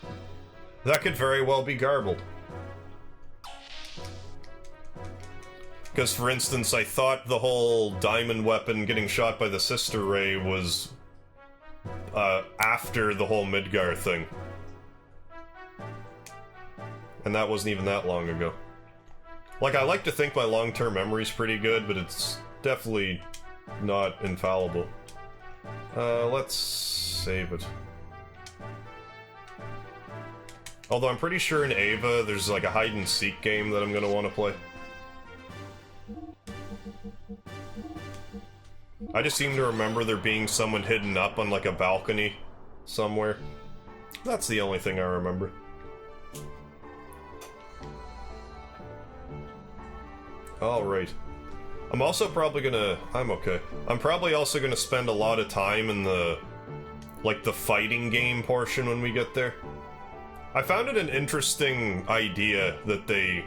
That could very well be garbled. Because, for instance, I thought the whole diamond weapon getting shot by the sister ray was after the whole Midgar thing. And that wasn't even that long ago. Like, I like to think my long-term memory's pretty good, but it's definitely not infallible. Let's save it. Although I'm pretty sure in Ava, there's like a hide-and-seek game that I'm gonna want to play. I just seem to remember there being someone hidden up on like a balcony somewhere. That's the only thing I remember. Alright. I'm also probably gonna... I'm okay. I'm probably also gonna spend a lot of time in the... like, the fighting game portion when we get there. I found it an interesting idea that they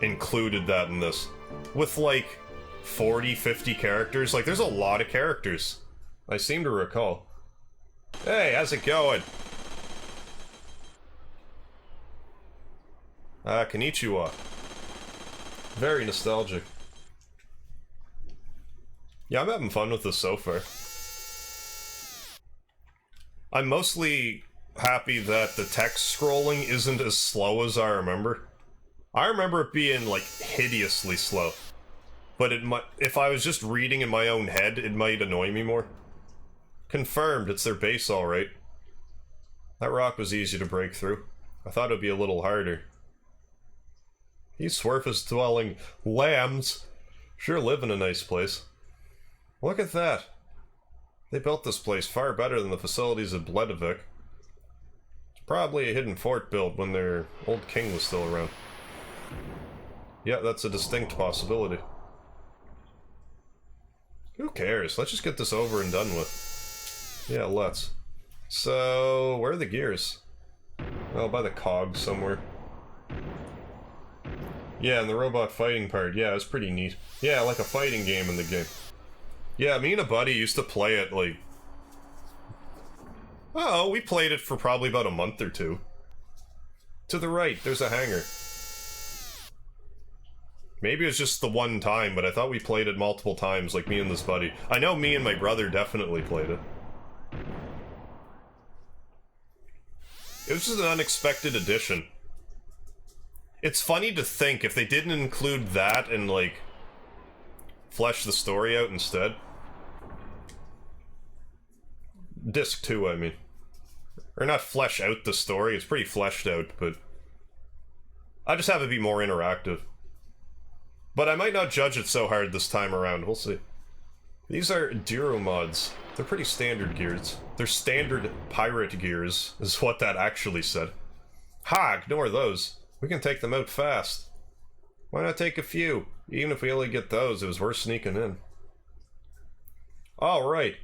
included that in this. With, like, 40, 50 characters. Like, there's a lot of characters. I seem to recall. Hey, how's it going? Konnichiwa. Very nostalgic. Yeah, I'm having fun with this so far. I'm mostly happy that the text scrolling isn't as slow as I remember. I remember it being, like, hideously slow. But it might, if I was just reading in my own head, it might annoy me more. Confirmed, it's their base alright. That rock was easy to break through. I thought it'd be a little harder. These surface-dwelling lambs. Sure live in a nice place. Look at that. They built this place far better than the facilities of Bledevik. It's probably a hidden fort built when their old king was still around. Yeah, that's a distinct possibility. Who cares? Let's just get this over and done with. Yeah, let's. So, where are the gears? Oh, by the cogs somewhere. Yeah, and the robot fighting part. Yeah, it's pretty neat. Yeah, like a fighting game in the game. Yeah, me and a buddy used to play it, like... Oh, we played it for probably about a month or two. To the right, there's a hangar. Maybe it's just the one time, but I thought we played it multiple times, like me and this buddy. I know me and my brother definitely played it. It was just an unexpected addition. It's funny to think if they didn't include that and, like, flesh the story out instead. Disc 2, I mean. Or not flesh out the story, it's pretty fleshed out, but... I just have it be more interactive. But I might not judge it so hard this time around, we'll see. These are Duro mods. They're pretty standard gears. They're standard pirate gears, is what that actually said. Ha! Ignore those. We can take them out fast. Why not take a few? Even if we only get those, it was worth sneaking in. Alright.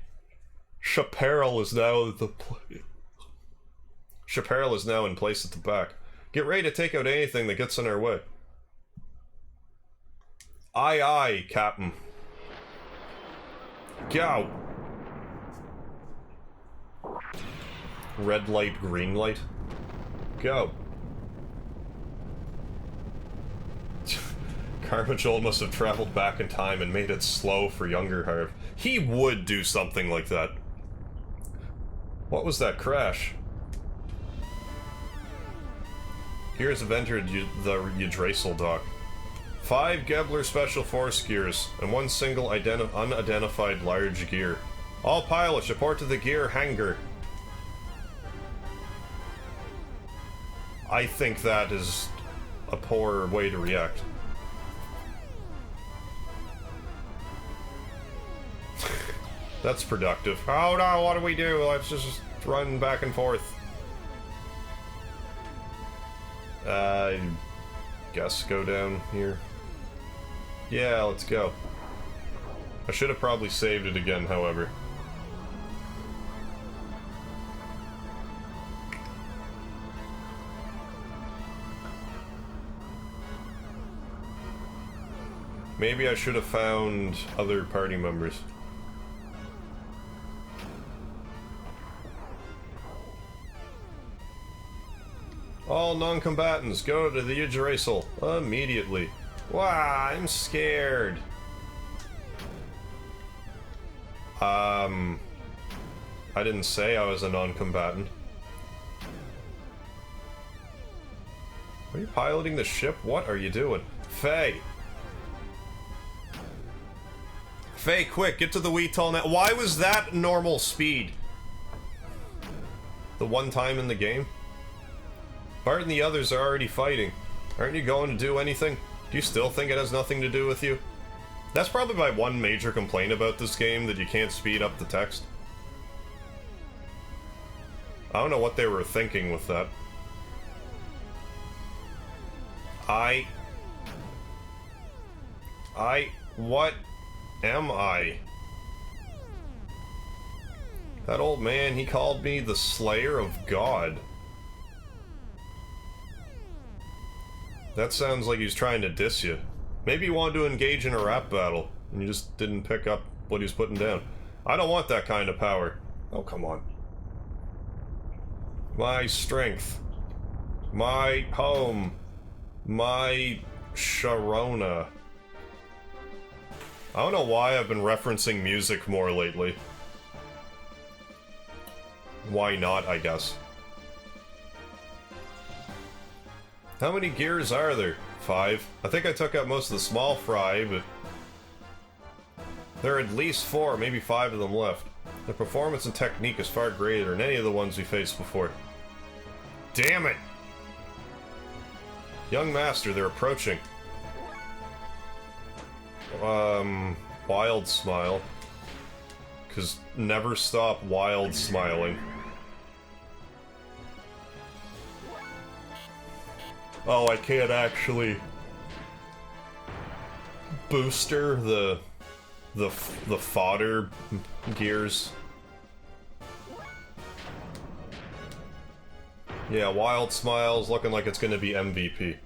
Chaparral is now Chaparral is now in place at the back. Get ready to take out anything that gets in our way. Aye aye, Captain. Go! Red light, green light. Go. Carmichael must have traveled back in time and made it slow for younger Harv. He would do something like that. What was that crash? Gears have entered the Yggdrasil dock. 5 Gebler Special Force gears, and 1 single unidentified large gear. All pilots report to the gear hangar. I think that is a poor way to react. That's productive. Oh no, what do we do? Let's just run back and forth. Guess go down here. Yeah, let's go. I should have probably saved it again, however. Maybe I should have found other party members. All non-combatants, go to the Yggdrasil immediately. Wow, I'm scared. I didn't say I was a non-combatant. Are you piloting the ship? What are you doing? Faye! Faye, quick, get to the VTOL now. Why was that normal speed? The one time in the game? Bart and the others are already fighting. Aren't you going to do anything? Do you still think it has nothing to do with you? That's probably my one major complaint about this game, that you can't speed up the text. I don't know what they were thinking with that. What am I? That old man, he called me the Slayer of God. That sounds like he's trying to diss you. Maybe you wanted to engage in a rap battle, and you just didn't pick up what he was putting down. I don't want that kind of power. Oh, come on. My strength. My home. My Sharona. I don't know why I've been referencing music more lately. Why not, I guess. How many gears are there? 5. I think I took out most of the small fry, but... there are at least 4, maybe 5 of them left. Their performance and technique is far greater than any of the ones we faced before. Damn it! Young Master, they're approaching. Wild smile. Because never stop wild smiling. Oh, I can't actually booster the fodder gears. Yeah, Wild Smile's looking like it's gonna be MVP.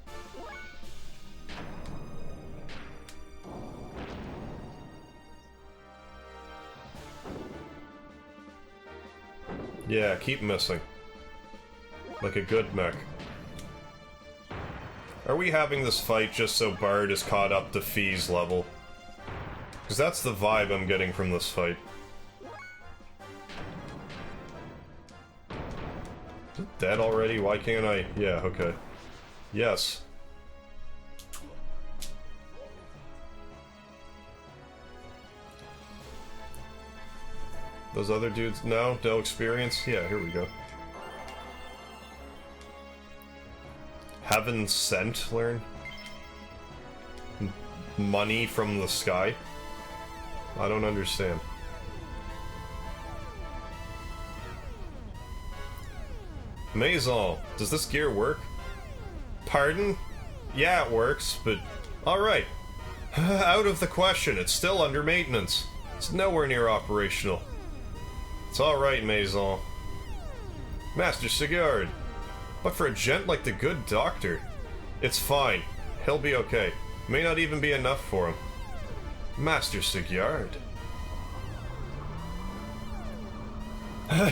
Yeah, keep missing. Like a good mech. Are we having this fight just so Bard is caught up to Fee's level? Because that's the vibe I'm getting from this fight. Is it dead already? Why can't I? Yeah, okay. Yes. Those other dudes? No? No experience? Yeah, here we go. Heaven Sent, learn? Money from the sky? I don't understand. Maison, does this gear work? Pardon? Yeah, it works, but... Alright. Out of the question, it's still under maintenance. It's nowhere near operational. It's alright, Maison. Master Sigurd. But for a gent like the good doctor, it's fine. He'll be okay. May not even be enough for him. Master Sigurd.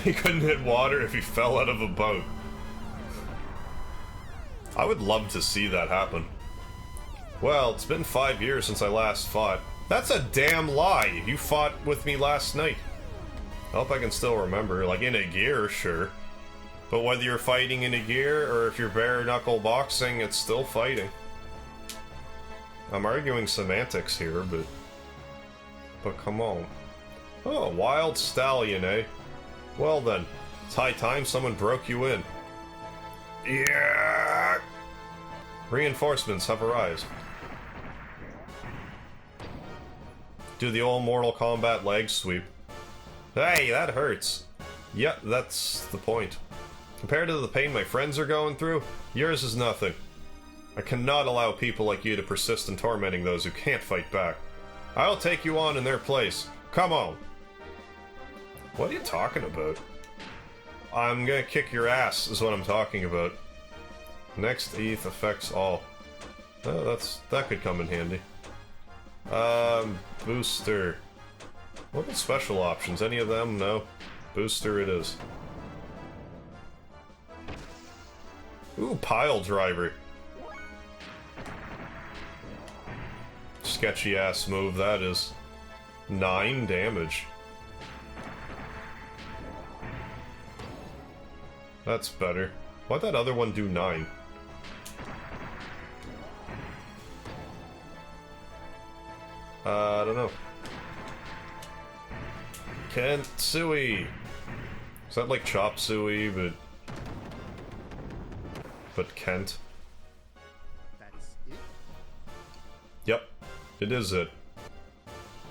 He couldn't hit water if he fell out of a boat. I would love to see that happen. Well, it's been 5 years since I last fought. That's a damn lie! You fought with me last night. I hope I can still remember. Like, in a gear, sure. But whether you're fighting in a gear, or if you're bare-knuckle boxing, it's still fighting. I'm arguing semantics here, but come on. Oh, wild stallion, eh? Well then, it's high time someone broke you in. Yeah! Reinforcements have arrived. Do the old Mortal Kombat leg sweep. Hey, that hurts. Yep, that's the point. Compared to the pain my friends are going through, yours is nothing. I cannot allow people like you to persist in tormenting those who can't fight back. I'll take you on in their place. Come on! What are you talking about? I'm gonna kick your ass, is what I'm talking about. Next ETH affects all. Oh, that could come in handy. Booster. What are special options? Any of them? No. Booster it is. Ooh, pile driver. Sketchy ass move that is. 9 damage. That's better. Why'd that other one do 9? I don't know. Kent Suey. Is that like Chop Suey, but Kent? That's it? Yep, it is it.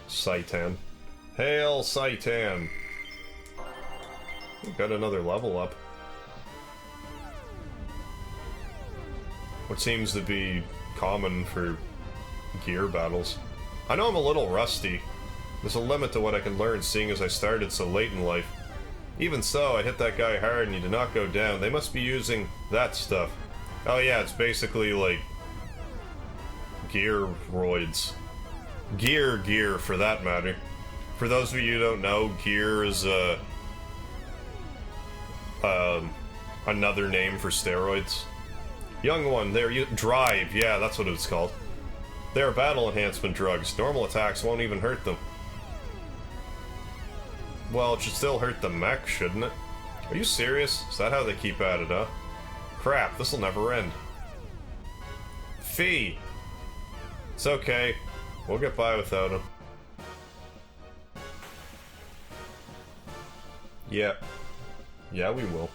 Saitan. Hail Saitan! We got another level up. What seems to be common for gear battles. I know I'm a little rusty. There's a limit to what I can learn seeing as I started so late in life. Even so, I hit that guy hard and he did not go down. They must be using that stuff. Oh yeah, it's basically like gear roids. Gear for that matter. For those of you who don't know, gear is another name for steroids. Young one, drive, yeah, that's what it's called. They are battle enhancement drugs. Normal attacks won't even hurt them. Well, it should still hurt the mech, shouldn't it? Are you serious? Is that how they keep at it, huh? Crap, this'll never end. Fee! It's okay. We'll get by without him. Yeah. Yeah, we will.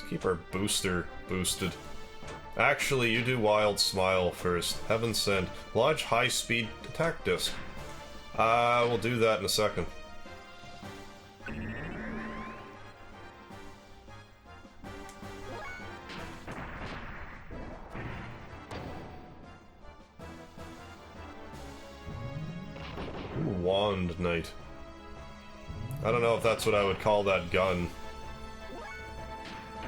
keep our booster boosted. Actually, you do Wild Smile first. Heaven Sent. Lodge high-speed attack disc. We'll do that in a second. Ooh, Wand Knight. I don't know if that's what I would call that gun.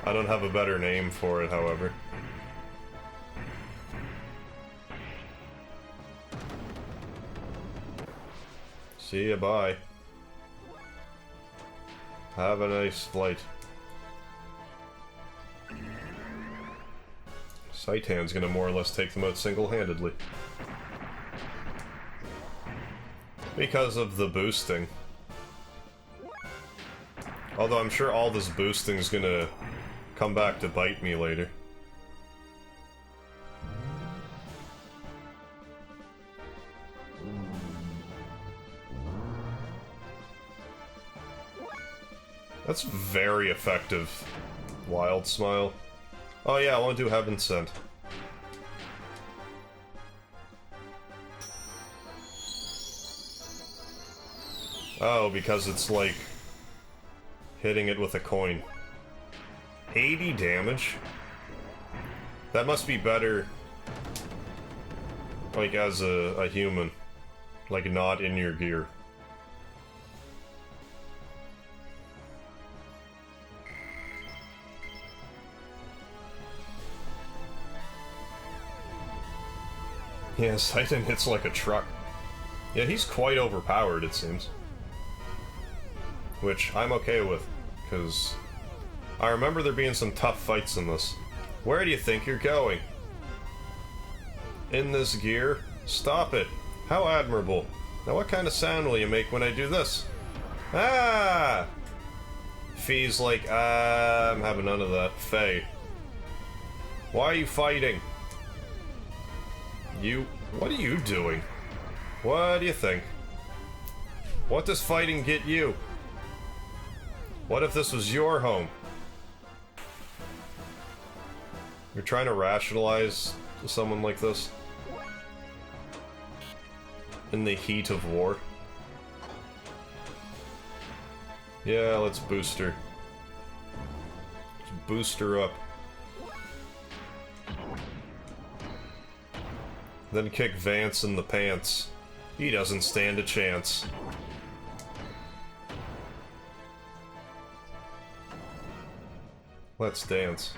I don't have a better name for it, however. See ya, bye. Have a nice flight. Saitan's gonna more or less take them out single-handedly. Because of the boosting. Although I'm sure all this boosting is gonna come back to bite me later. That's very effective. Wild Smile. Oh yeah, I want to do Heaven Sent. Oh, because it's like hitting it with a coin. 80 damage? That must be better, like, as a human. Like, not in your gear. Yeah, Saitan hits like a truck. Yeah, he's quite overpowered, it seems. Which I'm okay with, because I remember there being some tough fights in this. Where do you think you're going? In this gear? Stop it. How admirable. Now what kind of sound will you make when I do this? Ah! Fee's like, I'm having none of that. Faye. Why are you fighting? What are you doing? What do you think? What does fighting get you? What if this was your home? You're trying to rationalize someone like this? In the heat of war? Yeah, let's boost her. Let's boost her up. Then kick Vance in the pants. He doesn't stand a chance. Let's dance.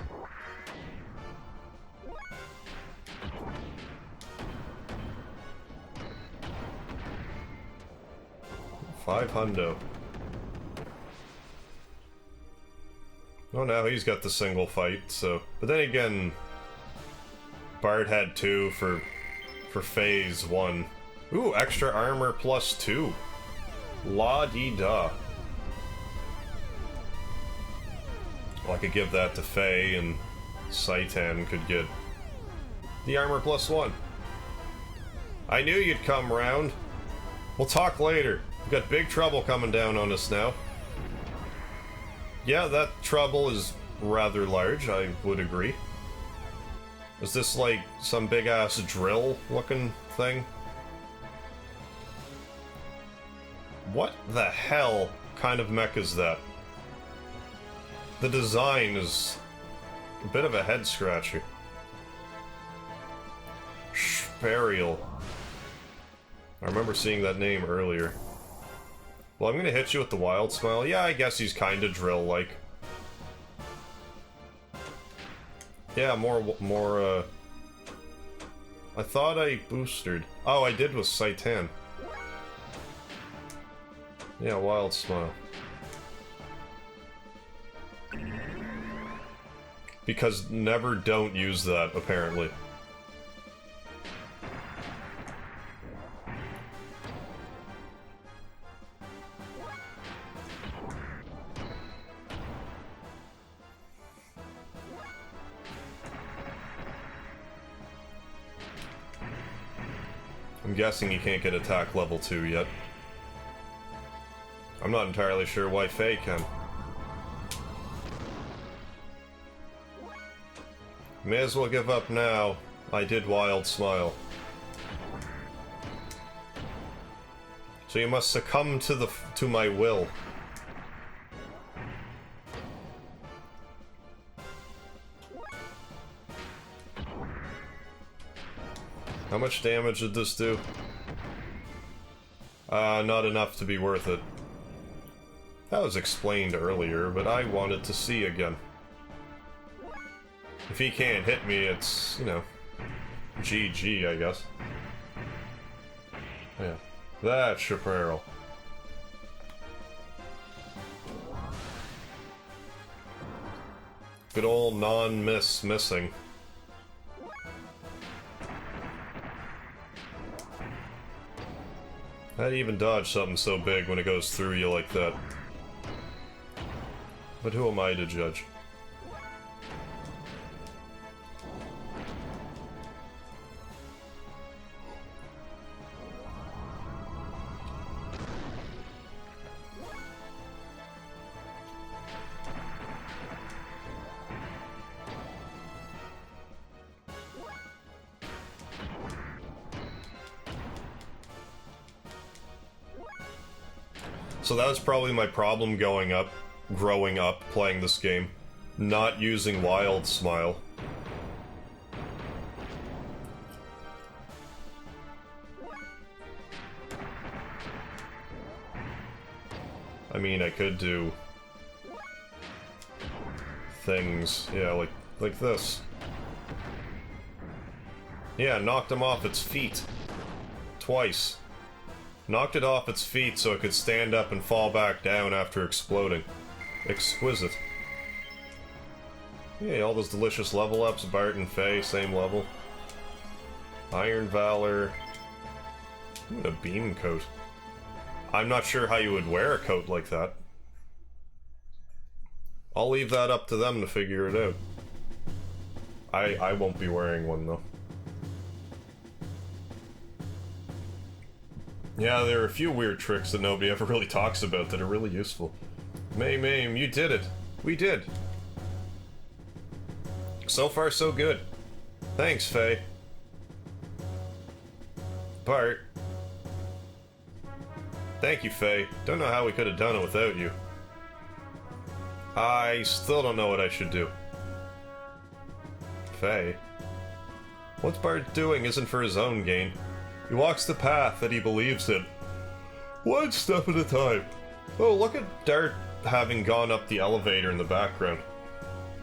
$500. Oh, now he's got the single fight, so... But then again... Bard had 2 for phase 1. Ooh, extra armor plus 2. La-dee-da. Well, I could give that to Faye, and Saitan could get the armor plus 1. I knew you'd come round. We'll talk later. We've got big trouble coming down on us now. Yeah, that trouble is rather large, I would agree. Is this like some big-ass drill-looking thing? What the hell kind of mech is that? The design is a bit of a head-scratcher. Spariel. I remember seeing that name earlier. Well, I'm gonna hit you with the Wild Smile. Yeah, I guess he's kinda drill-like. Yeah, more, I thought I boosted. Oh, I did with Saitan. Yeah, Wild Smile. Because never don't use that, apparently. I'm guessing you can't get attack level 2 yet. I'm not entirely sure why Faye can. May as well give up now. I did wild smile. So you must succumb to my will. How much damage did this do? Not enough to be worth it. That was explained earlier, but I wanted to see again. If he can't hit me, it's, you know, GG, I guess. Yeah, that's Chaparral. Good old non-miss missing. How do you even dodge something so big when it goes through you like that? But who am I to judge? So that was probably my problem growing up playing this game. Not using Wild Smile. I mean, I could do things, yeah, like this. Yeah, knocked him off its feet. Twice. Knocked it off its feet so it could stand up and fall back down after exploding. Exquisite. Yeah, all those delicious level ups. Bart and Faye, same level. Iron Valor. Ooh, a beam coat. I'm not sure how you would wear a coat like that. I'll leave that up to them to figure it out. I won't be wearing one though. Yeah, there are a few weird tricks that nobody ever really talks about that are really useful. Maim, you did it. We did. So far, so good. Thanks, Faye. Bart. Thank you, Faye. Don't know how we could have done it without you. I still don't know what I should do. Faye. What Bart doing isn't for his own gain. He walks the path that he believes in. One step at a time. Oh, look at Dart having gone up the elevator in the background.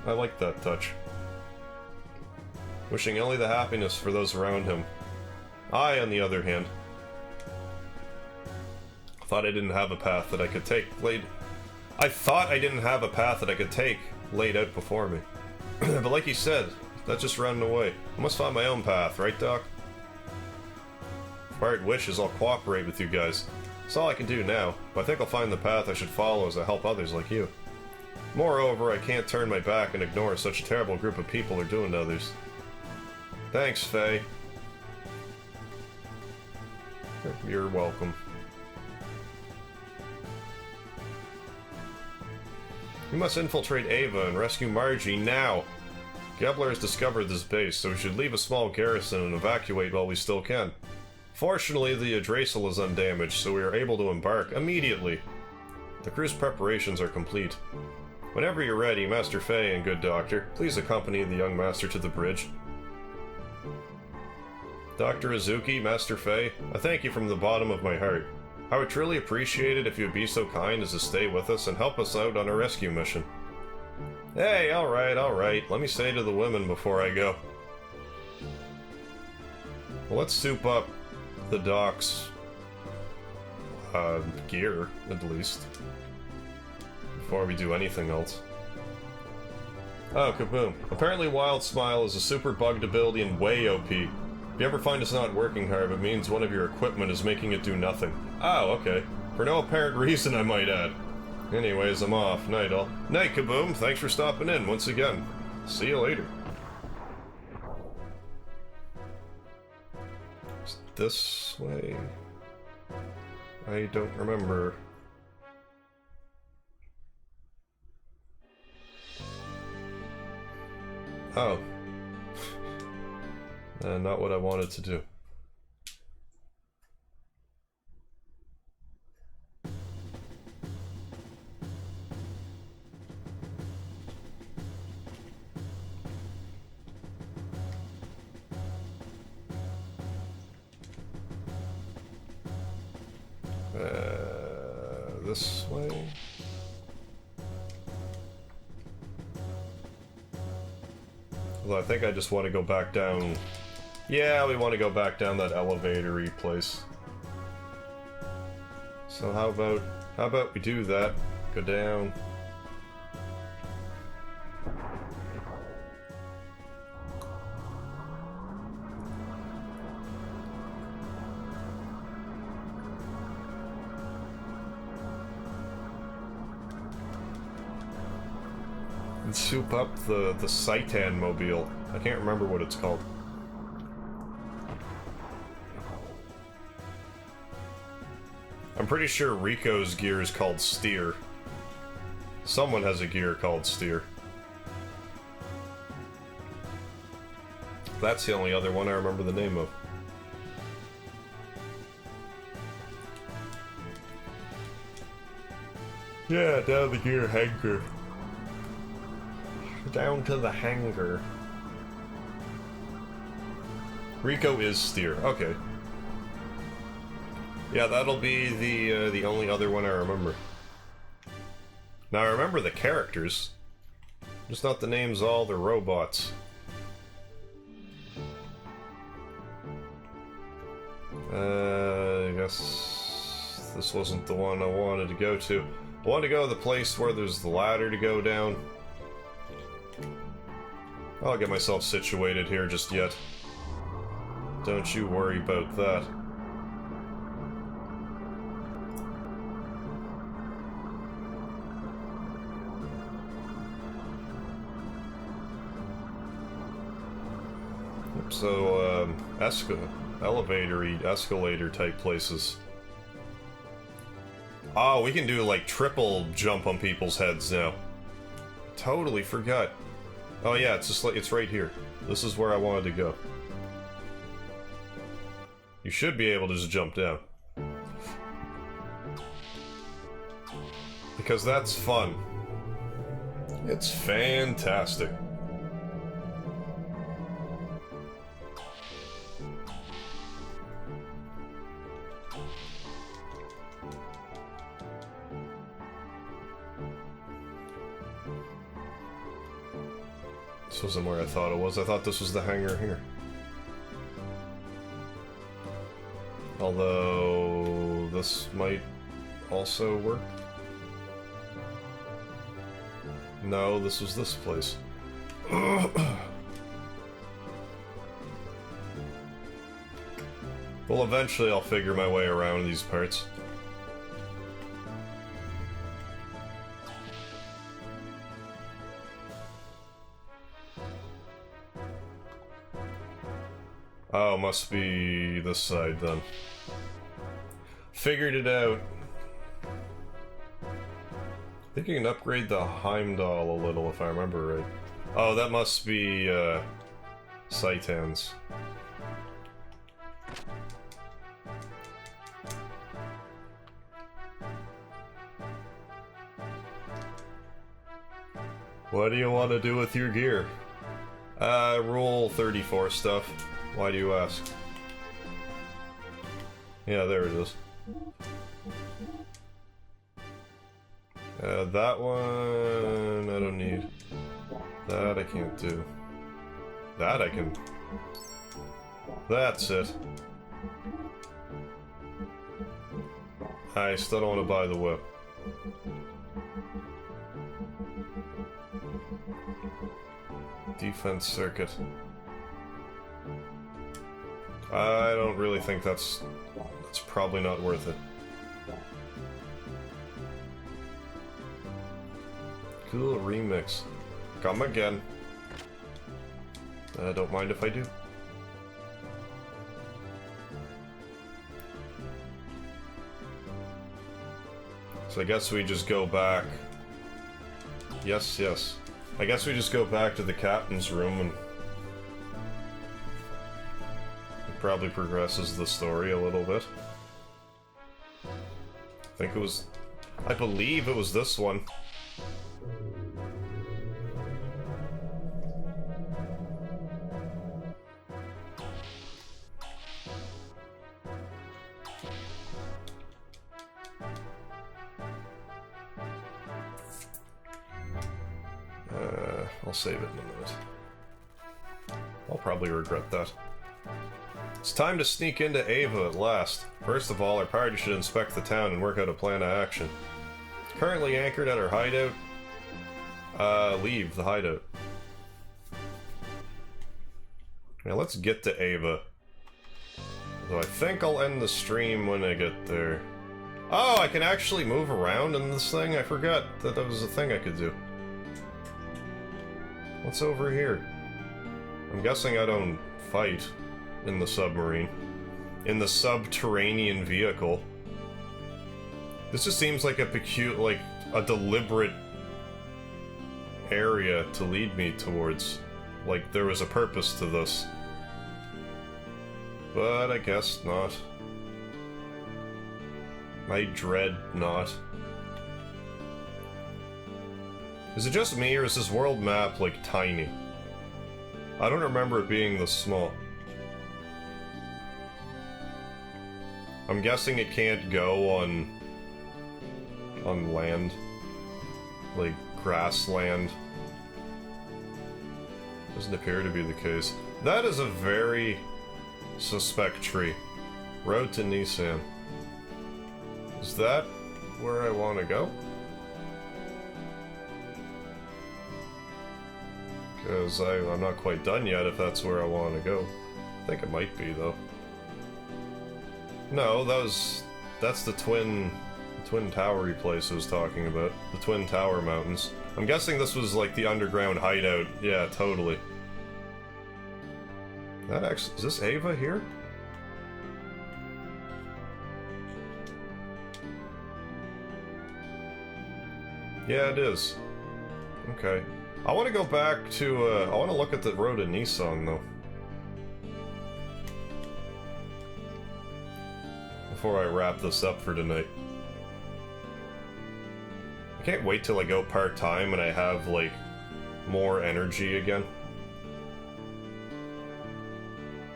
I like that touch. Wishing only the happiness for those around him. I, on the other hand, thought I didn't have a path that I could take laid. I thought I didn't have a path that I could take laid out before me. But like he said, that's just running away. I must find my own path, right, Doc? Bart wishes I'll cooperate with you guys. That's all I can do now, but I think I'll find the path I should follow as I help others like you. Moreover, I can't turn my back and ignore such a terrible group of people are doing to others. Thanks, Faye. You're welcome. We must infiltrate Ava and rescue Margie now! Gebler has discovered this base, so we should leave a small garrison and evacuate while we still can. Fortunately, the Adrasal is undamaged, so we are able to embark immediately. The crew's preparations are complete. Whenever you're ready, Master Faye and good Doctor, please accompany the young master to the bridge. Dr. Azuki, Master Faye, I thank you from the bottom of my heart. I would truly appreciate it if you would be so kind as to stay with us and help us out on our rescue mission. Hey, alright, let me say to the women before I go. Well, let's soup up the Doc's gear, at least, before we do anything else. Oh, kaboom. Apparently Wild Smile is a super bugged ability and way OP. If you ever find it's not working, Harv, it means one of your equipment is making it do nothing. Oh, okay. For no apparent reason, I might add. Anyways, I'm off. Night all. Night, kaboom. Thanks for stopping in once again. See you later. This way? I don't remember. Oh. Not what I wanted to do. This way? Although I think I just want to go back down. Yeah, we want to go back down that elevator-y place. So how about we do that? Go down. And soup up the Seitan mobile. I can't remember what it's called. I'm pretty sure Rico's gear is called Steer. Someone has a gear called Steer. That's the only other one I remember the name of. Yeah, down the gear hangar. Down to the hangar. Rico is Steer. Okay. Yeah, that'll be the only other one I remember. Now I remember the characters, just not the names of all the robots. I guess this wasn't the one I wanted to go to. I wanted to go to the place where there's the ladder to go down. I'll get myself situated here just yet. Don't you worry about that. So, elevator-y, escalator type places. Oh, we can do like triple jump on people's heads now. Totally forgot. Oh yeah, it's just like, it's right here. This is where I wanted to go. You should be able to just jump down. Because that's fun. It's fantastic. This wasn't where I thought it was. I thought this was the hangar here. Although, this might also work. No, this was this place. Well, eventually I'll figure my way around these parts. Oh, must be this side then. Figured it out. I think you can upgrade the Heimdall a little if I remember right. Oh, that must be Seitan's. What do you want to do with your gear? Rule 34 stuff. Why do you ask? Yeah, there it is. That one I don't need. That I can't do. That I can. That's it. I still don't want to buy the whip. Defense circuit. I don't really think that's probably not worth it. Cool remix. Come again. Don't mind if I do. So I guess we just go back. Yes, yes. I guess we just go back to the captain's room and probably progresses the story a little bit. I believe it was this one. I'll save it in a minute. I'll probably regret that. It's time to sneak into Ava at last. First of all, our party should inspect the town and work out a plan of action. Currently anchored at our hideout. Leave the hideout. Now let's get to Ava. Though I think I'll end the stream when I get there. Oh, I can actually move around in this thing? I forgot that that was a thing I could do. What's over here? I'm guessing I don't fight in the submarine. In the subterranean vehicle. This just seems like a deliberate area to lead me towards. Like there was a purpose to this. But I guess not. I dread not. Is it just me, or is this world map, like, tiny? I don't remember it being this small. I'm guessing it can't go on land. Like, grassland. Doesn't appear to be the case. That is a very suspect tree. Road to Nissan. Is that where I want to go? Because I'm not quite done yet if that's where I want to go. I think it might be, though. No, that's the twin towery place I was talking about. The Twin Tower Mountains. I'm guessing this was like the underground hideout. Yeah, totally. That actually... Is this Ava here? Yeah, it is. Okay. I want to go back to, I want to look at the road to Nissan, though. Before I wrap this up for tonight. I can't wait till I go part-time and I have, like, more energy again.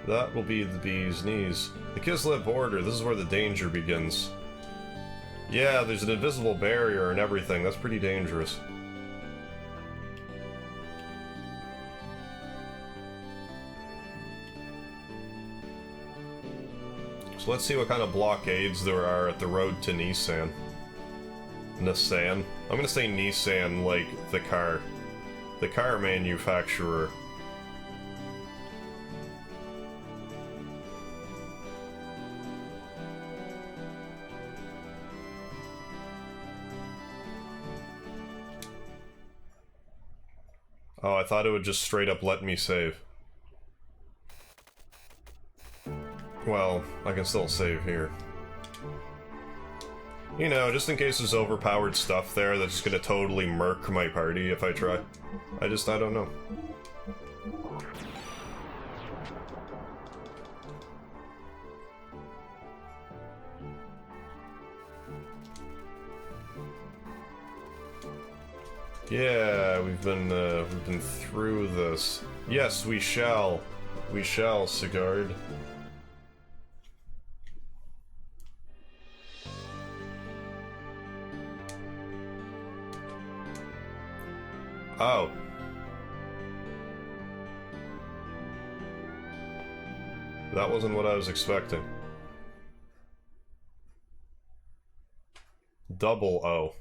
That will be the bee's knees. The Kislev border, this is where the danger begins. Yeah, there's an invisible barrier and everything, that's pretty dangerous. So let's see what kind of blockades there are at the road to Nissan. Nissan? I'm gonna say Nissan like the car. The car manufacturer. Oh, I thought it would just straight up let me save. Well, I can still save here. You know, just in case there's overpowered stuff there that's just gonna totally murk my party if I try. I don't know. Yeah, we've been through this. Yes, we shall. We shall, Sigurd. Oh. That wasn't what I was expecting. Double O.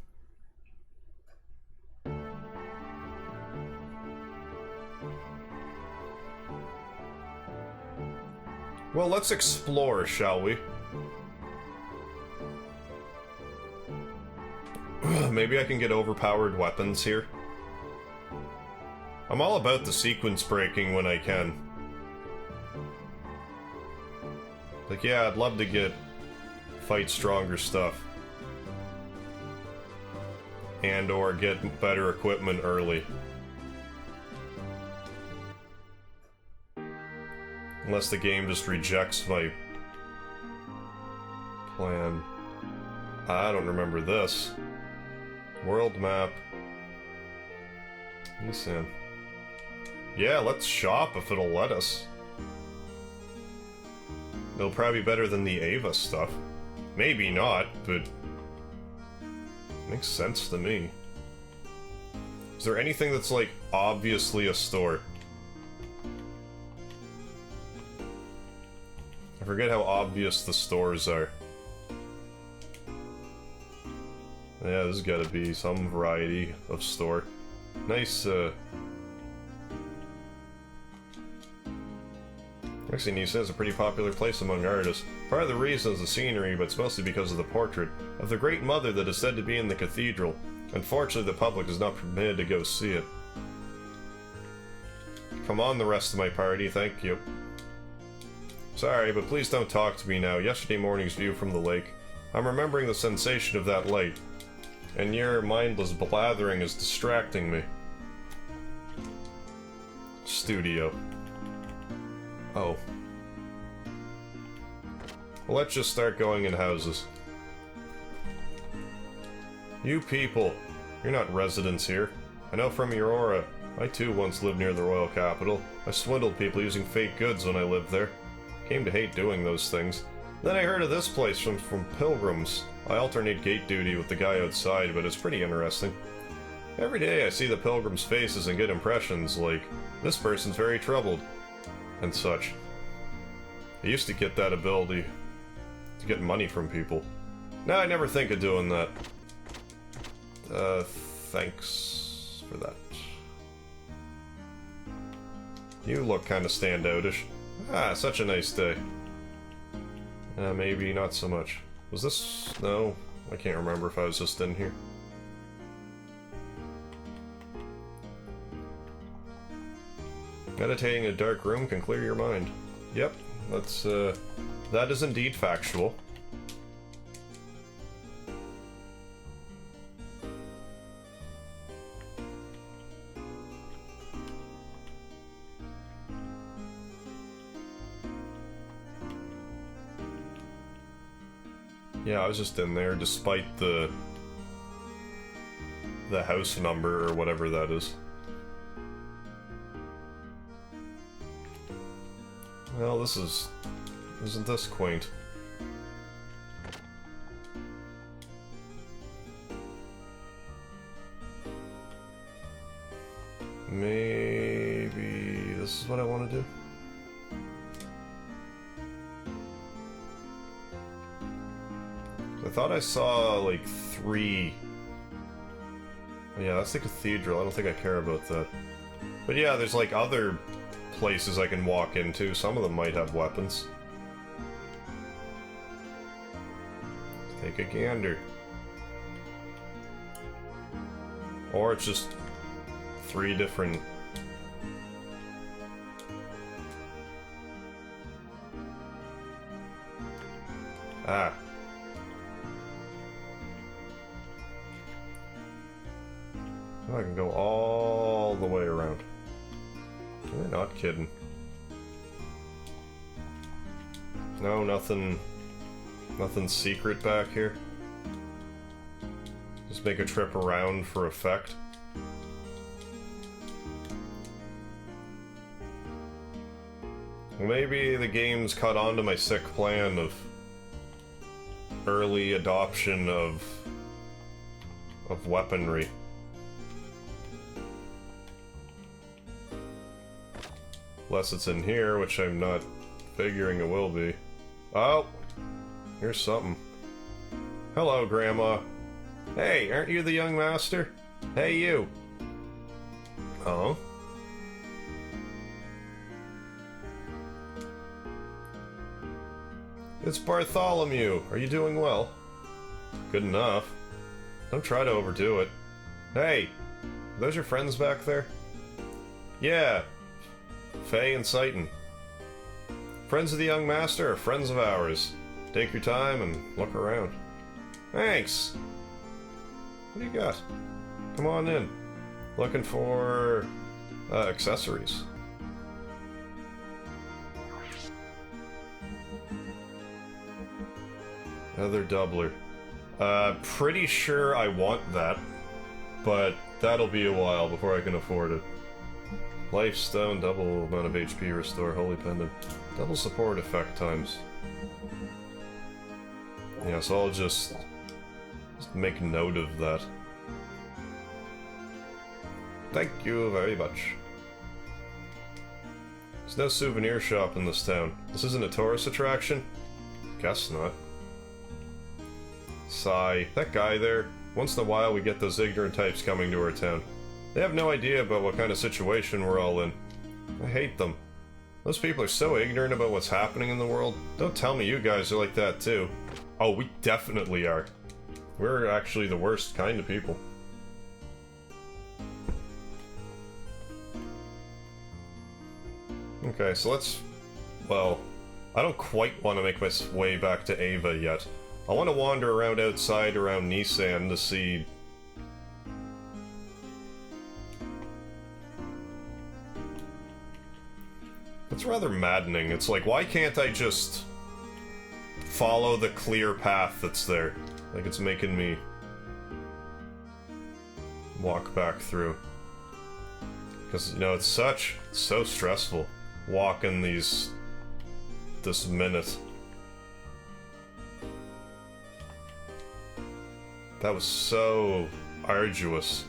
Well, let's explore, shall we? Maybe I can get overpowered weapons here. I'm all about the sequence breaking when I can. Like, yeah, I'd love to fight stronger stuff. And or get better equipment early. Unless the game just rejects my plan. I don't remember this. World map. Listen. Yeah, let's shop if it'll let us. It'll probably be better than the Ava stuff. Maybe not, but... makes sense to me. Is there anything that's, like, obviously a store? I forget how obvious the stores are. Yeah, there's gotta be some variety of store. Nice, Actually, Nisa is a pretty popular place among artists. Part of the reason is the scenery, but it's mostly because of the portrait of the Great Mother that is said to be in the cathedral. Unfortunately, the public is not permitted to go see it. Come on, the rest of my party, thank you. Sorry, but please don't talk to me now. Yesterday morning's view from the lake. I'm remembering the sensation of that light. And your mindless blathering is distracting me. Studio. Oh. Well, let's just start going in houses. You people, you're not residents here. I know from your aura. I too once lived near the royal capital. I swindled people using fake goods when I lived there. Came to hate doing those things. Then I heard of this place from pilgrims. I alternate gate duty with the guy outside, but it's pretty interesting. Every day I see the pilgrims' faces and get impressions like, this person's very troubled, and such. I used to get that ability to get money from people. Now I never think of doing that. Thanks for that. You look kind of standoutish. Ah, such a nice day. Maybe not so much. Was this... no, I can't remember if I was just in here. Meditating in a dark room can clear your mind. Yep, that's, that is indeed factual. Yeah, I was just in there, despite the house number, or whatever that is. Well, isn't this quaint? Maybe this is what I want to do? I thought I saw, like, 3... yeah, that's the cathedral. I don't think I care about that. But yeah, there's, like, other places I can walk into. Some of them might have weapons. Let's take a gander. Or it's just 3 different... ah. I can go all the way around. You're not kidding. No, nothing secret back here. Just make a trip around for effect. Maybe the game's caught on to my sick plan of early adoption of weaponry. Unless it's in here, which I'm not figuring it will be. Oh! Here's something. Hello, Grandma. Hey, aren't you the young master? Hey, you! Oh? It's Bartholomew! Are you doing well? Good enough. Don't try to overdo it. Hey! Are those your friends back there? Yeah! Faye and Satan. Friends of the young master are friends of ours. Take your time and look around. Thanks! What do you got? Come on in. Looking for... accessories. Another doubler. Pretty sure I want that, but that'll be a while before I can afford it. Life Stone, double amount of HP restore, Holy Pendant. Double support effect times. Yeah, so I'll just make note of that. Thank you very much. There's no souvenir shop in this town. This isn't a tourist attraction? Guess not. Sigh. That guy there. Once in a while we get those ignorant types coming to our town. They have no idea about what kind of situation we're all in. I hate them. Those people are so ignorant about what's happening in the world. Don't tell me you guys are like that too. Oh, we definitely are. We're actually the worst kind of people. Okay, so let's... well, I don't quite want to make my way back to Ava yet. I want to wander around outside around Nissan to see... It's rather maddening. It's like, why can't I just follow the clear path that's there? Like, it's making me walk back through. Because, you know, it's so stressful walking this minute. That was so arduous.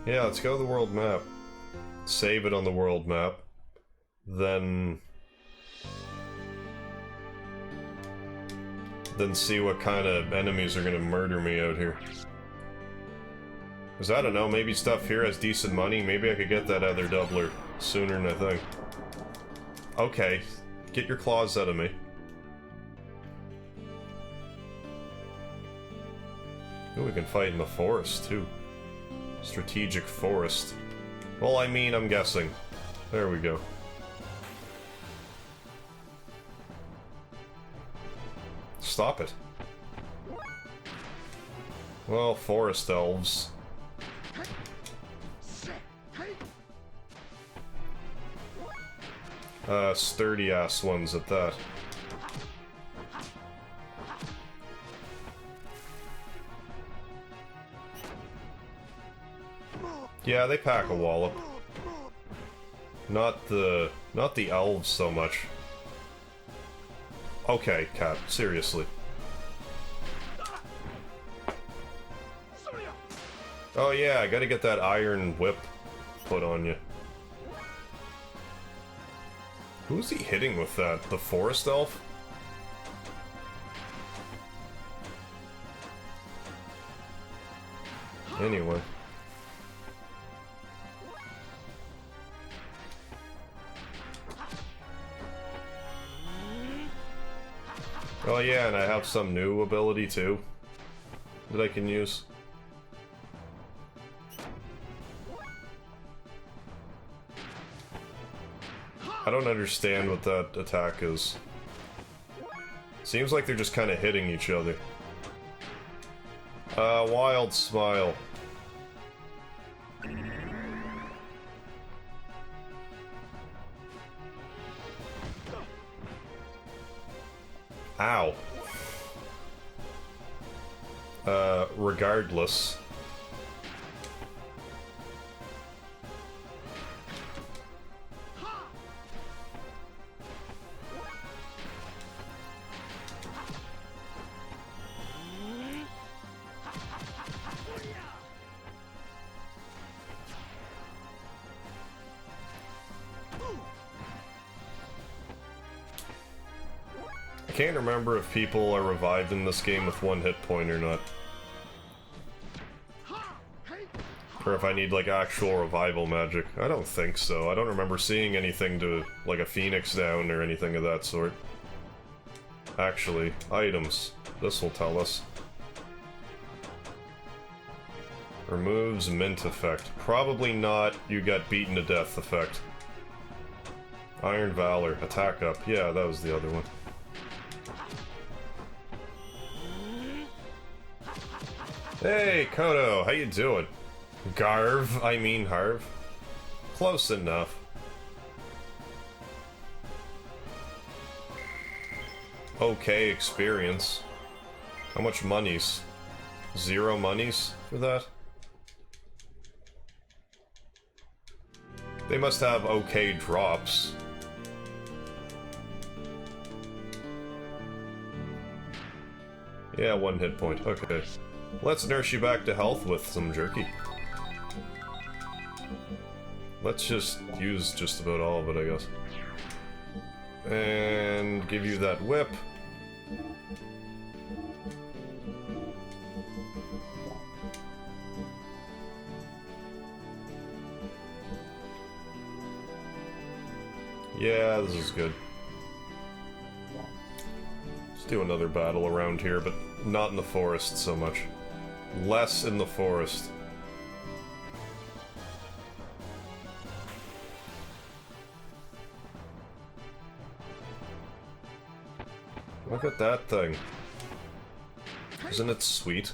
Yeah, let's go to the world map. Save it on the world map. Then see what kind of enemies are gonna murder me out here. Because I don't know, maybe stuff here has decent money. Maybe I could get that other doubler sooner than I think. Okay, get your claws out of me. Ooh, we can fight in the forest, too. Strategic forest. Well, I mean, I'm guessing. There we go. Stop it. Well, forest elves. Sturdy-ass ones at that. Yeah, they pack a wallop. Not the elves so much. Okay, cat, seriously. Oh yeah, I gotta get that iron whip put on you. Who's he hitting with that? The forest elf? Anyway. Oh yeah, and I have some new ability too that I can use. I don't understand what that attack is. Seems like they're just kind of hitting each other. Wild Smile. Ow. Regardless. I can't remember if people are revived in this game with one hit point or not. Or if I need, like, actual revival magic. I don't think so. I don't remember seeing anything to, like, a phoenix down or anything of that sort. Actually, items. This will tell us. Removes mint effect. Probably not you got beaten to death effect. Iron Valor. Attack up. Yeah, that was the other one. Hey, Kodo, how you doing? Garv, I mean Harv. Close enough. okay experience. How much monies? 0 monies for that? They must have okay drops. Yeah, 1 hit point. Okay. Let's nurse you back to health with some jerky. Let's just use just about all of it, I guess. And give you that whip. Yeah, this is good. Let's do another battle around here, but not in the forest so much. Less in the forest. Look at that thing. Isn't it sweet?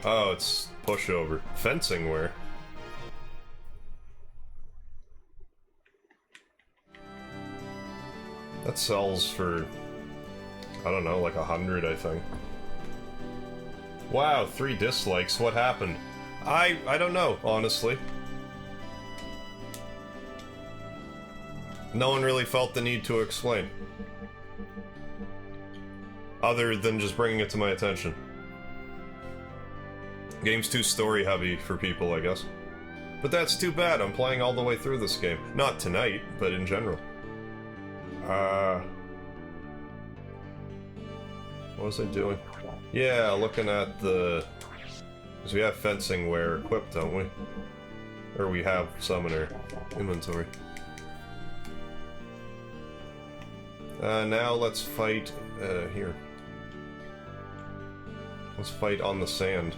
Oh, it's pushover. Fencing wear. That sells for, I don't know, like 100, I think. Wow, 3 dislikes. What happened? I don't know, honestly. No one really felt the need to explain. Other than just bringing it to my attention. Game's too story-heavy for people, I guess. But that's too bad, I'm playing all the way through this game. Not tonight, but in general. What was I doing? Yeah, looking at the... Because we have fencing wear equipped, don't we? Or we have some in our inventory. Now let's fight, here. Let's fight on the sand.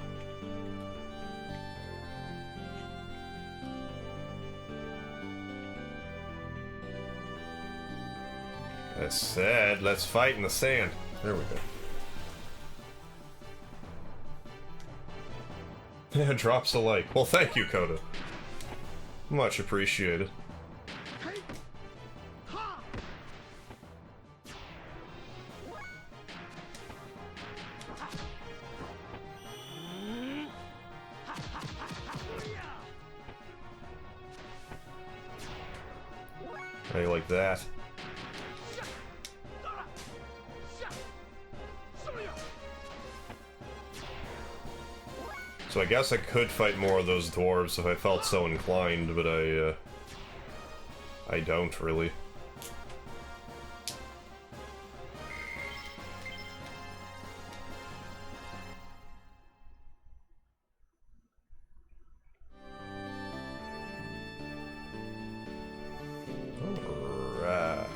I said, let's fight in the sand. There we go. Yeah, drops a like. Well, thank you, Coda. Much appreciated. How you like that? So I guess I could fight more of those dwarves if I felt so inclined, but I don't really. Alright.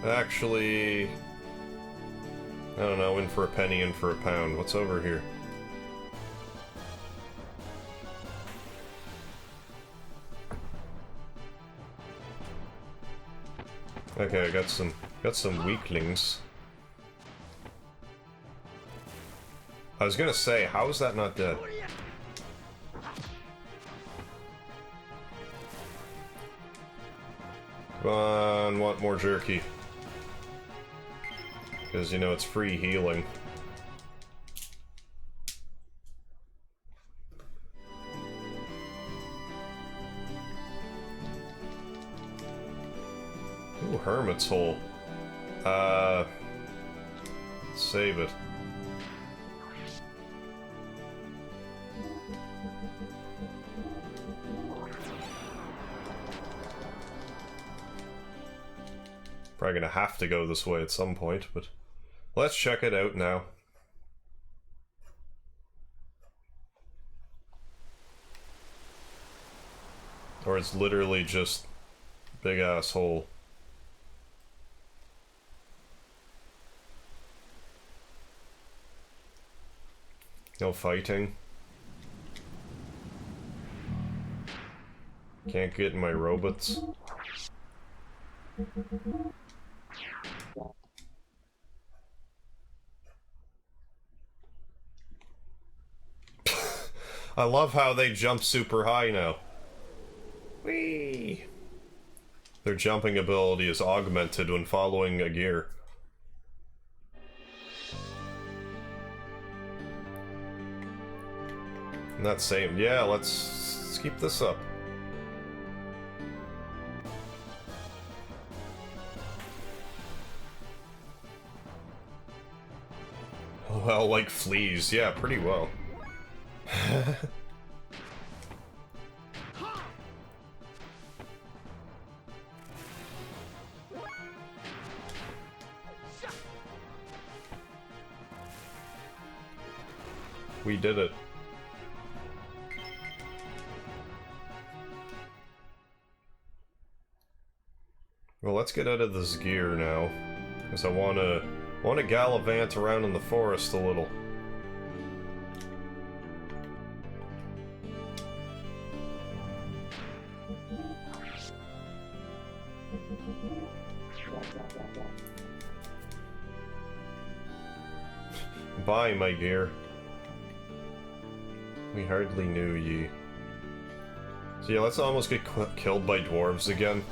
Actually, I don't know, in for a penny, in for a pound. What's over here? Okay, I got some weaklings. I was gonna say, how is that not dead? Come on, want more jerky. Because, you know, it's free healing. Ooh, Hermit's Hole. Save it. Probably gonna have to go this way at some point, but let's check it out now. Or it's literally just big ass hole. No fighting. Can't get in my robots. I love how they jump super high now. Whee! Their jumping ability is augmented when following a gear. Not same. Yeah, let's keep this up. Well, like fleas. Yeah, pretty well. We did it. Well, let's get out of this gear now, because I wanna gallivant around in the forest a little. Bye, my gear. We hardly knew ye. So yeah, let's almost get killed by dwarves again.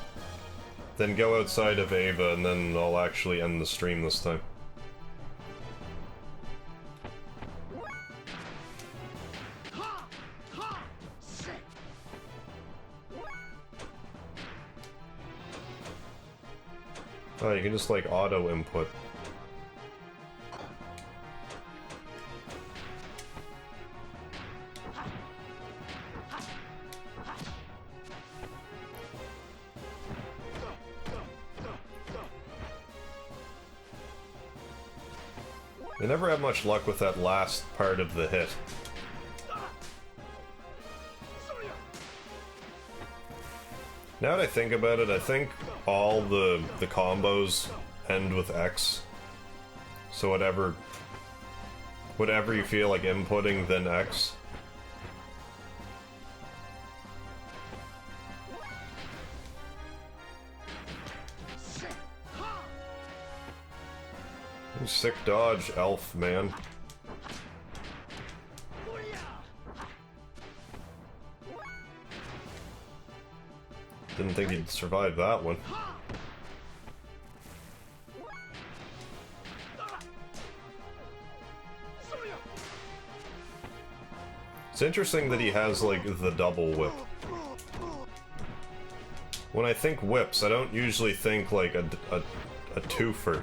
Then go outside of Ava, and then I'll actually end the stream this time. Oh, you can just like auto input. They never have much luck with that last part of the hit. Now that I think about it, I think all the combos end with X. So whatever you feel like inputting, then X. Sick dodge, elf, man. Didn't think he'd survive that one. It's interesting that he has, like, the double whip. When I think whips, I don't usually think, like, a twofer.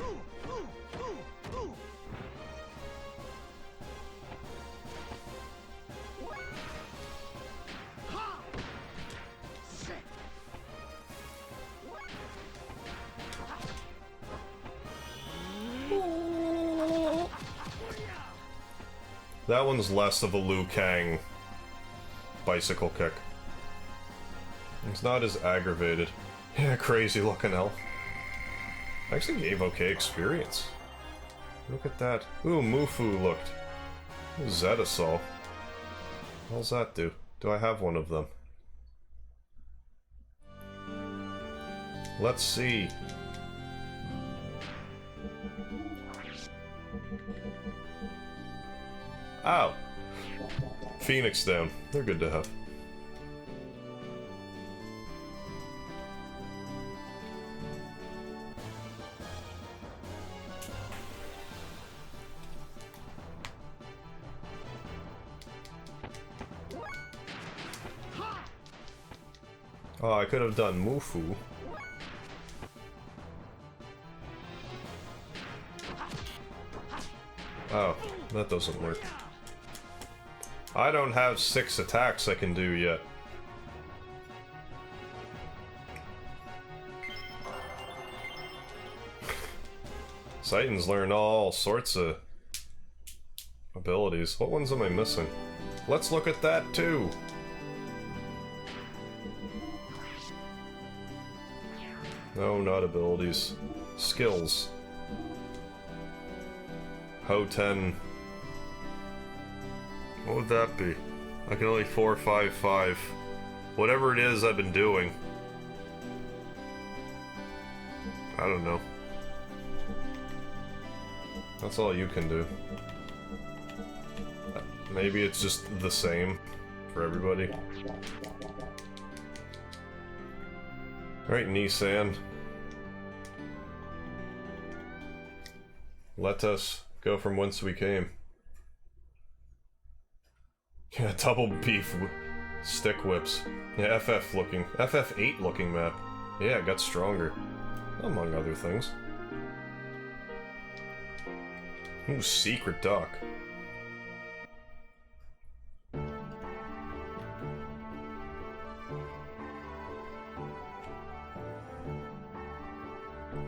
That one's less of a Liu Kang bicycle kick. It's not as aggravated. Yeah, crazy looking elf. Actually gave okay experience. Look at that. Ooh, Mufu looked. Zetasol. What does that do? Do I have one of them? Let's see. Ow! Phoenix down. They're good to have. Oh, I could have done Mufu. Oh, that doesn't work. I don't have 6 attacks I can do yet. Titans learn all sorts of abilities. What ones am I missing? Let's look at that too. No, not abilities. Skills. Ho-10. What would that be? I can only 4-5-5. Whatever it is I've been doing. I don't know. That's all you can do. Maybe it's just the same. for everybody. Alright, Nissan. Let us go from whence we came. Yeah, double beef stick whips. Yeah, FF8 looking map. Yeah, it got stronger. Among other things. Ooh, secret dock.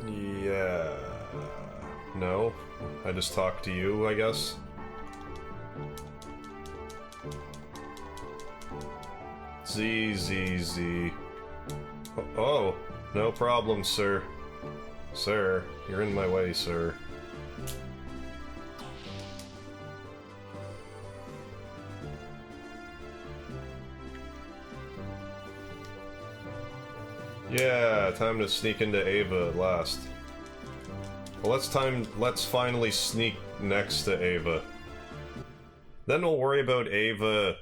Yeah... No? I just talked to you, I guess? Z. Oh, no problem, sir. Sir, you're in my way, sir. Yeah, time to sneak into Ava at last. Well, let's finally sneak next to Ava. Then we'll worry about Ava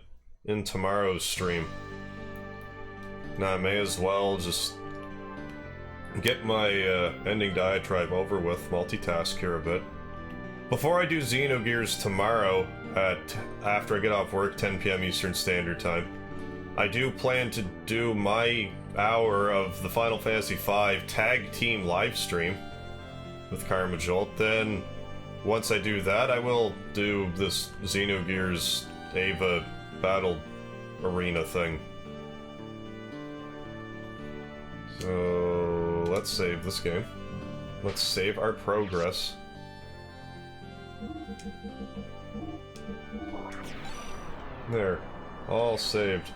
in tomorrow's stream. Nah, I may as well just get my ending diatribe over with, multitask here a bit. Before I do Xenogears tomorrow, after I get off work, 10 PM Eastern Standard Time, I do plan to do my hour of the Final Fantasy V tag team live stream with Karma Jolt. Then, once I do that, I will do this Xenogears Ava battle arena thing. So, let's save this game. Let's save our progress. There. All saved.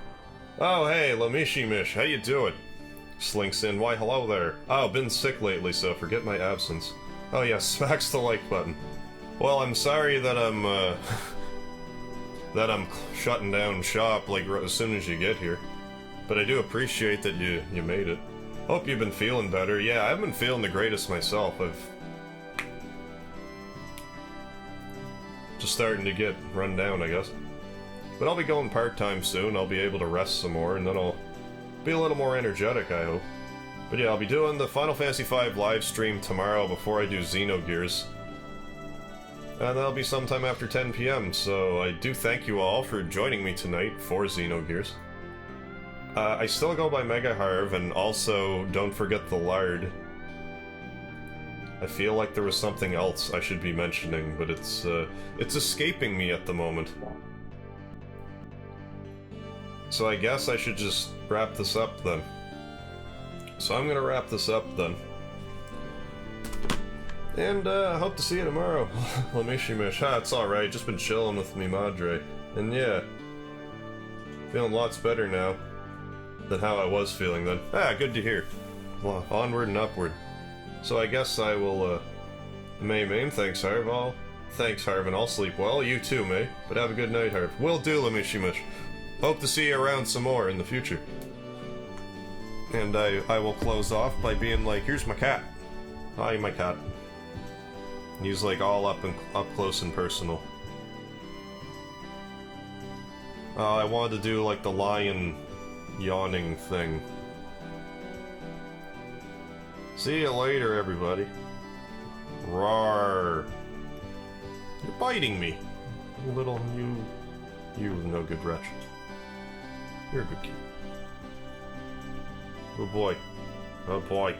Oh, hey, Lamishimish, how you doing? Slinks in. Why, hello there. Oh, been sick lately, so forget my absence. Oh yeah, smacks the like button. Well, I'm sorry that I'm, that I'm shutting down shop, like, as soon as you get here. But I do appreciate that you made it. Hope you've been feeling better. Yeah, I've been feeling the greatest myself. I've... just starting to get run down, I guess. But I'll be going part-time soon. I'll be able to rest some more, and then I'll be a little more energetic, I hope. But yeah, I'll be doing the Final Fantasy V live stream tomorrow before I do Xenogears. And that'll be sometime after 10 PM, so I do thank you all for joining me tonight for Xenogears. I still go by MegaHarv, and also don't forget the lard. I feel like there was something else I should be mentioning, but it's escaping me at the moment. So I guess I should just wrap this up then. So I'm gonna wrap this up then. And hope to see you tomorrow. Lamishimish. It's alright, just been chilling with me madre. And yeah, feeling lots better now than how I was feeling then. Good to hear. Well, onward and upward. So I guess I will, May, thanks Harv. Thanks Harv, and I'll sleep well. You too, May. But have a good night, Harv. Will do, Lamishimish. Hope to see you around some more in the future. And I will close off by being like, here's my cat. Hi, my cat. And he's like all up close and personal. I wanted to do like the lion yawning thing. See you later, everybody. Roar. You're biting me. You no good wretch. You're a good kid. Oh boy. Oh boy.